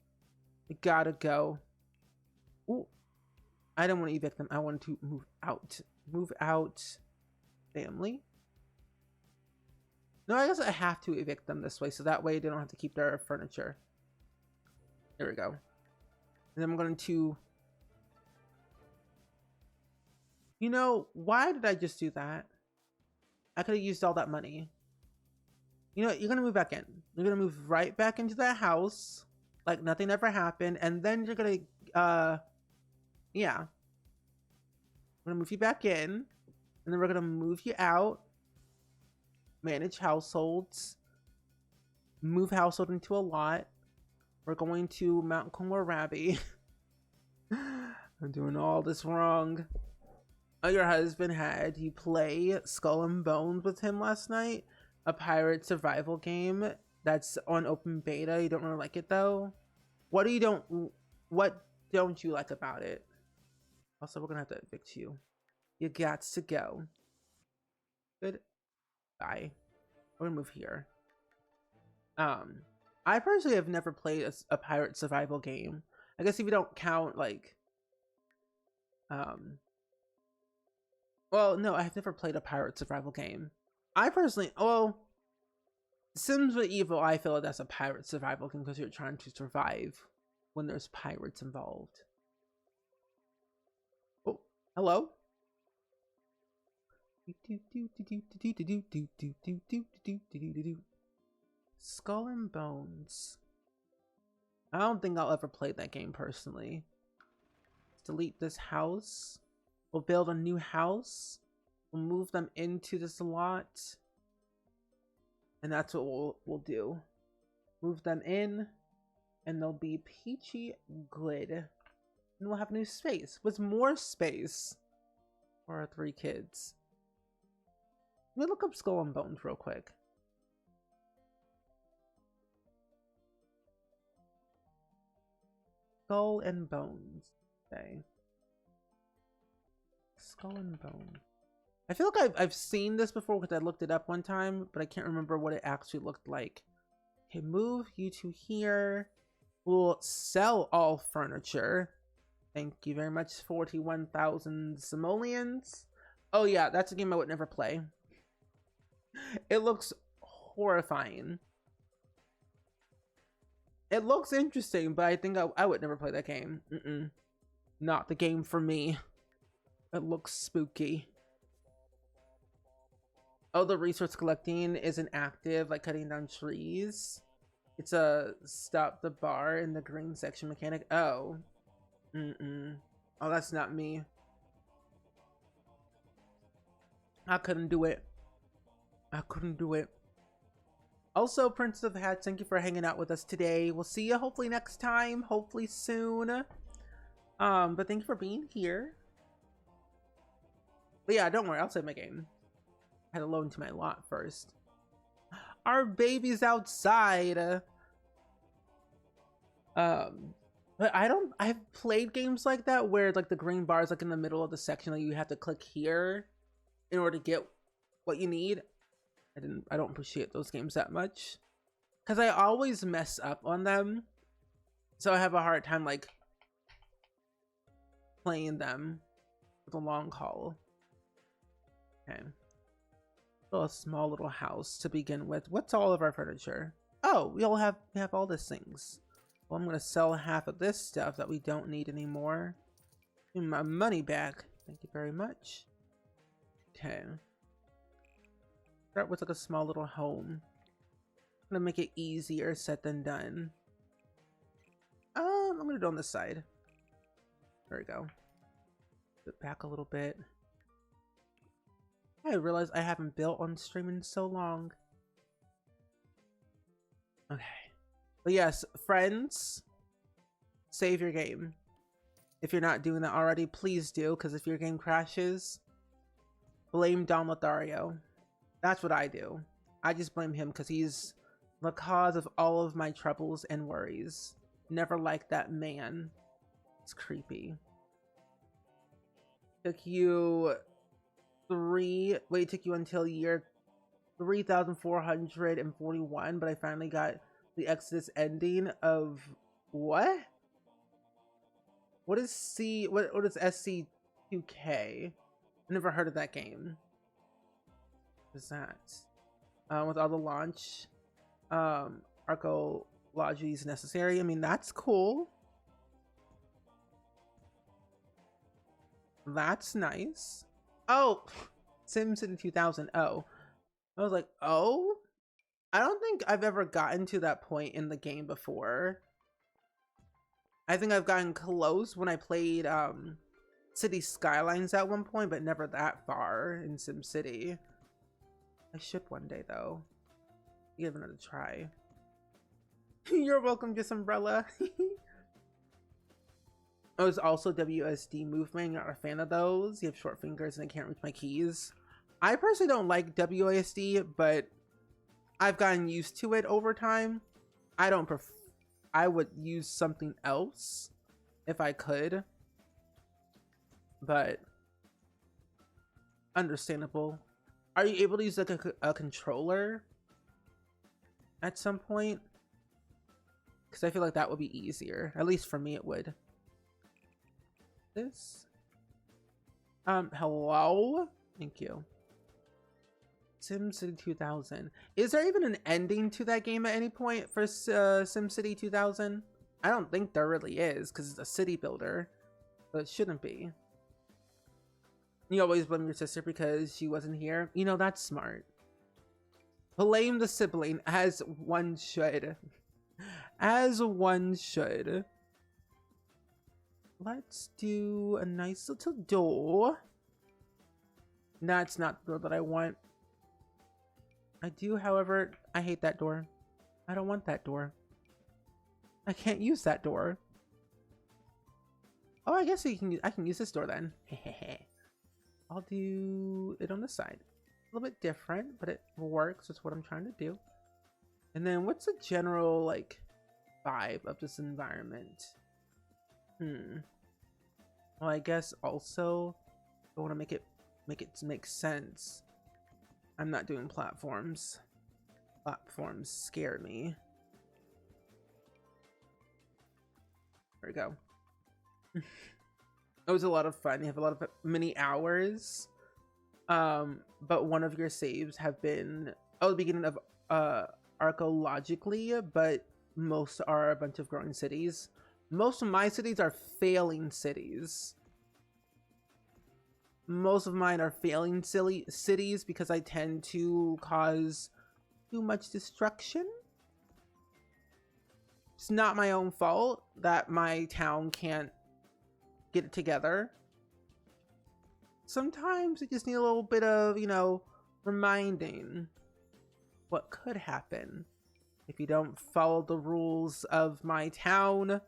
We gotta go. Ooh, I don't want to evict them. I want to move out. Move out. Family. No, I guess I have to evict them this way, so that way they don't have to keep their furniture. There we go. And then I'm going to... You know, why did I just do that? I could have used all that money. You know what? You're going to move back in. You're going to move right back into that house. Like nothing ever happened. And then you're going to... Yeah. I'm going to move you back in. And then we're going to move you out. Manage households. Move household into a lot. We're going to Mount Komorebi. I'm doing all this wrong. Oh, your husband had you play Skull and Bones with him last night? A pirate survival game that's on open beta. You don't really like it though? What don't you like about it? Also, we're gonna have to evict you. You got to go. Good. Bye. We're gonna move here. I personally have never played a pirate survival game. I guess if you don't count like well, no, I've never played a pirate survival game. I personally, well, Sims with Evil, I feel like that's a pirate survival game because you're trying to survive when there's pirates involved. Oh, hello? Skull and Bones. I don't think I'll ever play that game personally. Let's delete this house. We'll build a new house. We'll move them into this lot. And that's what we'll do. Move them in. And they'll be peachy good. And we'll have new space. With more space for our 3 kids. Let me look up Skull and Bones real quick. Skull and Bones. Okay. Skull and Bone. I feel like I've seen this before because I looked it up one time, but I can't remember what it actually looked like. Okay, move you to here. We'll sell all furniture. Thank you very much, 41,000 simoleons. Oh yeah, that's a game I would never play. It looks horrifying. It looks interesting, but I think I would never play that game. Not the game for me. It looks spooky. Oh, the resource collecting isn't active, like cutting down trees. It's a stop the bar in the green section mechanic. Oh. Oh, that's not me. I couldn't do it. I couldn't do it. Also, Princess of the Hats, thank you for hanging out with us today. We'll see you hopefully next time, hopefully soon. But thank you for being here. But yeah, don't worry, I'll save my game. had to load into my lot first. Our baby's outside. But I've played games like that where like the green bar is like in the middle of the section, like you have to click here in order to get what you need. I don't appreciate those games that much because I always mess up on them, so I have a hard time like playing them for the long haul. Okay, a small little house to begin with. What's all of our furniture? Oh, we have all these things. Well, I'm gonna sell half of this stuff that we don't need anymore. Give me my money back. Thank you very much. Okay. Start with like a small little home. I'm gonna make it easier said than done. I'm gonna do it on this side. There we go. Put it back a little bit. I realized I haven't built on stream in so long. Okay. But yes, friends, save your game. If you're not doing that already, please do, because if your game crashes, blame Don Lothario. That's what I do. I just blame him because he's the cause of all of my troubles and worries. Never liked that man. It's creepy. Took you it took you until year 3441, but I finally got the Exodus ending of what? What is what is SC2K? I never heard of that game. What is that? With all the launch archaeologies necessary. I mean, that's cool. That's nice. Oh, SimCity 2000. Oh, I was like, oh, I don't think I've ever gotten to that point in the game before. I think I've gotten close when I played City Skylines at one point, but never that far in SimCity. I should one day though. Give it another try. You're welcome, Just Umbrella. I was also WSD movement. Not a fan of those. You have short fingers and I can't reach my keys. I personally don't like WASD, but I've gotten used to it over time. I would use something else if I could, but understandable. Are you able to use like a controller at some point? Because I feel like that would be easier. At least for me, it would. This. Hello? Thank you. SimCity 2000. Is there even an ending to that game at any point for SimCity 2000? I don't think there really is, because it's a city builder. But it shouldn't be. You always blame your sister because she wasn't here. You know, that's smart. Blame the sibling, as one should. As one should. Let's do a nice little door. That's not the door that I want. I do, however, I hate that door. I don't want that door. I can't use that door. Oh, I guess I can use this door then. I'll do it on the side. A little bit different, but it works. That's what I'm trying to do. And then what's the general like vibe of this environment? Well, I guess also I want to make it make sense. I'm not doing platforms. Platforms scare me. There we go. It was a lot of fun. You have a lot of mini hours. But one of your saves have been the beginning of archaeologically, but most are a bunch of growing cities. Most of my cities are failing cities. Most of mine are failing silly cities because I tend to cause too much destruction. It's not my own fault that my town can't get it together. Sometimes you just need a little bit of, you know, reminding what could happen if you don't follow the rules of my town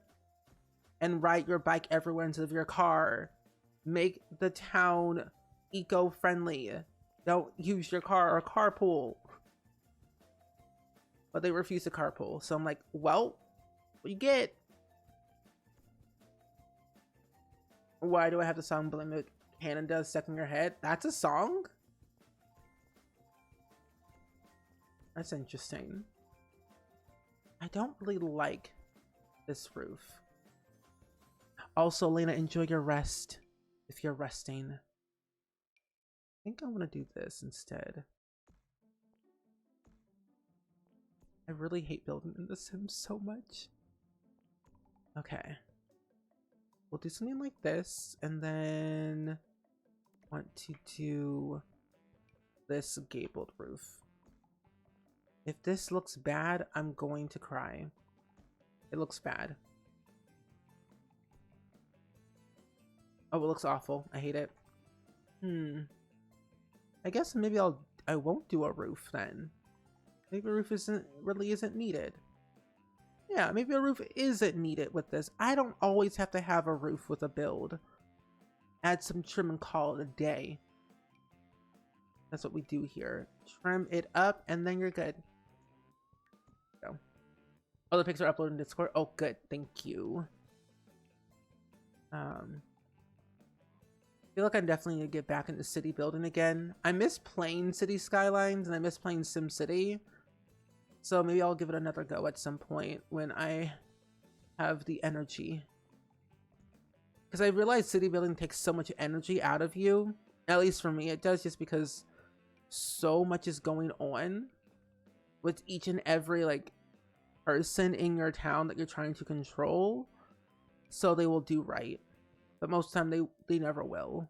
and ride your bike everywhere instead of your car. Make the town eco-friendly. Don't use your car or carpool. But they refuse to carpool. So I'm like, well, what you get? Why do I have the song Blame It Canada stuck in your head? That's a song? That's interesting. I don't really like this roof. Also, Lena, enjoy your rest if you're resting. I think I want to do this instead. I really hate building in The Sims so much. Okay. We'll do something like this, and then want to do this gabled roof. If this looks bad, I'm going to cry. It looks bad. Oh, it looks awful. I hate it. I guess maybe I won't do a roof then. Maybe a roof really isn't needed. Yeah, maybe a roof isn't needed with this. I don't always have to have a roof with a build. Add some trim and call it a day. That's what we do here. Trim it up and then you're good. Go. Oh, the pics are uploaded in Discord. Oh, good. Thank you. I feel like I definitely need to get back into city building again. I miss playing City Skylines and I miss playing SimCity. So maybe I'll give it another go at some point when I have the energy. Because I realize city building takes so much energy out of you. At least for me, it does, just because so much is going on with each and every like person in your town that you're trying to control. So they will do right. But most of the time they never will.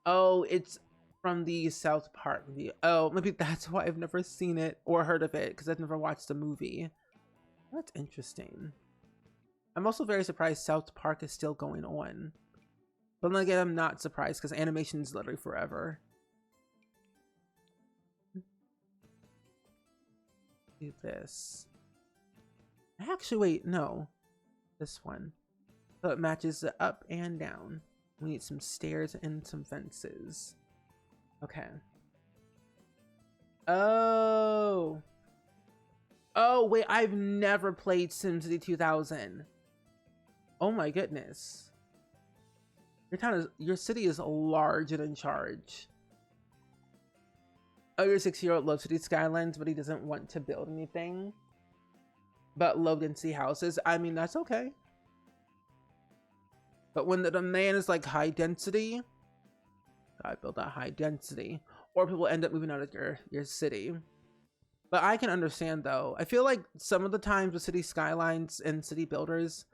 Oh, it's from the South Park movie. Oh, maybe that's why I've never seen it or heard of it, because I've never watched the movie. That's interesting. I'm also very surprised South Park is still going on. But then again, I'm not surprised because animation is literally forever. Do this. Actually, wait, no. This one. So it matches the up and down. We need some stairs and some fences. Okay. Oh. Oh, wait, I've never played SimCity 2000. Oh my goodness. Your city is large and in charge. Oh, your 6-year-old loves City Skylines, but he doesn't want to build anything. But low density houses, I mean, that's okay. But when the demand is like high density, I build that high density. Or people end up moving out of your city. But I can understand though. I feel like some of the times with City Skylines and city builders,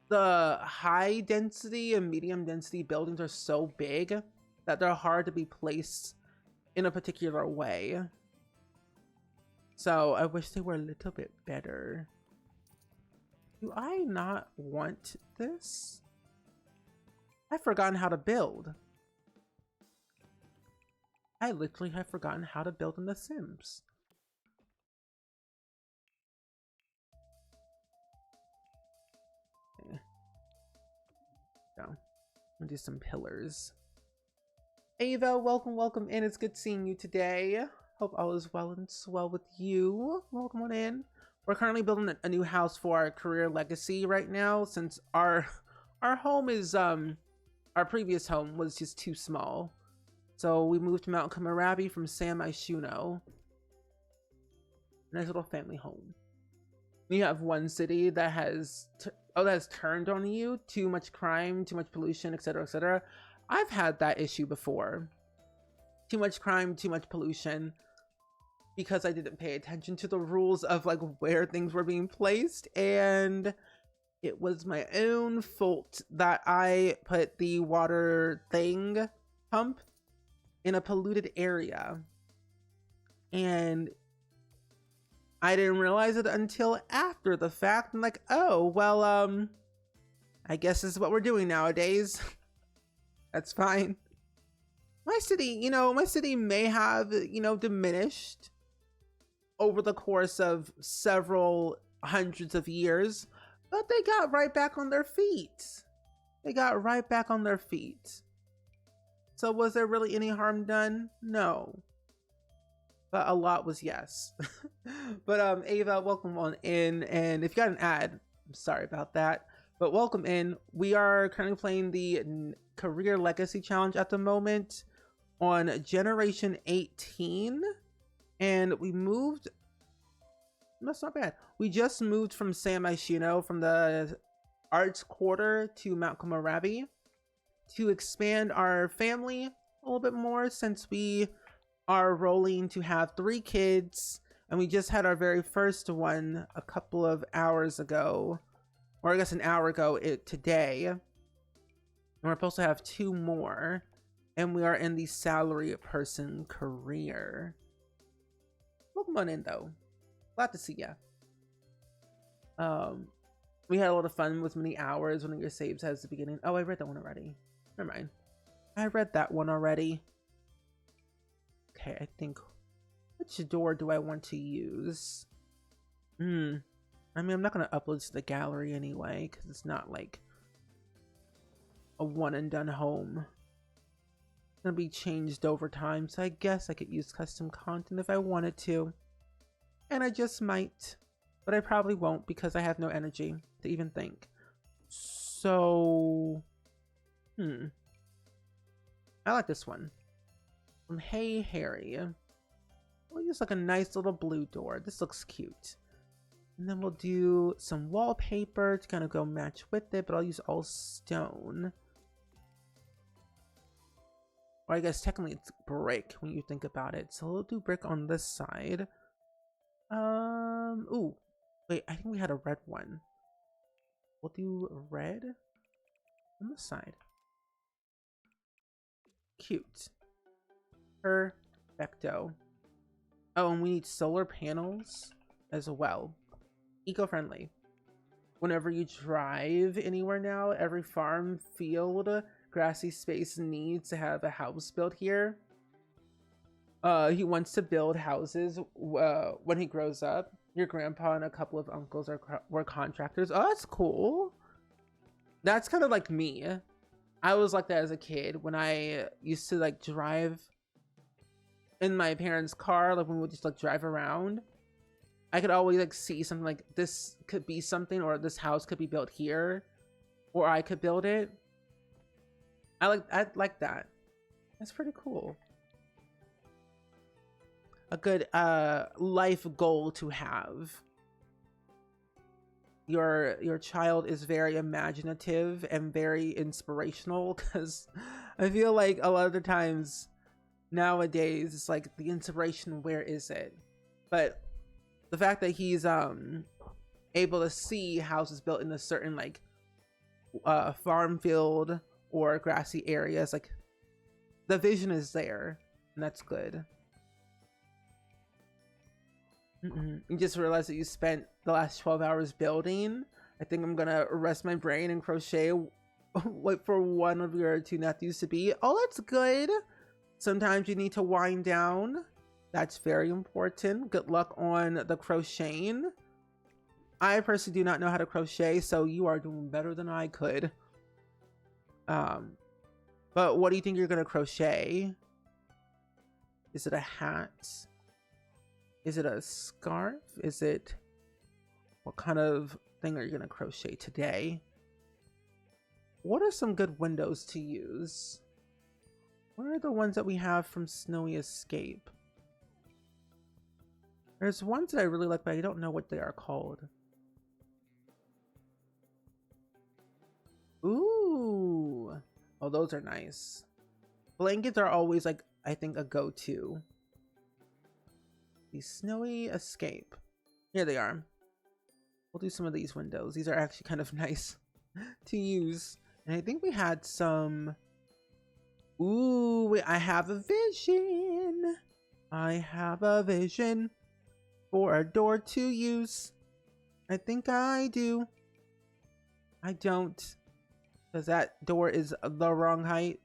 the high density and medium density buildings are so big that they're hard to be placed in a particular way. So I wish they were a little bit better. Do I not want this? I've forgotten how to build. I literally have forgotten how to build in The Sims. Okay. Go. I'm gonna do some pillars. Ava, welcome in. It's good seeing you today. Hope all is well and swell with you. Welcome on in. We're currently building a new house for our career legacy right now, since our home is our previous home was just too small. So we moved to Mount Kamarabi from San Myshuno. Nice little family home. You have one city that has turned on you. Too much crime, too much pollution, etc., etc. I've had that issue before. Too much crime, too much pollution, because I didn't pay attention to the rules of like where things were being placed, and it was my own fault that I put the water pump in a polluted area, and I didn't realize it until after the fact. I'm like, oh well, I guess this is what we're doing nowadays. That's fine. My city, my city may have, diminished over the course of several hundreds of years, but they got right back on their feet. So was there really any harm done? No. But a lot was yes. But Ava, welcome on in. And if you got an ad, I'm sorry about that. But welcome in. We are currently playing the Career Legacy Challenge at the moment on Generation 18. And we moved. That's not bad. We just moved from San Myshuno, from the Arts Quarter to Mount Komorebi, to expand our family a little bit more, since we are rolling to have 3 kids, and we just had our very first one a couple of hours ago, or I guess an hour ago today. And we're supposed to have 2 more, and we are in the salary person career. Welcome on in though. Glad to see ya. We had a lot of fun with many hours. One of your saves has the beginning. Oh, I read that one already. Never mind. I read that one already. Okay, I think, which door do I want to use? I mean, I'm not going to upload to the gallery anyway, because it's not like a one and done home. It's going to be changed over time, so I guess I could use custom content if I wanted to. And I just might, but I probably won't because I have no energy to even think. So, I like this one. From Hey Harry. We'll use like a nice little blue door. This looks cute. And then we'll do some wallpaper to kind of go match with it, but I'll use all stone. Or I guess technically it's brick when you think about it. So we'll do brick on this side. Ooh. Wait, I think we had a red one. We'll do red on this side. Cute. Perfecto. Oh, and we need solar panels as well. Eco-friendly. Whenever you drive anywhere now, every farm, field, grassy space needs to have a house built here. He wants to build houses when he grows up. Your grandpa and a couple of uncles were contractors. Oh, that's cool. That's kind of like me. I was like that as a kid when I used to like drive in my parents' car, like when we would just like drive around. I could always like see something like this could be something, or this house could be built here, or I could build it. I like that. That's pretty cool. A good life goal to have. Your child is very imaginative and very inspirational, because I feel like a lot of the times nowadays it's like the inspiration, where is it? But the fact that he's able to see houses built in a certain like farm field or grassy areas, like the vision is there, and that's good. You just realized that you spent the last 12 hours building. I think I'm gonna rest my brain and crochet. Wait for one of your 2 nephews to be. Oh, that's good. Sometimes you need to wind down. That's very important. Good luck on the crocheting. I personally do not know how to crochet, so you are doing better than I could. But what do you think you're gonna crochet? Is it a hat? Is it a scarf? Is it... what kind of thing are you gonna crochet today? What are some good windows to use? What are the ones that we have from Snowy Escape? There's ones that I really like, but I don't know what they are called. Ooh! Oh, those are nice. Blankets are always like, I think, a go-to. The Snowy Escape. Here they are. We'll do some of these windows. These are actually kind of nice to use. And I think we had some... Ooh, wait, I have a vision. I have a vision for a door to use. I think I do. I don't. Because that door is the wrong height.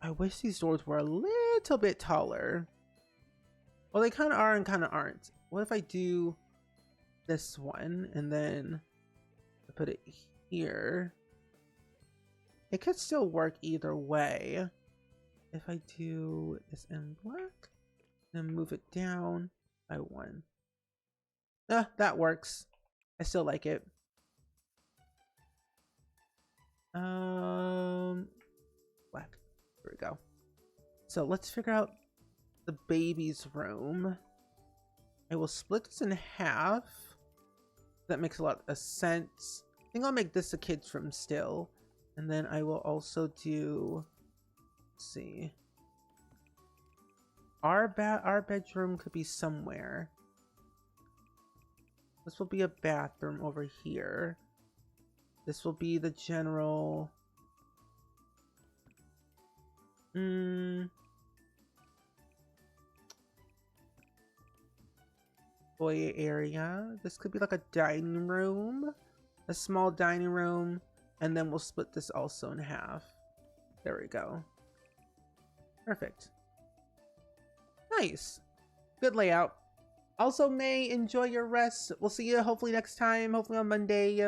I wish these doors were a little bit taller. Well, they kind of are and kind of aren't. What if I do this one and then I put it here? It could still work either way. if I do this in black and move it down by 1. That works. I still like it. Black. There we go. So let's figure out the baby's room. I will split this in half. That makes a lot of sense. I think I'll make this a kid's room still. And then I will also do, let's see. Our bedroom could be somewhere. This will be a bathroom over here. This will be the general foyer area. This could be like a dining room, a small dining room, and then we'll split this also in half. There we go. Perfect. Nice. Good layout. Also, May, enjoy your rest. We'll see you hopefully next time, hopefully on Monday.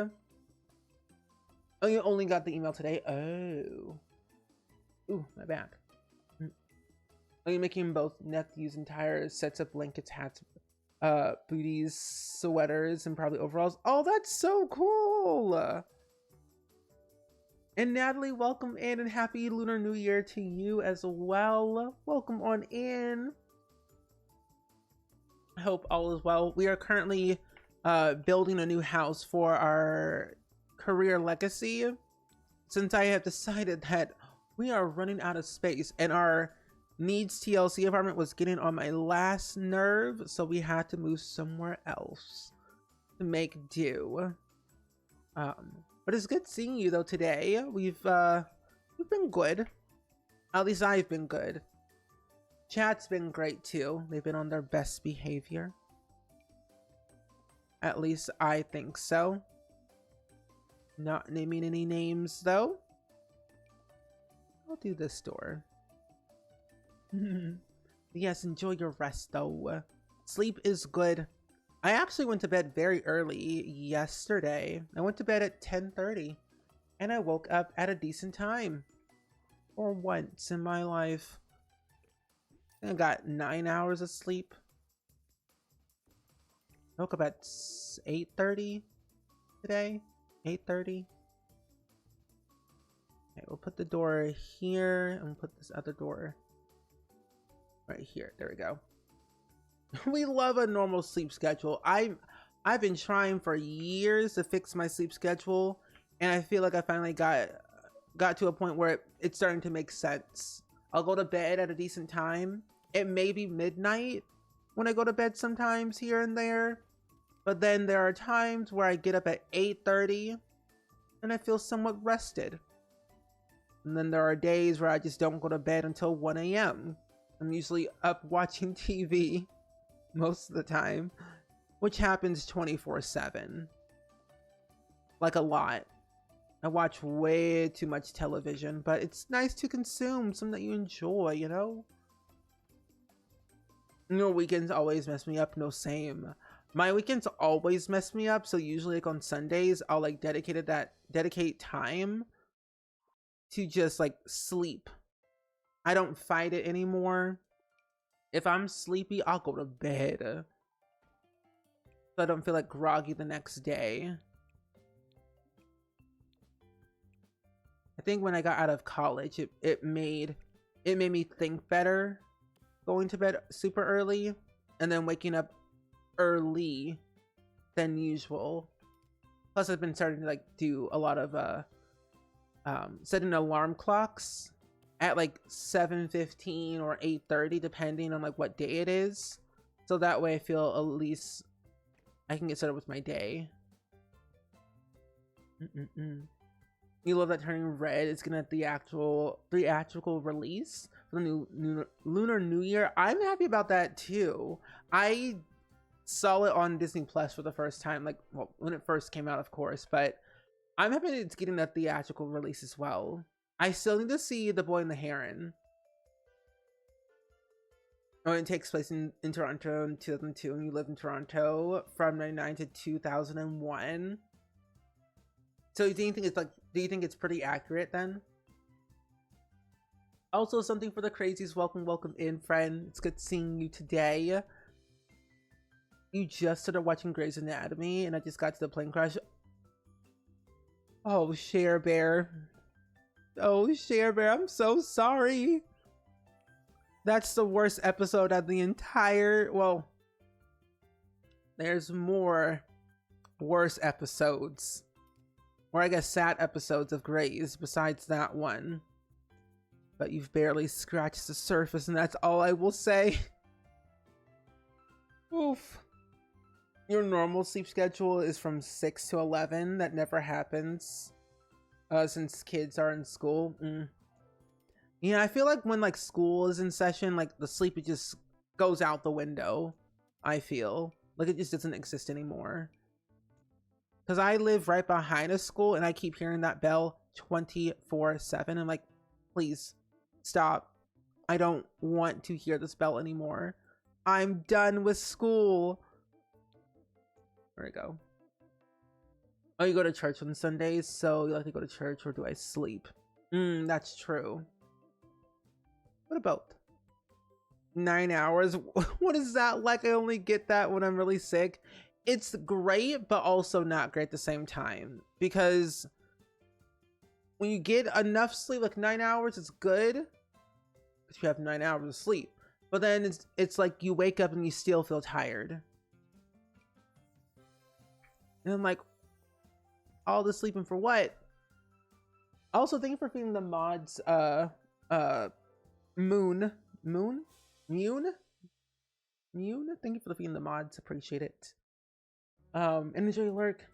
Oh, you only got the email today? Oh. Ooh, my back. Are you making both nephews entire sets of blankets, hats, booties, sweaters, and probably overalls? Oh, that's so cool! And Natalie, welcome in, and happy Lunar New Year to you as well. Welcome on in. I hope all is well. We are currently building a new house for our career legacy, since I have decided that we are running out of space and our needs TLC apartment was getting on my last nerve, so we had to move somewhere else to make do. But it's good seeing you though today. We've been good. At least I've been good. Chat's been great too. They've been on their best behavior. At least I think so. Not naming any names though. I'll do this door. Yes, enjoy your rest though. Sleep is good. I actually went to bed very early yesterday. I went to bed at 10:30 and I woke up at a decent time. For once in my life. I got 9 hours of sleep. I woke up at 8:30 today. 8:30. Okay, we'll put the door here and we'll put this other door right here. There we go. We love a normal sleep schedule. I've been trying for years to fix my sleep schedule, and I feel like I finally got to a point where it's starting to make sense. I'll go to bed at a decent time. It may be midnight when I go to bed sometimes here and there, but then there are times where I get up at 8:30 and I feel somewhat rested. And then there are days where I just don't go to bed until 1 a.m. I'm usually up watching TV most of the time, which happens 24/7. Like a lot. I watch way too much television, but it's nice to consume something that you enjoy, you know? You know, weekends always mess me up. No, same. My weekends always mess me up, so usually like on Sundays, I'll like dedicate time to just like sleep. I don't fight it anymore. If I'm sleepy, I'll go to bed. So I don't feel like groggy the next day. I think when I got out of college, it made me think better going to bed super early and then waking up early than usual. Plus I've been starting to like do a lot of setting alarm clocks at like 7:15 or 8:30 depending on like what day it is, so that way I feel at least I can get started with my day. You love that Turning Red is gonna theatrical release for the new Lunar New Year. I'm happy about that too. I saw it on Disney Plus for the first time, like, well, when it first came out, of course, but I'm happy it's getting a theatrical release as well. I still need to see The Boy and the Heron. Oh, it takes place in Toronto in 2002, and you lived in Toronto from 1999 to 2001. So do you think it's pretty accurate then? Also, something for the crazies. Welcome in, friend. It's good seeing you today. You just started watching Grey's Anatomy, and I just got to the plane crash. Oh, Share Bear. Oh, Share Bear, I'm so sorry. That's the worst episode of the entire... Well, there's more worse episodes. Or I guess sad episodes of Grey's besides that one. But you've barely scratched the surface, and that's all I will say. Oof. Your normal sleep schedule is from 6 to 11. That never happens. Since kids are in school. Yeah, I feel like when like school is in session, like the sleep, it just goes out the window. I feel like it just doesn't exist anymore. Because I live right behind a school and I keep hearing that bell 24/7. I'm like, please stop. I don't want to hear this bell anymore. I'm done with school. There we go. Oh, you go to church on Sundays, so you like to go to church, or do I sleep? That's true. What about 9 hours? What is that like? I only get that when I'm really sick. It's great, but also not great at the same time. Because when you get enough sleep, like 9 hours, it's good. Because you have 9 hours of sleep. But then it's like you wake up and you still feel tired. And I'm like, all the sleeping for what? Also, thank you for feeding the mods Moon. Thank you for feeding the mods, appreciate it. And enjoy your work.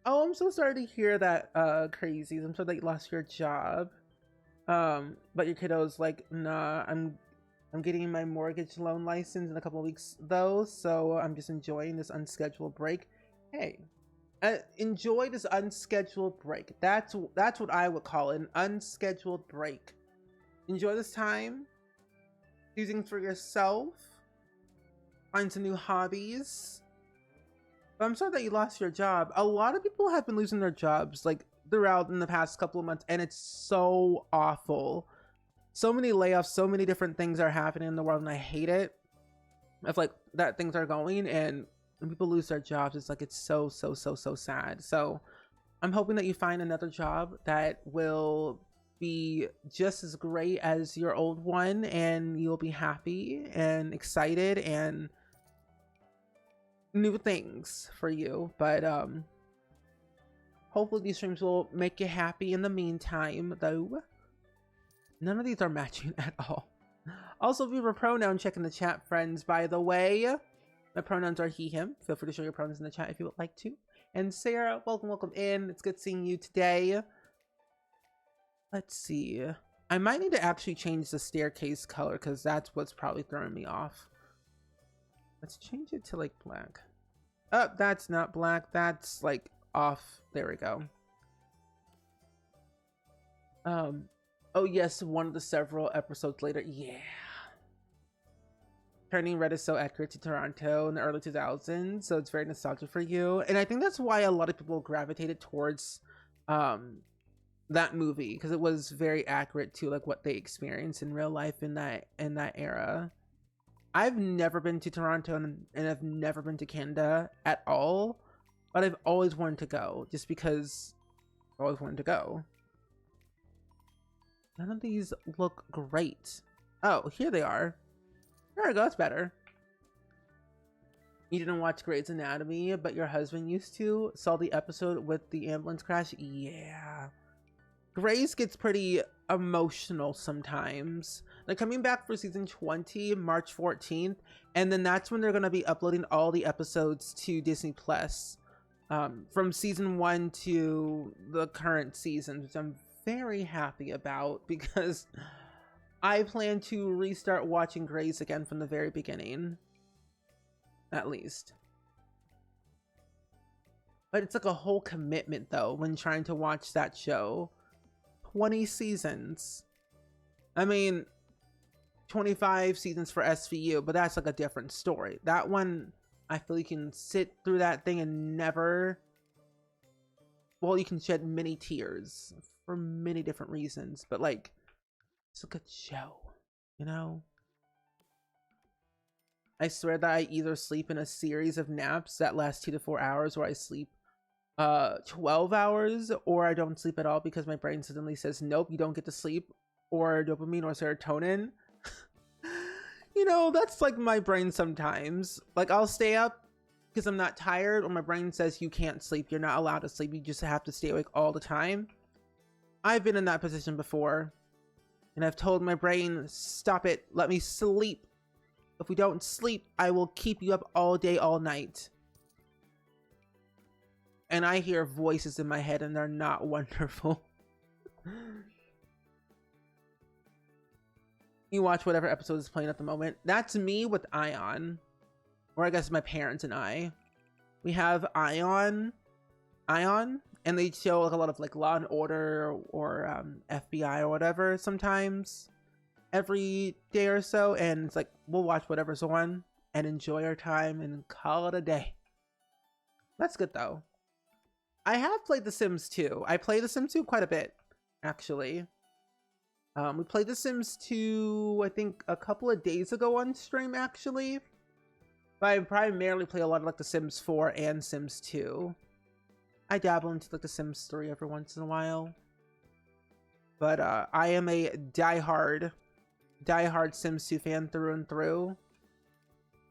Oh, I'm so sorry to hear that, crazies. I'm sorry that you lost your job. But your kiddo's like, nah, I'm getting my mortgage loan license in a couple of weeks though, so I'm just enjoying this unscheduled break. Hey, enjoy this unscheduled break. That's what I would call it, an unscheduled break. Enjoy this time, choosing for yourself, find some new hobbies. But I'm sorry that you lost your job. A lot of people have been losing their jobs like throughout in the past couple of months, and it's so awful. So many layoffs, so many different things are happening in the world, and I hate it. Of like that things are going, and when people lose their jobs, it's like it's so sad. So I'm hoping that you find another job that will be just as great as your old one, and you'll be happy and excited and new things for you. But hopefully these streams will make you happy in the meantime, though. None of these are matching at all. Also, if you have a pronoun, check in the chat, friends. By the way, my pronouns are he, him. Feel free to show your pronouns in the chat if you would like to. And Sarah, welcome in. It's good seeing you today. Let's see. I might need to actually change the staircase color because that's what's probably throwing me off. Let's change it to like black. Oh, that's not black. That's like off. There we go. Oh yes, one of the several episodes later. Yeah. Turning Red is so accurate to Toronto in the early 2000s, so it's very nostalgic for you. And I think that's why a lot of people gravitated towards that movie, because it was very accurate to like what they experienced in real life in that era. I've never been to Toronto, and I've never been to Canada at all, but I've always wanted to go, just because I always wanted to go. None of these look great. Oh, here they are. There we go, that's better. You didn't watch Grey's Anatomy, but your husband used to. Saw the episode with the ambulance crash? Yeah. Grey's gets pretty emotional sometimes. They're coming back for season 20, March 14th, and then that's when they're going to be uploading all the episodes to Disney Plus. From season 1 to the current season, which I'm very happy about, because I plan to restart watching Grey's again from the very beginning, at least. But it's like a whole commitment though when trying to watch that show. 20 seasons. I mean, 25 seasons for SVU, but that's like a different story. That one, I feel you can sit through that thing and never... Well, you can shed many tears for many different reasons, but like, it's a good show, you know? I swear that I either sleep in a series of naps that last 2 to 4 hours, or I sleep 12 hours, or I don't sleep at all because my brain suddenly says, nope, you don't get to sleep, or dopamine or serotonin. You know, that's like my brain sometimes. Like, I'll stay up because I'm not tired, or my brain says you can't sleep, you're not allowed to sleep, you just have to stay awake all the time. I've been in that position before, and I've told my brain, stop it, let me sleep. If we don't sleep, I will keep you up all day, all night. And I hear voices in my head, and they're not wonderful. You watch whatever episode is playing at the moment. That's me with Ion. Or I guess my parents and I. We have Ion, and they show like a lot of like Law and Order or FBI or whatever sometimes every day or so, and it's like we'll watch whatever's on and enjoy our time and call it a day. That's good though. I have played The Sims 2. I play The Sims 2 quite a bit, actually. We played The Sims 2, I think, a couple of days ago on stream, actually. But I primarily play a lot of like The Sims 4 and Sims 2. I dabble into like The Sims 3 every once in a while. But I am a diehard Sims 2 fan through and through.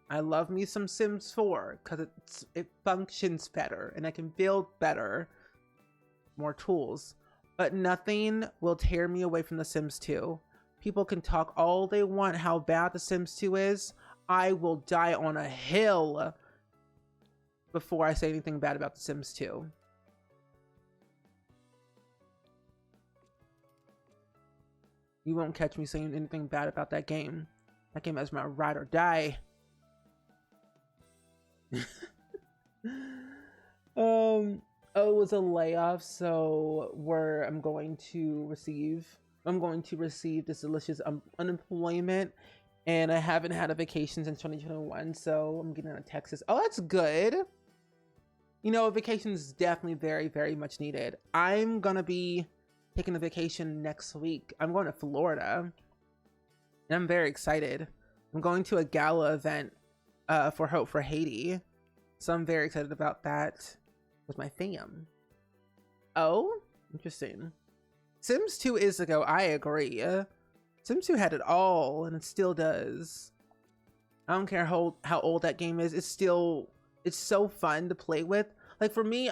I love me some Sims 4 because it functions better and I can build better, more tools. But nothing will tear me away from The Sims 2. People can talk all they want how bad The Sims 2 is. I will die on a hill before I say anything bad about The Sims 2. You won't catch me saying anything bad about that game. That game has my ride or die. Oh, it was a layoff, so I'm going to receive this delicious unemployment, and I haven't had a vacation since 2021, so I'm getting out of Texas. Oh, that's good. You know, a vacation is definitely very, very much needed. I'm gonna be taking a vacation next week. I'm going to Florida, and I'm very excited. I'm going to a gala event for Hope for Haiti, so I'm very excited about that with my fam. Oh, interesting. Sims 2 is a go. I agree. Sims 2 had it all, and it still does. I don't care how old that game is. It's so fun to play with. Like for me,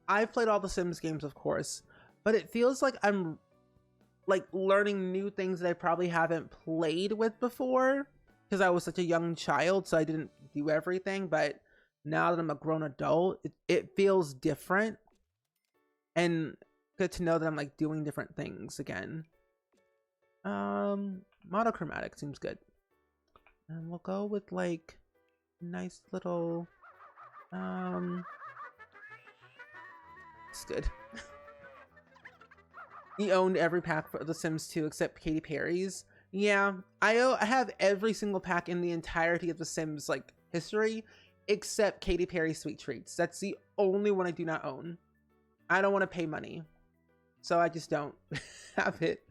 I've played all the Sims games, of course, but it feels like I'm like learning new things that I probably haven't played with before because I was such a young child, so I didn't do everything. But now that I'm a grown adult, it feels different, and good to know that I'm like doing different things again. Monochromatic seems good, and we'll go with like nice little it's good. He owned every pack for The Sims 2 except Katy Perry's. Yeah, I have every single pack in the entirety of The Sims like history except Katy Perry Sweet Treats. That's the only one I do not own. I don't want to pay money, so I just don't have it.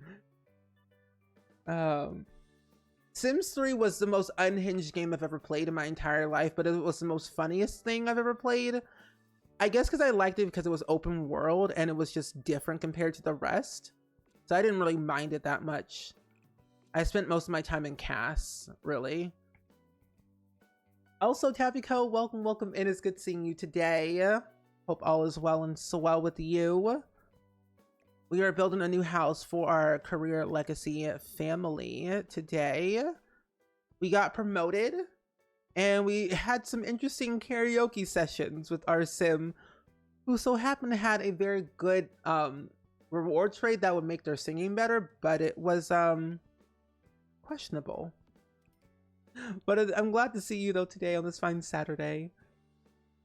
Sims 3 was the most unhinged game I've ever played in my entire life, but it was the most funniest thing I've ever played. I guess because I liked it because it was open world and it was just different compared to the rest. So I didn't really mind it that much. I spent most of my time in Cass, really. Also, Tabico, welcome in. It's good seeing you today. Hope all is well and so well with you. We are building a new house for our career legacy family today. We got promoted and we had some interesting karaoke sessions with our sim, who so happened to have a very good reward trade that would make their singing better, but it was questionable. But I'm glad to see you though today on this fine Saturday.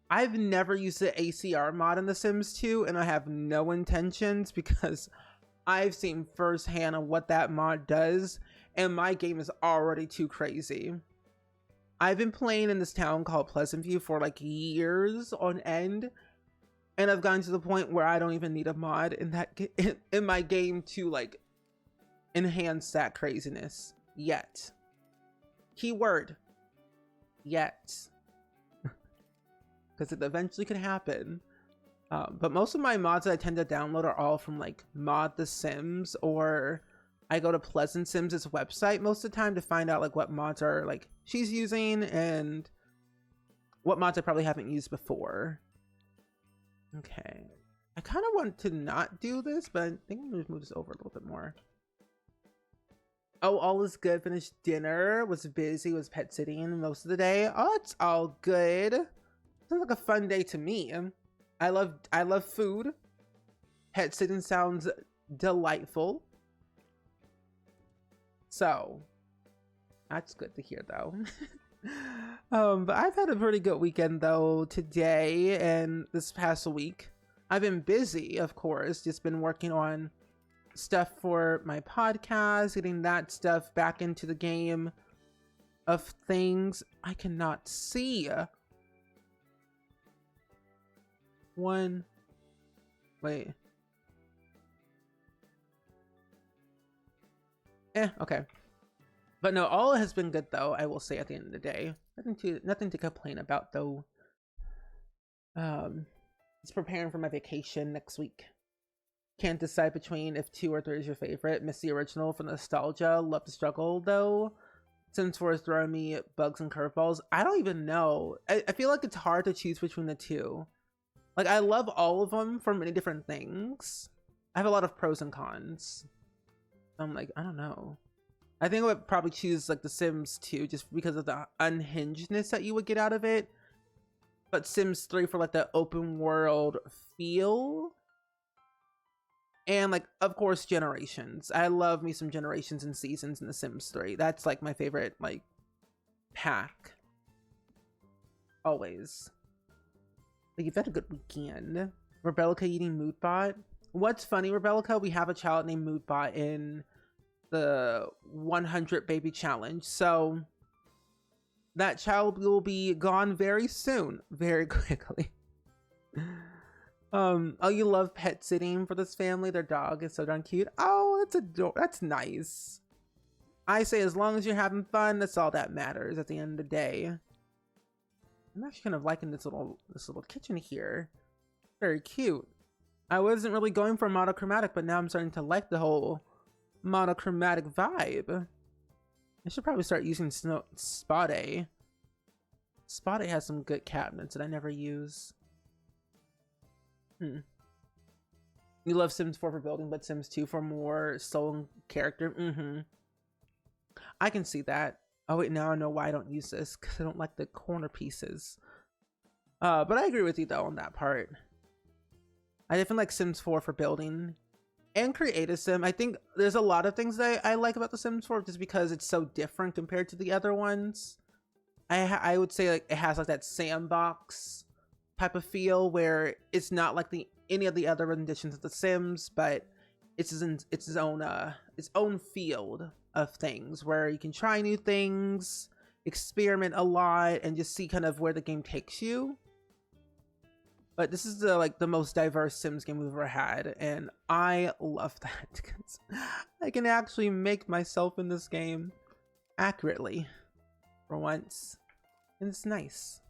I've never used the ACR mod in The Sims 2, and I have no intentions because I've seen firsthand on what that mod does, and my game is already too crazy. I've been playing in this town called Pleasant View for like years on end, and I've gotten to the point where I don't even need a mod in my game to like enhance that craziness yet. Keyword, yet. Because it eventually could happen. But most of my mods that I tend to download are all from like Mod the Sims, or I go to Pleasant Sims' website most of the time to find out like what mods are like she's using and what mods I probably haven't used before. Okay. I kind of want to not do this, but I think I'm going to move this over a little bit more. Oh, all is good. Finished dinner. Was busy. Was pet sitting most of the day. Oh, it's all good. Sounds like a fun day to me. I love food. Pet sitting sounds delightful. So that's good to hear though. But I've had a pretty good weekend though today and this past week. I've been busy, of course, just been working on stuff for my podcast, getting that stuff back into the game of things. I cannot see. Wait. Okay. But no, all has been good though, I will say at the end of the day. Nothing to complain about though. It's preparing for my vacation next week. Can't decide between if 2 or 3 is your favorite. Miss the original for nostalgia. Love the struggle though. Sims 4 is throwing me bugs and curveballs. I don't even know. I feel like it's hard to choose between the two. Like, I love all of them for many different things. I have a lot of pros and cons. I'm like, I don't know. I think I would probably choose like the Sims 2 just because of the unhingedness that you would get out of it. But Sims 3 for like the open world feel. And like, of course, Generations. I love me some Generations and Seasons in the Sims 3. That's like my favorite like pack. Always. Like, you've had a good weekend. Rebellica eating Moodbot. What's funny, Rebellica, we have a child named Moodbot in the 100 baby challenge. So that child will be gone very soon, very quickly. Oh, you love pet sitting for this family. Their dog is so darn cute. Oh, that's nice. I say as long as you're having fun, that's all that matters at the end of the day. I'm actually kind of liking this little kitchen here. Very cute. I wasn't really going for monochromatic, but now I'm starting to like the whole monochromatic vibe. I should probably start using Spade. Spade has some good cabinets that I never use. You love Sims 4 for building, but Sims 2 for more soul and character. I can see that. Oh wait, now I know why I don't use this, because I don't like the corner pieces. But I agree with you though on that part. I definitely like Sims 4 for building and create a sim. I think there's a lot of things that I like about the Sims 4 just because it's so different compared to the other ones. I would say like it has like that sandbox type of feel where it's not like any of the other renditions of the Sims, but it's its own field of things where you can try new things, experiment a lot, and just see kind of where the game takes you. But this is the most diverse Sims game we've ever had, and I love that because I can actually make myself in this game accurately for once, and it's nice.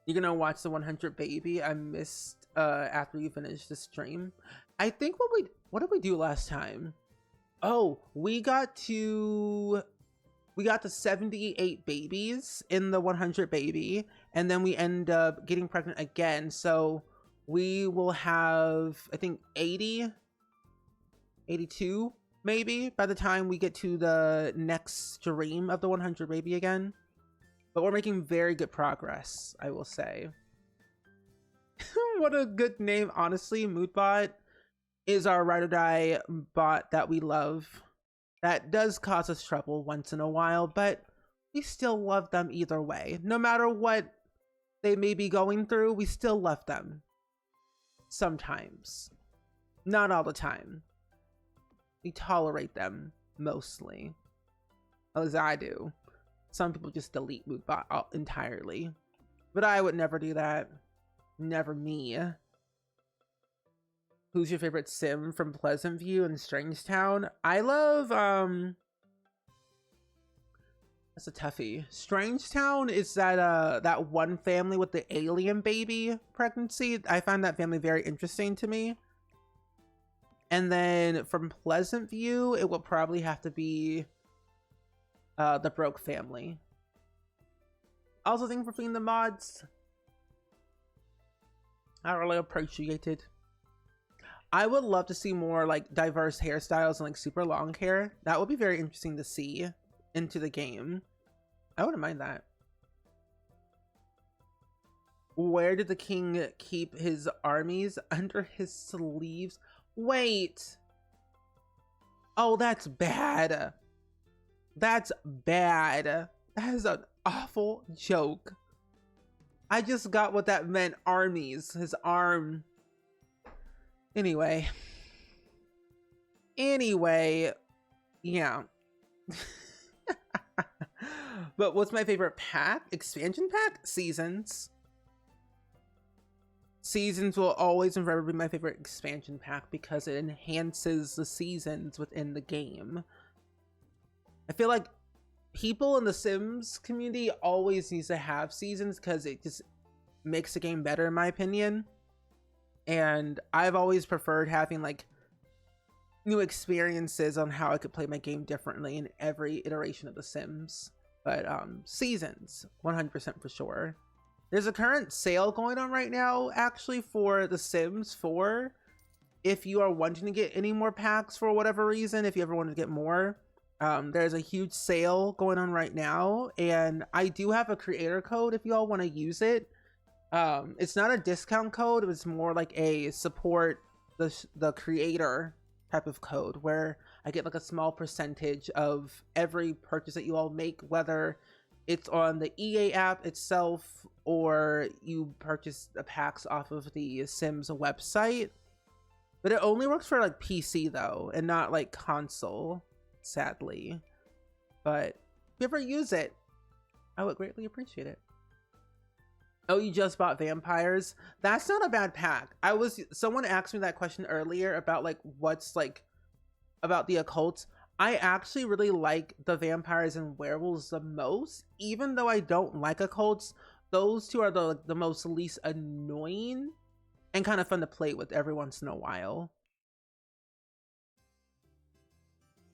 You're gonna watch the 100 baby I missed after you finish the stream. I think what did we do last time? Oh, we got to 78 babies in the 100 baby, and then we end up getting pregnant again. So we will have, I think, 82 maybe by the time we get to the next stream of the 100 baby again. But we're making very good progress, I will say. What a good name, honestly. Moodbot is our ride or die bot that we love. That does cause us trouble once in a while, but we still love them either way. No matter what they may be going through, we still love them. Sometimes. Not all the time. We tolerate them, mostly. At least I do. Some people just delete Moodbot entirely. But I would never do that. Never me. Who's your favorite sim from Pleasant View and Strangetown? I love that's a toughie. Strangetown is that one family with the alien baby pregnancy. I find that family very interesting to me. And then from Pleasant View, it will probably have to be the Broke family. Also, thank you for being the mods. I really appreciate it. I would love to see more like diverse hairstyles and like super long hair. That would be very interesting to see into the game. I wouldn't mind that. Where did the king keep his armies? Under his sleeves? Wait. Oh, that's bad. That's bad. That is an awful joke. I just got what that meant. Armies. His arm. Anyway, yeah. But what's my favorite pack? Expansion pack? Seasons. Seasons will always and forever be my favorite expansion pack because it enhances the seasons within the game. I feel like people in the Sims community always needs to have seasons because it just makes the game better, in my opinion. And I've always preferred having like new experiences on how I could play my game differently in every iteration of The Sims. But seasons, 100% for sure. There's a current sale going on right now, actually, for The Sims 4. If you are wanting to get any more packs for whatever reason, if you ever want to get more, there's a huge sale going on right now. And I do have a creator code if you all want to use it. It's not a discount code, it's more like a support the creator type of code where I get like a small percentage of every purchase that you all make, whether it's on the EA app itself or you purchase the packs off of the Sims website. But it only works for like PC though, and not like console, sadly. But if you ever use it, I would greatly appreciate it. Oh, you just bought vampires? That's not a bad pack. Someone asked me that question earlier about like what's like about the occults. I actually really like the vampires and werewolves the most, even though I don't like occults. Those two are the most least annoying and kind of fun to play with every once in a while.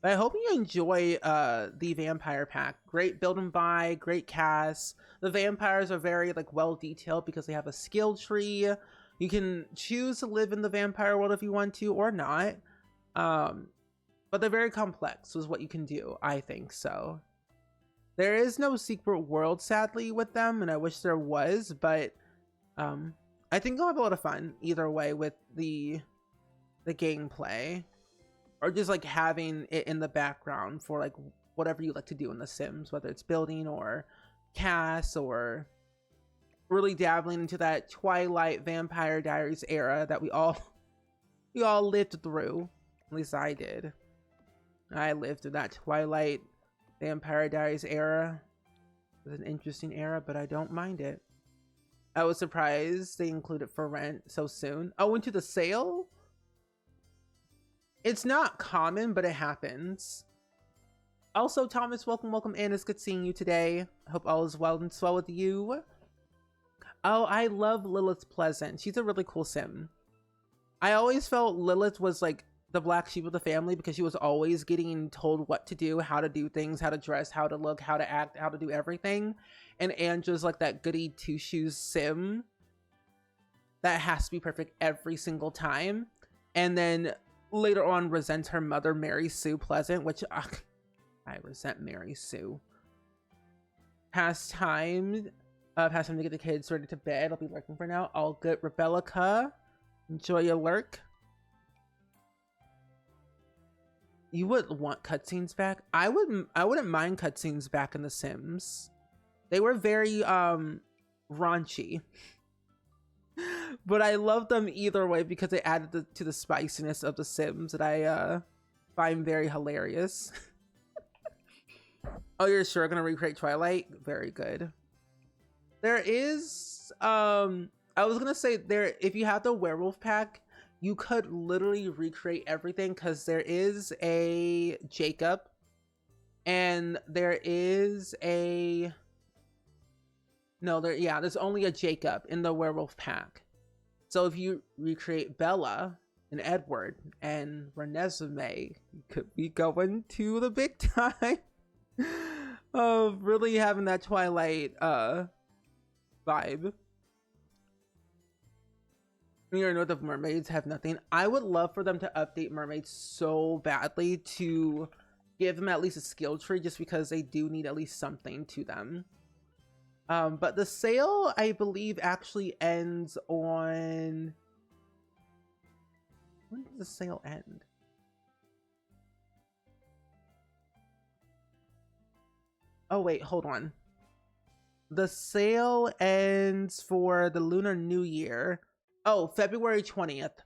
But I hope you enjoy the vampire pack. Great build and buy, great cast. The vampires are very like well detailed because they have a skill tree. You can choose to live in the vampire world if you want to or not. But they're very complex is what you can do, I think so. There is no secret world, sadly, with them, and I wish there was, but I think I'll have a lot of fun either way with the gameplay. Or just like having it in the background for like whatever you like to do in The Sims, whether it's building or casts or really dabbling into that Twilight Vampire Diaries era that we all lived through. At least I did. I lived through that Twilight Vampire Diaries era. It was an interesting era, but I don't mind it. I was surprised they included For Rent so soon. Oh, into the sale? It's not common, but it happens. Also, Thomas, welcome in. It's good seeing you today. I hope all is well and swell with you. Oh, I love Lilith Pleasant. She's a really cool sim. I always felt Lilith was like the black sheep of the family because she was always getting told what to do, how to do things, how to dress, how to look, how to act, how to do everything. And Angela's like that goody two-shoes sim that has to be perfect every single time. And then later on resents her mother, Mary Sue Pleasant, which I resent Mary Sue. Past time to get the kids ready to bed. I'll be lurking for now. All good, Rebellica. Enjoy your lurk. You would want cutscenes back? I wouldn't mind cutscenes back in The Sims. They were very raunchy. But I love them either way because they added to the spiciness of The Sims that I find very hilarious. Oh, you're sure gonna recreate Twilight? Very good. There is I was gonna say if you have the werewolf pack, you could literally recreate everything because there is a Jacob and there is a there's only a Jacob in the werewolf pack. So if you recreate Bella and Edward and Renesmee, you could be going to the big time of really having that Twilight vibe. You know, the mermaids have nothing. I would love for them to update mermaids so badly to give them at least a skill tree, just because they do need at least something to them. But the sale, I believe, actually ends on... When does the sale end? Oh wait, hold on. The sale ends for the Lunar New Year. Oh, February 20th.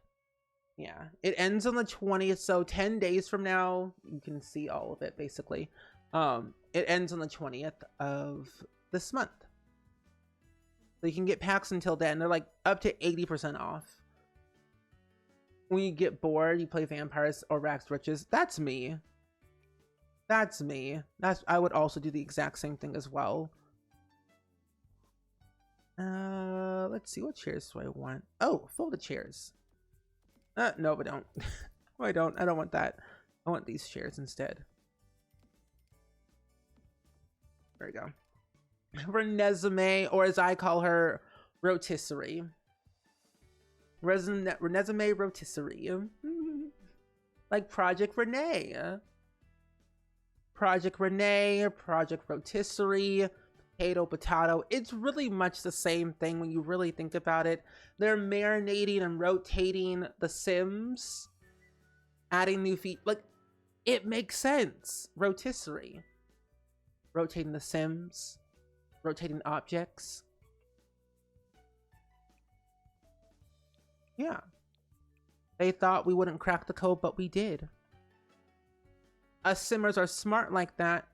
Yeah, it ends on the 20th, so 10 days from now, you can see all of it, basically. It ends on the 20th of this month. So you can get packs until then. They're like up to 80% off. When you get bored, you play Vampires or Rags to Riches. That's me. That's me. I would also do the exact same thing as well. Let's see, what chairs do I want? Oh, folded chairs. No, I don't. No, I don't. I don't want that. I want these chairs instead. There we go. Renesmee, or as I call her, Rotisserie. Renesmee Rotisserie. Like Project Renee. Project Renee, Project Rotisserie, Potato. It's really much the same thing when you really think about it. They're marinating and rotating the Sims, adding new feet. Like, it makes sense. Rotisserie. Rotating the Sims, rotating objects. Yeah. They thought we wouldn't crack the code, but we did. Us Simmers are smart like that.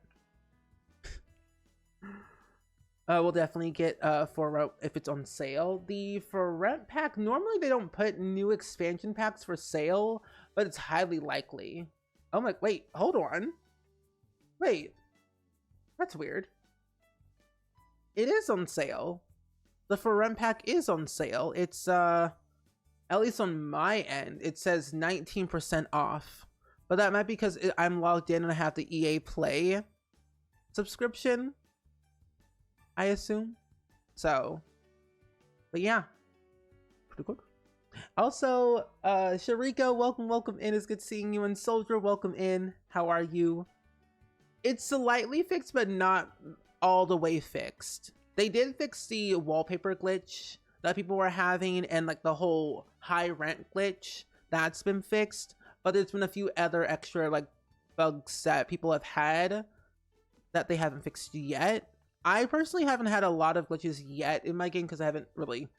We'll definitely get for if it's on sale. The for rent pack, normally they don't put new expansion packs for sale, but it's highly likely. I'm like, wait, hold on. Wait, that's weird. It is on sale. The for rent pack is on sale. It's at least on my end, it says 19% off. But that might be because I'm logged in and I have the EA Play subscription, I assume. So, but yeah, pretty good. Also, Sharika, welcome in. It's good seeing you. And Soldier, welcome in. How are you? It's slightly fixed, but not all the way fixed. They did fix the wallpaper glitch that people were having, and like the whole high rent glitch that's been fixed. But there's been a few other extra like bugs that people have had that they haven't fixed yet. I personally haven't had a lot of glitches yet in my game because I haven't really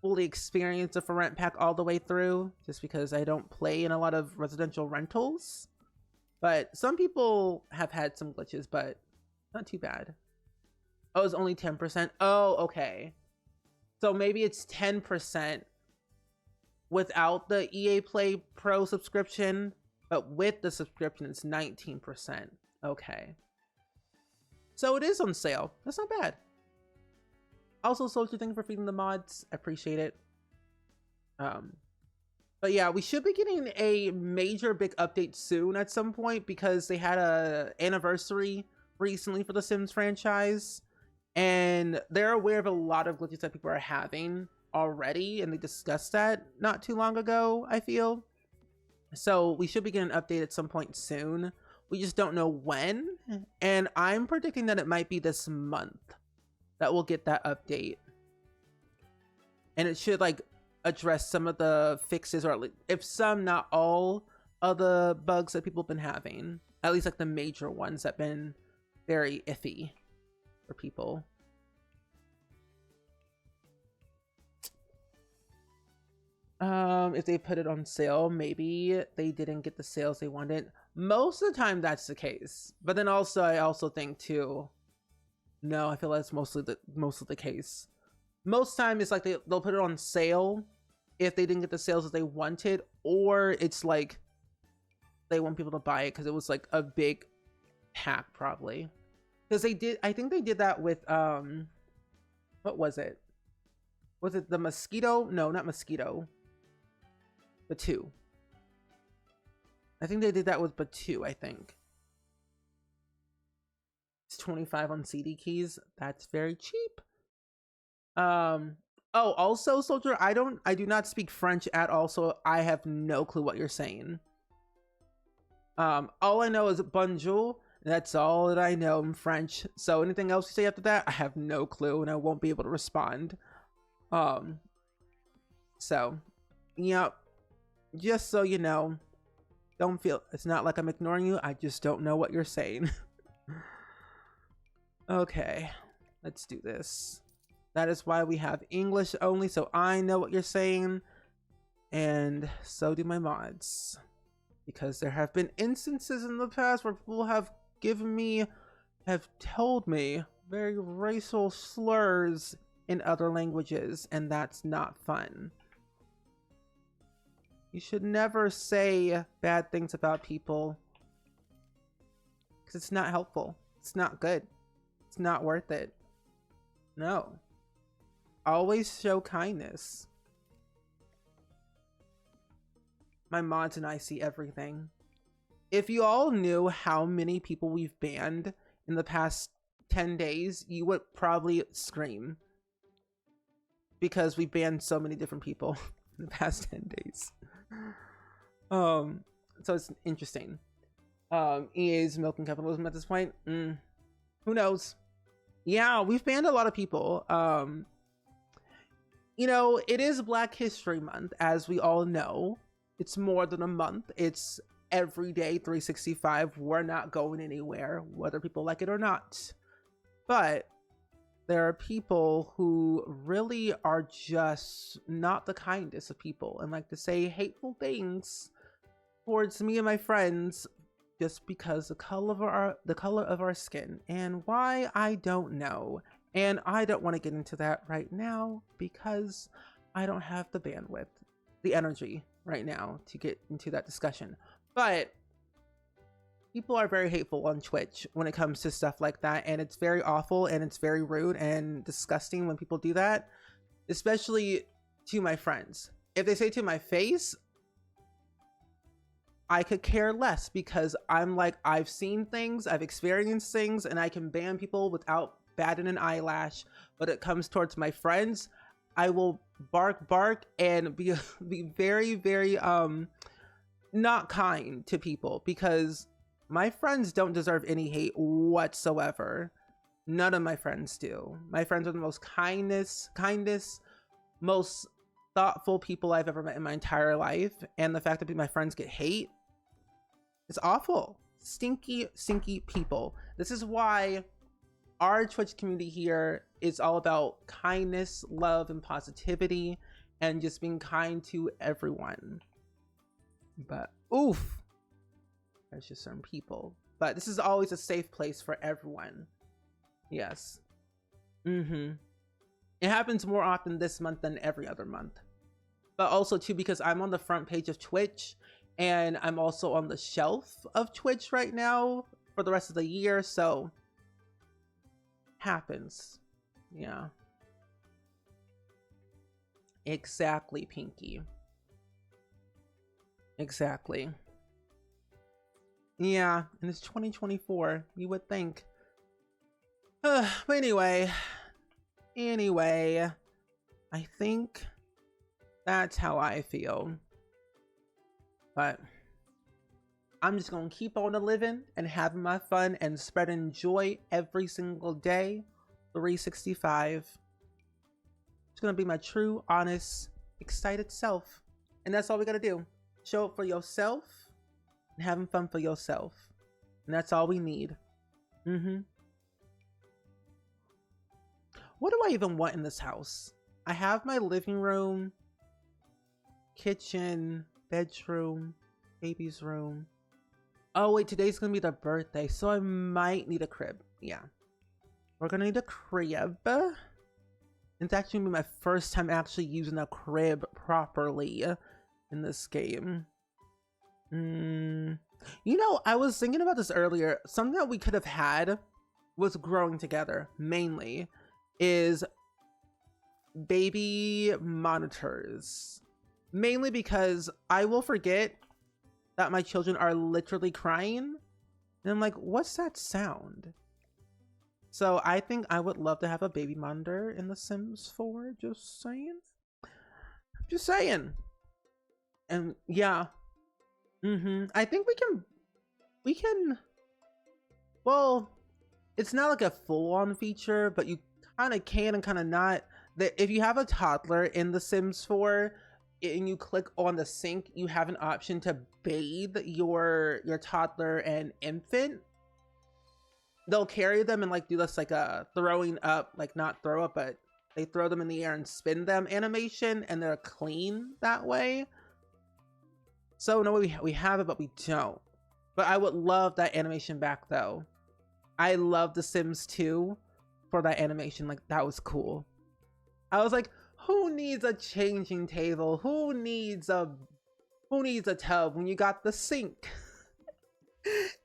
fully experienced the for rent pack all the way through, just because I don't play in a lot of residential rentals. But some people have had some glitches, but not too bad. Oh, it's only 10%. Oh, okay. So maybe it's 10% without the EA Play Pro subscription, but with the subscription, it's 19%. Okay. So it is on sale. That's not bad. Also, Soldier, thank you for feeding the mods. I appreciate it. But yeah, we should be getting a major big update soon at some point, because they had a anniversary recently for the Sims franchise, and they're aware of a lot of glitches that people are having already, and they discussed that not too long ago, I feel. So we should be getting an update at some point soon. We just don't know when, and I'm predicting that it might be this month that we'll get that update. And it should like address some of the fixes, or if some, not all of the bugs that people have been having. At least like the major ones that have been very iffy for people. If they put it on sale, maybe they didn't get the sales they wanted. Most of the time that's the case, but then also I also think too, no, I feel that's mostly the case. Most time it's like they'll put it on sale if they didn't get the sales that they wanted, or it's like they want people to buy it because it was like a big hack, probably. Because I think they did that with what was it? Was it the Mosquito? No, not Mosquito. Batu. I think they did that with Batu, I think. It's 25 on CD keys. That's very cheap. Oh, also, Soldier, I do not speak French at all, so I have no clue what you're saying. All I know is bonjour. That's all that I know in French. So anything else you say after that, I have no clue, and I won't be able to respond. So, yeah, just so you know, don't feel, it's not like I'm ignoring you. I just don't know what you're saying. Okay, let's do this. That is why we have English only, so I know what you're saying, and so do my mods. Because there have been instances in the past where people have told me very racial slurs in other languages, and that's not fun. You should never say bad things about people, because it's not helpful. It's not good. It's not worth it. No. Always show kindness. My mods and I see everything. If you all knew how many people we've banned in the past 10 days, you would probably scream. Because we banned so many different people in the past 10 days. So it's interesting. Is milking capitalism at this point? Who knows? Yeah, we've banned a lot of people. You know, it is Black History Month, as we all know. It's more than a month. It's every day, 365. We're not going anywhere, whether people like it or not. But there are people who really are just not the kindest of people and like to say hateful things towards me and my friends just because the color of our skin. And why, I don't know. And I don't want to get into that right now because I don't have the bandwidth, the energy right now to get into that discussion. But people are very hateful on Twitch when it comes to stuff like that, and it's very awful and it's very rude and disgusting when people do that, especially to my friends. If they say to my face, I could care less because I'm like, I've seen things, I've experienced things, and I can ban people without batting an eyelash. But it comes towards my friends, I will bark and be very, very not kind to people, because my friends don't deserve any hate whatsoever. None of my friends do. My friends are the most kindest, most thoughtful people I've ever met in my entire life. And the fact that my friends get hate, it's awful. Stinky people. This is why our Twitch community here is all about kindness, love, and positivity, and just being kind to everyone. But oof, there's just certain people. But this is always a safe place for everyone. Yes. It happens more often this month than every other month. But also too, because I'm on the front page of Twitch, and I'm also on the shelf of Twitch right now for the rest of the year, so happens. Yeah. Exactly, Pinky. Exactly. Yeah, and it's 2024, you would think. But anyway, I think that's how I feel. But I'm just gonna keep on living and having my fun and spreading joy every single day, 365. It's gonna be my true, honest, excited self. And that's all we gotta do. Show up for yourself and having fun for yourself. And that's all we need. What do I even want in this house? I have my living room, kitchen, bedroom, baby's room. Oh wait, today's gonna be the birthday, so I might need a crib. Yeah, we're gonna need a crib. It's actually my first time actually using a crib properly in this game. You know, I was thinking about this earlier. Something that we could have had was growing together, mainly, is baby monitors. Mainly because I will forget that my children are literally crying. And I'm like, what's that sound? So I think I would love to have a baby monitor in The Sims 4. Just saying. Just saying. And yeah. I think we can, well, it's not like a full-on feature, but you kind of can and kind of not. That if you have a toddler in The Sims 4 and you click on the sink, you have an option to bathe your toddler and infant. They'll carry them and like do this like a throwing up, like not throw up, but they throw them in the air and spin them animation, and they're clean that way. So no, we have it, but we don't. But I would love that animation back though. I love The Sims 2 for that animation. Like, that was cool. I was like, who needs a changing table? Who needs a tub when you got the sink?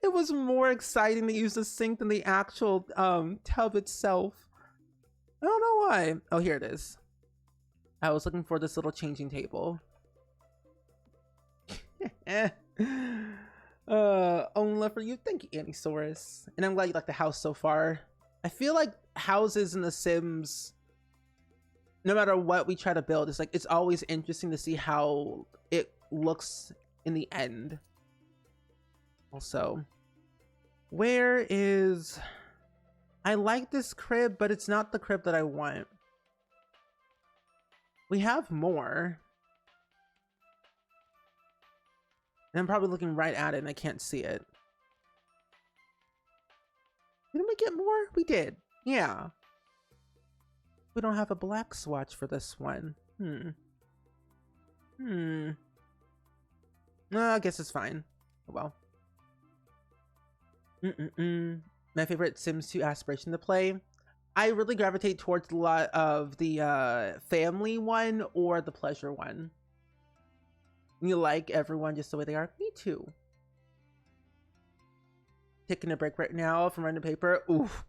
It was more exciting to use the sink than the actual tub itself. I don't know why. Oh, here it is. I was looking for this little changing table. Only love for you. Thank you, Anniesaurus. And I'm glad you like the house so far. I feel like houses in The Sims, no matter what we try to build, it's like it's always interesting to see how it looks in the end. Also, where is, I like this crib, but it's not the crib that I want. We have more. And I'm probably looking right at it and I can't see it. Didn't we get more? We did. Yeah. We don't have a black swatch for this one. No, I guess it's fine. Oh, well. My favorite Sims 2 aspiration to play. I really gravitate towards a lot of the family one or the pleasure one. You like everyone just the way they are? Me too. Taking a break right now from writing paper. Oof.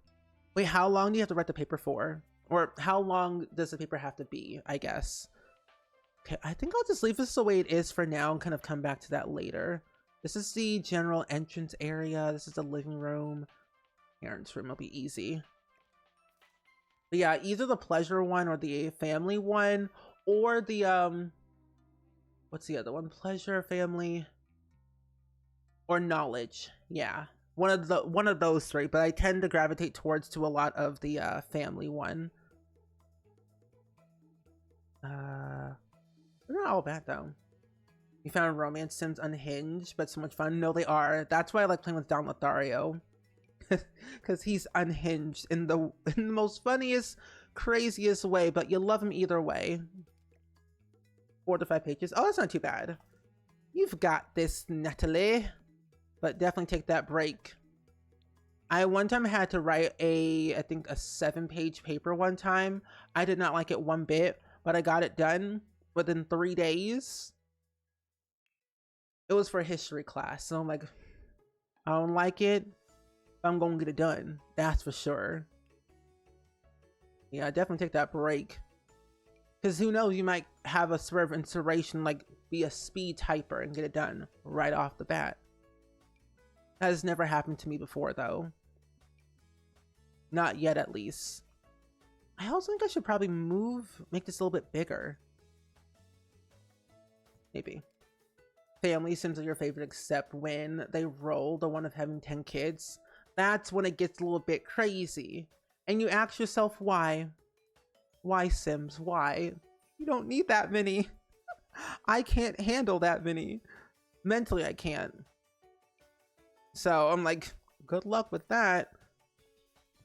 Wait, how long do you have to write the paper for? Or how long does the paper have to be, I guess? Okay, I think I'll just leave this the way it is for now and kind of come back to that later. This is the general entrance area. This is the living room. Parents' room will be easy. But yeah, either the pleasure one or the family one, or the what's the other one? Pleasure, family, or knowledge. Yeah, one of those three. But I tend to gravitate towards to a lot of the family one. They're not all bad though. You found romance Sims unhinged, but so much fun. No, they are. That's why I like playing with Don Lothario. Because he's unhinged in the most funniest, craziest way, but you love him either way. 4 to 5 pages. Oh, that's not too bad. You've got this, Natalie. But definitely take that break. I one time had to write I think a 7-page paper one time. I did not like it one bit, but I got it done within 3 days. It was for a history class, so I'm like, I don't like it. I'm gonna get it done, that's for sure. Yeah, definitely take that break, because who knows, you might have a spur of inspiration, like be a speed typer and get it done right off the bat. That has never happened to me before though, not yet at least. I also think I should probably make this a little bit bigger, maybe. Family Sims are your favorite except when they roll the one of having 10 kids. That's when it gets a little bit crazy. And you ask yourself why? Why, Sims? Why? You don't need that many. I can't handle that many. Mentally, I can't. So I'm like, good luck with that.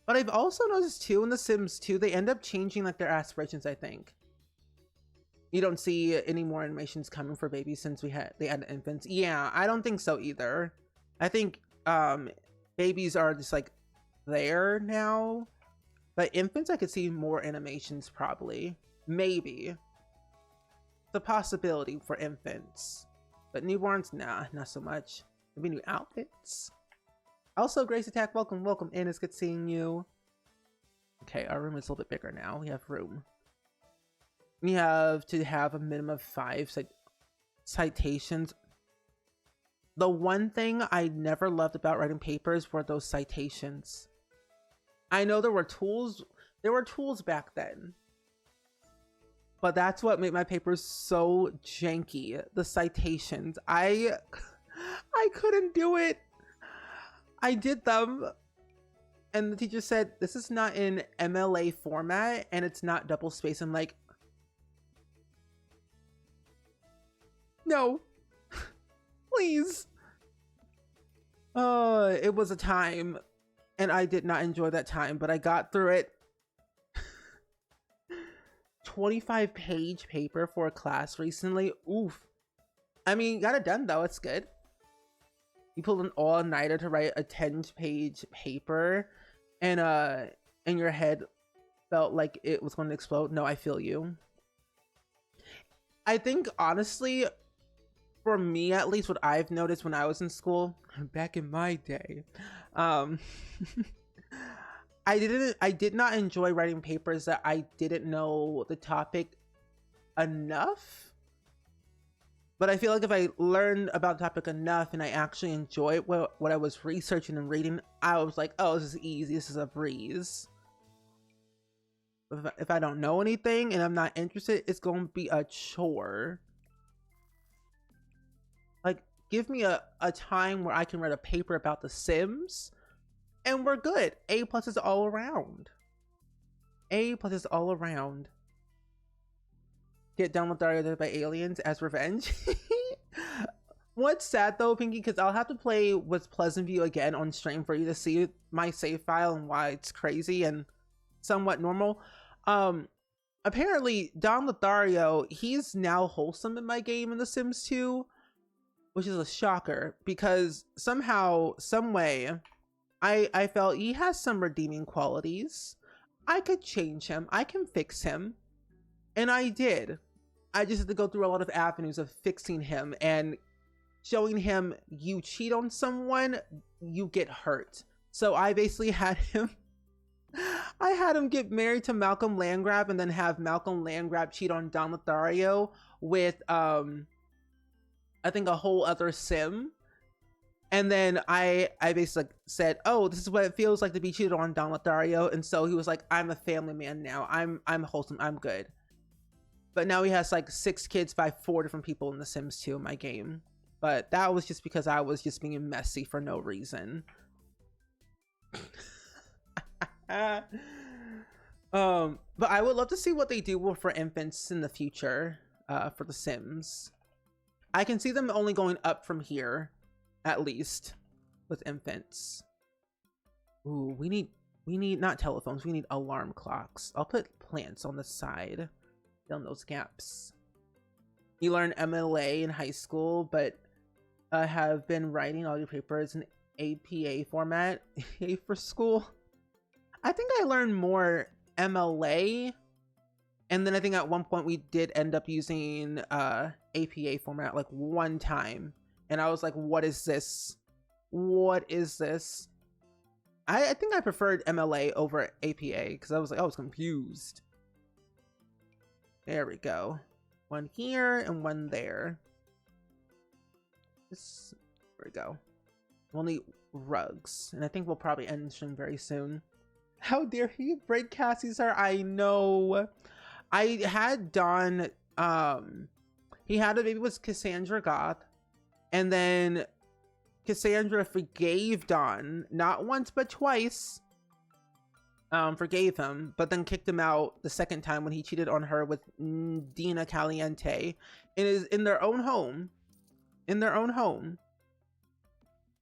But I've also noticed too in The Sims 2, they end up changing like their aspirations, I think. You don't see any more animations coming for babies since they had infants. Yeah, I don't think so either. I think babies are just like there now. But infants, I could see more animations probably. Maybe. The possibility for infants. But newborns, nah, not so much. Maybe new outfits. Also, Grace Attack, welcome, welcome in. It's good seeing you. Okay, our room is a little bit bigger now. We have room. We have to have a minimum of 5 citations. The one thing I never loved about writing papers were those citations. I know there were tools back then. But that's what made my papers so janky. The citations. I couldn't do it. I did them. And the teacher said, this is not in MLA format and it's not double space. I'm like, no, please. It was a time and I did not enjoy that time, but I got through it. 25-page paper for a class recently. Oof. I mean, got it done though. It's good. You pulled an all-nighter to write a 10-page paper and your head felt like it was going to explode. No, I feel you. I think honestly, for me at least, what I've noticed when I was in school back in my day, I did not enjoy writing papers that I didn't know the topic enough. But I feel like if I learned about the topic enough and I actually enjoyed what I was researching and reading, I was like, oh, this is easy. This is a breeze. If I don't know anything and I'm not interested, it's going to be a chore. Like, give me a time where I can write a paper about The Sims and we're good. A+ is all around. A+ is all around. Get done with Dario by aliens as revenge. What's sad though, Pinky, because I'll have to play with Pleasant View again on stream for you to see my save file and why it's crazy and somewhat normal. Apparently Don Lothario, he's now wholesome in my game in The Sims 2, which is a shocker because somehow, some way, I felt he has some redeeming qualities. I could change him. I can fix him. And I did. I just had to go through a lot of avenues of fixing him and showing him you cheat on someone, you get hurt. So I basically had him, I had him get married to Malcolm Landgrab and then have Malcolm Landgrab cheat on Don Lothario with, I think a whole other sim. And then I basically said, oh, this is what it feels like to be cheated on, Don Lothario. And so he was like, I'm a family man now. I'm wholesome. I'm good. But now he has like 6 kids by 4 different people in The Sims 2 in my game. But that was just because I was just being messy for no reason. But I would love to see what they do for infants in the future for The Sims. I can see them only going up from here, at least, with infants. Ooh, we need not telephones, we need alarm clocks. I'll put plants on the side. Fill in those gaps. You learn MLA in high school, but have been writing all your papers in APA format for school. I think I learned more MLA, and then I think at one point we did end up using APA format like one time, and I was like, what is this? What is this? I think I preferred MLA over APA because I was like, I was confused. There we go. One here and one there. There we go. We'll need rugs, and I think we'll probably end the stream very soon. How dare he break Cassie's heart? I know. I had Don, he had a baby with Cassandra Goth, and then Cassandra forgave Don, not once but twice. Forgave him, but then kicked him out the second time when he cheated on her with Dina Caliente in their own home. In their own home.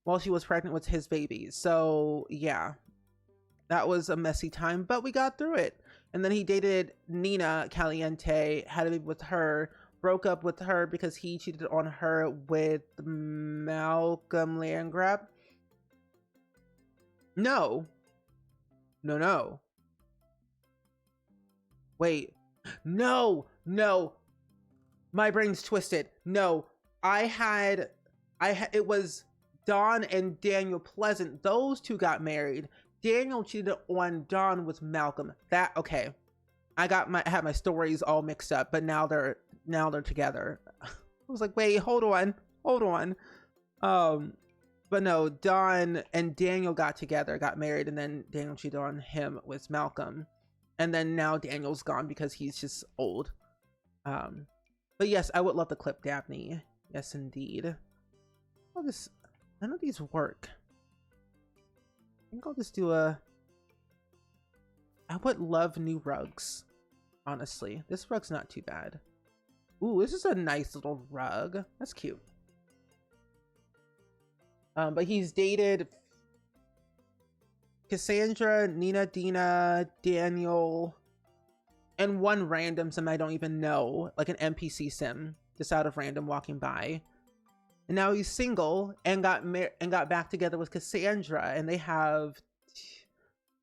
While she was pregnant with his baby. So, yeah. That was a messy time, but we got through it. And then he dated Nina Caliente, had a baby with her, broke up with her because he cheated on her with Malcolm Landgrab. No. Wait. No, no. My brain's twisted. No. It was Dawn and Daniel Pleasant. Those two got married. Daniel cheated on Dawn with Malcolm. Okay. I had my stories all mixed up, but now they're together. I was like, wait, hold on. But no, Dawn and Daniel got married, and then Daniel cheated on him with Malcolm. And then now Daniel's gone because he's just old. But yes, I would love to clip Dabney. Yes, indeed. None of these work. I think I'll just do I would love new rugs, honestly. This rug's not too bad. Ooh, this is a nice little rug. That's cute. But he's dated Cassandra, Nina, Dina, Daniel, and one random sim I don't even know, like an NPC sim, just out of random walking by. And now he's single and got back together with Cassandra, and they have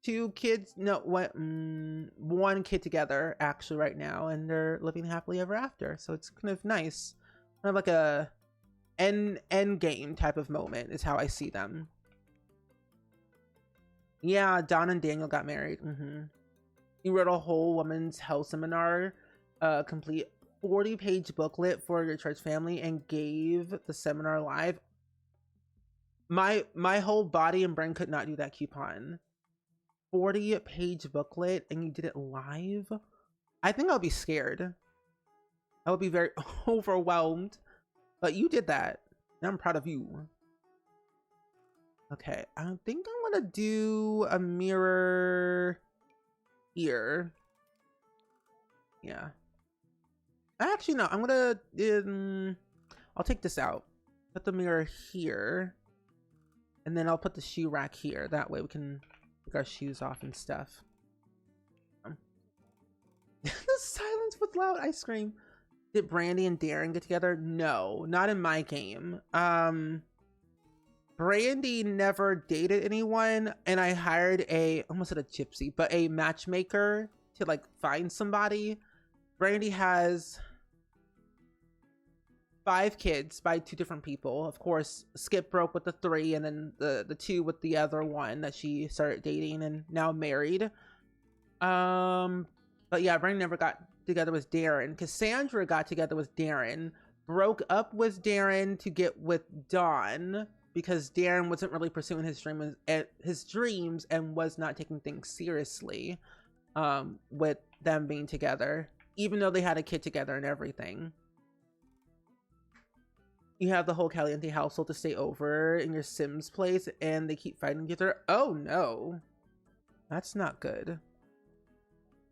two kids. No, one kid together actually right now, and they're living happily ever after. So it's kind of nice, kind of like a end game type of moment is how I see them. Yeah, Don and Daniel got married. He wrote a whole women's health seminar, complete 40-page booklet for your church family, and gave the seminar live. My whole body and brain could not do that coupon. 40-page booklet, and you did it live? I think I'll be scared. I would be very overwhelmed. But you did that, and I'm proud of you. Okay, I think I'm gonna do a mirror here. Yeah. Actually, no, I'm gonna, I'll take this out. Put the mirror here. And then I'll put the shoe rack here. That way we can take our shoes off and stuff. The silence was loud. I scream. Did Brandy and Darren get together? No, not in my game. Brandy never dated anyone, and I hired almost said a gypsy, but a matchmaker to like find somebody. Brandy has 5 kids by 2 different people. Of course, Skip broke with the 3, and then the 2 with the other one that she started dating and now married. But yeah, Brandy never got together with Darren. Cassandra got together with Darren, broke up with Darren to get with Dawn because Darren wasn't really pursuing his dreams and was not taking things seriously with them being together, even though they had a kid together and everything. You have the whole Caliente household to stay over in your Sims place, and they keep fighting each other. Oh no, that's not good.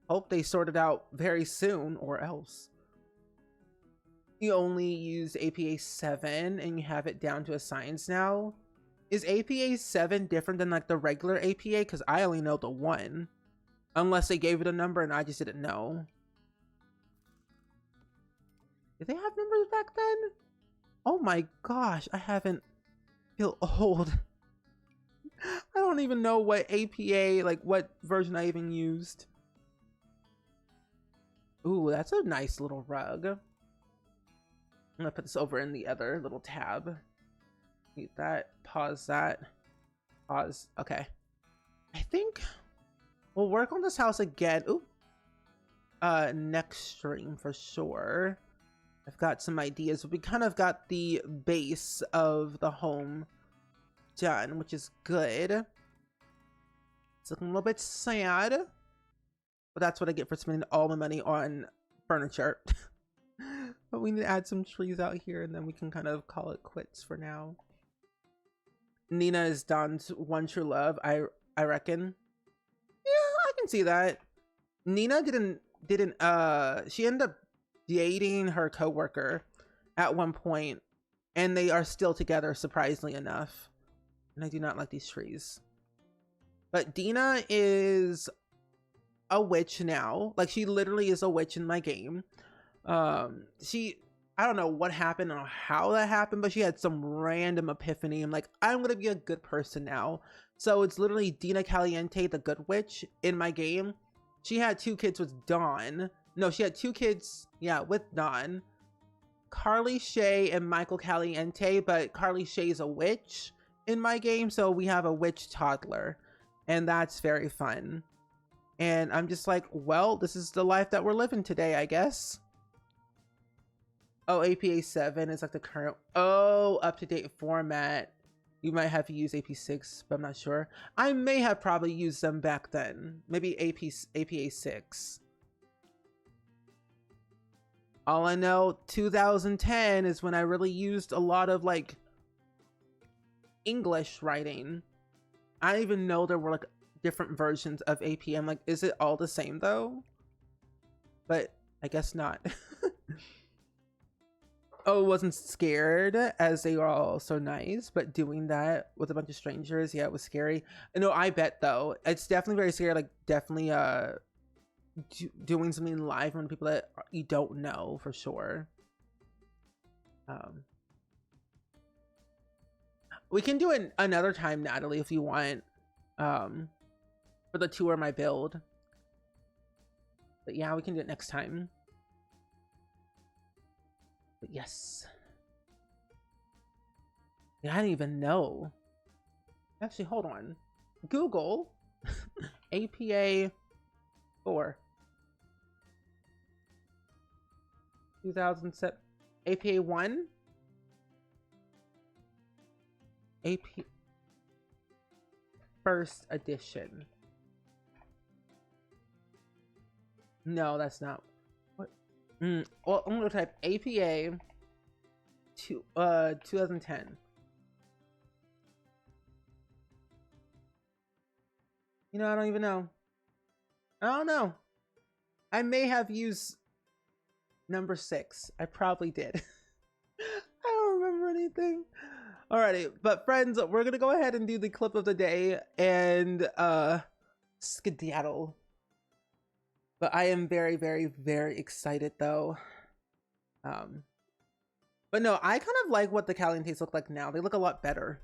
Hope they sort it out very soon, or else. You only use APA 7 and you have it down to a science now. Is APA 7 different than like the regular APA? Because I only know the 1. Unless they gave it a number and I just didn't know. Did they have numbers back then? Oh my gosh, I feel old. I don't even know what APA, like what version I even used. Ooh, that's a nice little rug. I'm gonna put this over in the other little tab. Mute that, pause that, pause. Okay. I think we'll work on this house again. Ooh. Next stream for sure. I've got some ideas, but we kind of got the base of the home done, which is good. It's looking a little bit sad, but that's what I get for spending all my money on furniture. But we need to add some trees out here, and then we can kind of call it quits for now. Nina is Don's one true love, I reckon. Yeah, I can see that. Nina didn't she ended up dating her coworker at one point, and they are still together, surprisingly enough. And I do not like these trees. But Dina is a witch now. Like, she literally is a witch in my game. I don't know what happened or how that happened, but she had some random epiphany. I'm like, I'm gonna be a good person now. So it's literally Dina Caliente, the good witch in my game. She had 2 kids with Dawn. No, she had 2 kids, yeah, with Dawn. Carly Shay and Michael Caliente, but Carly Shay's a witch in my game, so we have a witch toddler, and that's very fun. And I'm just like, well, this is the life that we're living today, I guess. Oh, APA 7 is like the current, up-to-date format. You might have to use AP6, but I'm not sure. I may have probably used them back then. Maybe APA 6. All I know, 2010 is when I really used a lot of like English writing. I didn't even know there were like different versions of AP. I'm like, is it all the same though? But I guess not. Oh, wasn't scared as they were all so nice, but doing that with a bunch of strangers, yeah, it was scary. No, I bet though, it's definitely very scary. Like definitely doing something live in front of people that you don't know for sure. We can do it another time, Natalie, if you want, for the tour of my build. But yeah, we can do it next time. But yes. Yeah, I didn't even know. Actually, hold on. Google APA 4. 2007. APA 1. AP first edition. No, that's not. What? Well, I'm gonna type APA 2010. You know, I don't even know. I don't know. I may have used number 6. I probably did. I don't remember anything. Alrighty, but friends, we're gonna go ahead and do the clip of the day and skedaddle. But I am very, very, very excited though. But no, I kind of like what the Calientes look like now. They look a lot better.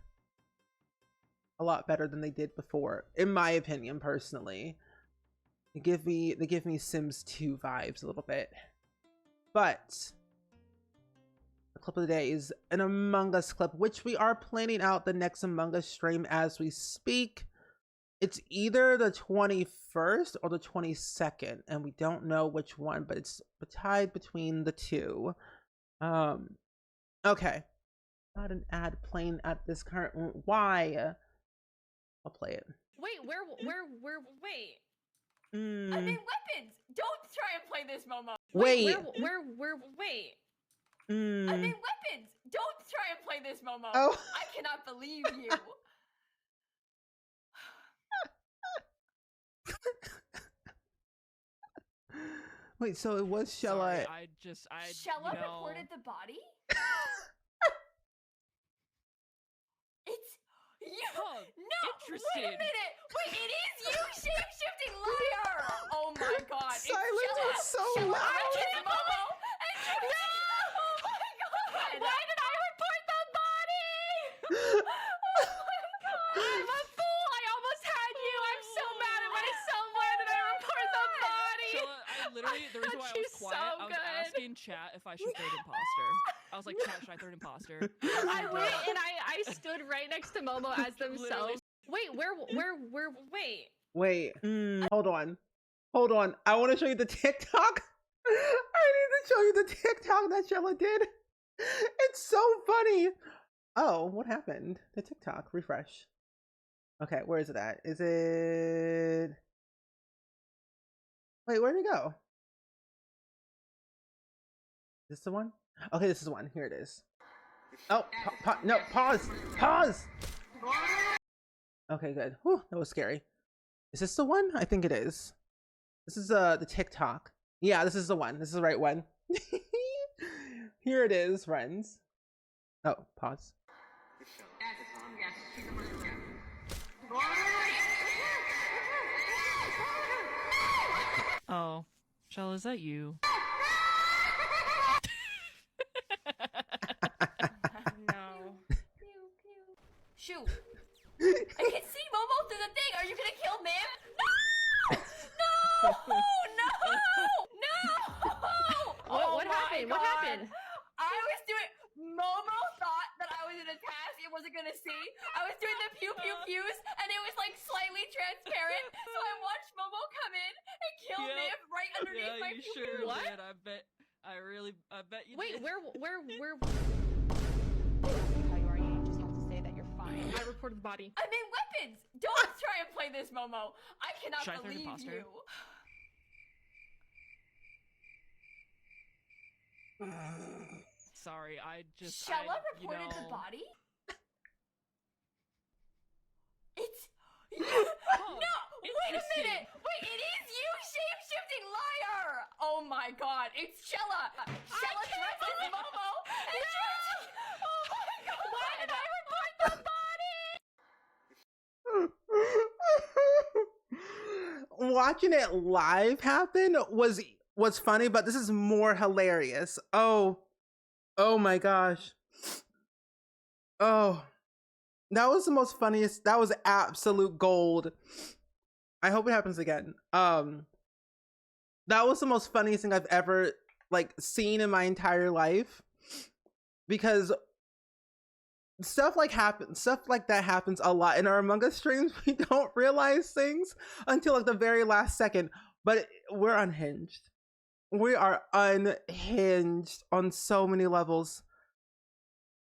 A lot better than they did before, in my opinion, personally. They give me Sims 2 vibes a little bit. But the clip of the day is an Among Us clip, which we are planning out the next Among Us stream as we speak. It's either the 21st or the 22nd, and we don't know which one, but it's tied between the two. Okay. Not an ad playing at this current moment. Why? I'll play it. Wait, wait. I Mm. mean, weapons! Don't try and play this, Momo! Wait. Wait. Mm. I mean, weapons! Don't try and play this, Momo! Oh. I cannot believe you! Wait, so it was Shella. Shella reported the body? It's you! Huh, No! interesting. Wait a minute! Wait, it is you, shape-shifting liar! Oh my god! It's Silence Shella! was so Shella, loud. I kissed Momo! And she was... Oh my god! Why did I report the body? Oh my god! I'm a fool! I almost had you! I'm so mad at myself! Why did I report the body? Shella, I literally, the reason why I was quiet, I was asking chat if I should third imposter. I was like, chat, should I third imposter? I went and I stood right next to Momo as themselves. Wait, wait. Wait. Hold on. Hold on. I want to show you the TikTok. I need to show you the TikTok that Shella did. It's so funny. Oh, what happened? The TikTok. Refresh. Okay, where is it at? Is it... Wait, where'd it go? Is this the one? Okay, this is the one. Here it is. Oh, no, pause! Pause! Okay, good. Whew, that was scary. Is this the one? I think it is. This is the TikTok. Yeah, this is the one. This is the right one. Here it is, friends. Oh, pause. Oh, Shella, is that you? No. Shoot. I can see Momo through the thing. Are you gonna kill Mim? No! No! transparent, so I watched Momo come in and kill Niv right underneath my you feet. sure What? did. I bet you Wait, did. where? How you are, you just have to say that you're fine. I reported the body. I mean weapons! Don't try and play this, Momo. I cannot Should I third believe imposter? you. Sorry, Shella reported the body? It's no! Wait a minute! Wait, it is you, shape-shifting liar! Oh my god, it's Shella! Shella dressed as Momo and oh my god! Why did I report the body? Watching it live happen was funny, but this is more hilarious. Oh my gosh. Oh, that was the most funniest. That was absolute gold. I hope it happens again. That was the most funniest thing I've ever like seen in my entire life, because stuff like that happens a lot in our Among Us streams. We don't realize things until like the very last second, but we're unhinged. We are unhinged on so many levels.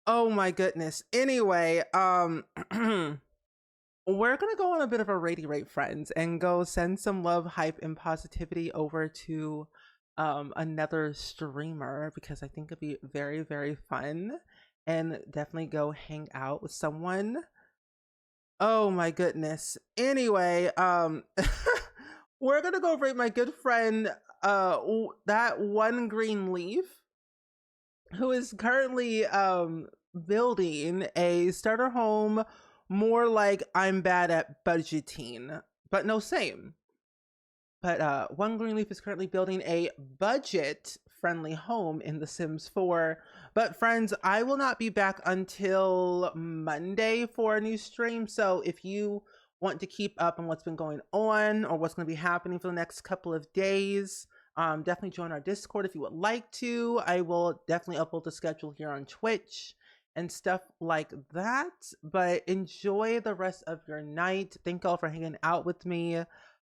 Oh my goodness. Anyway, we're gonna go on a bit of a rating rate, friends, and go send some love, hype, and positivity over to another streamer, because I think it'd be very, very fun, and definitely go hang out with someone. Oh my goodness. Anyway, we're gonna go rate my good friend, that one green leaf, who is currently building a starter home, more like I'm bad at budgeting, but no, same. But one green leaf is currently building a budget friendly home in The Sims 4. But friends, I will not be back until Monday for a new stream, so if you want to keep up on what's been going on or what's going to be happening for the next couple of days, definitely join our Discord if you would like to. I will definitely upload the schedule here on Twitch and stuff like that. But enjoy the rest of your night. Thank y'all for hanging out with me.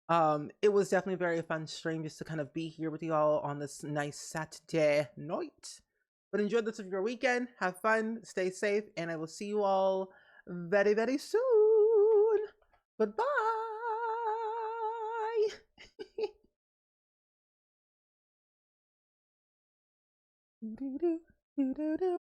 It was definitely a very fun stream just to kind of be here with y'all on this nice Saturday night. But enjoy the rest of your weekend. Have fun. Stay safe. And I will see you all very, very soon. Goodbye. Do do do do do.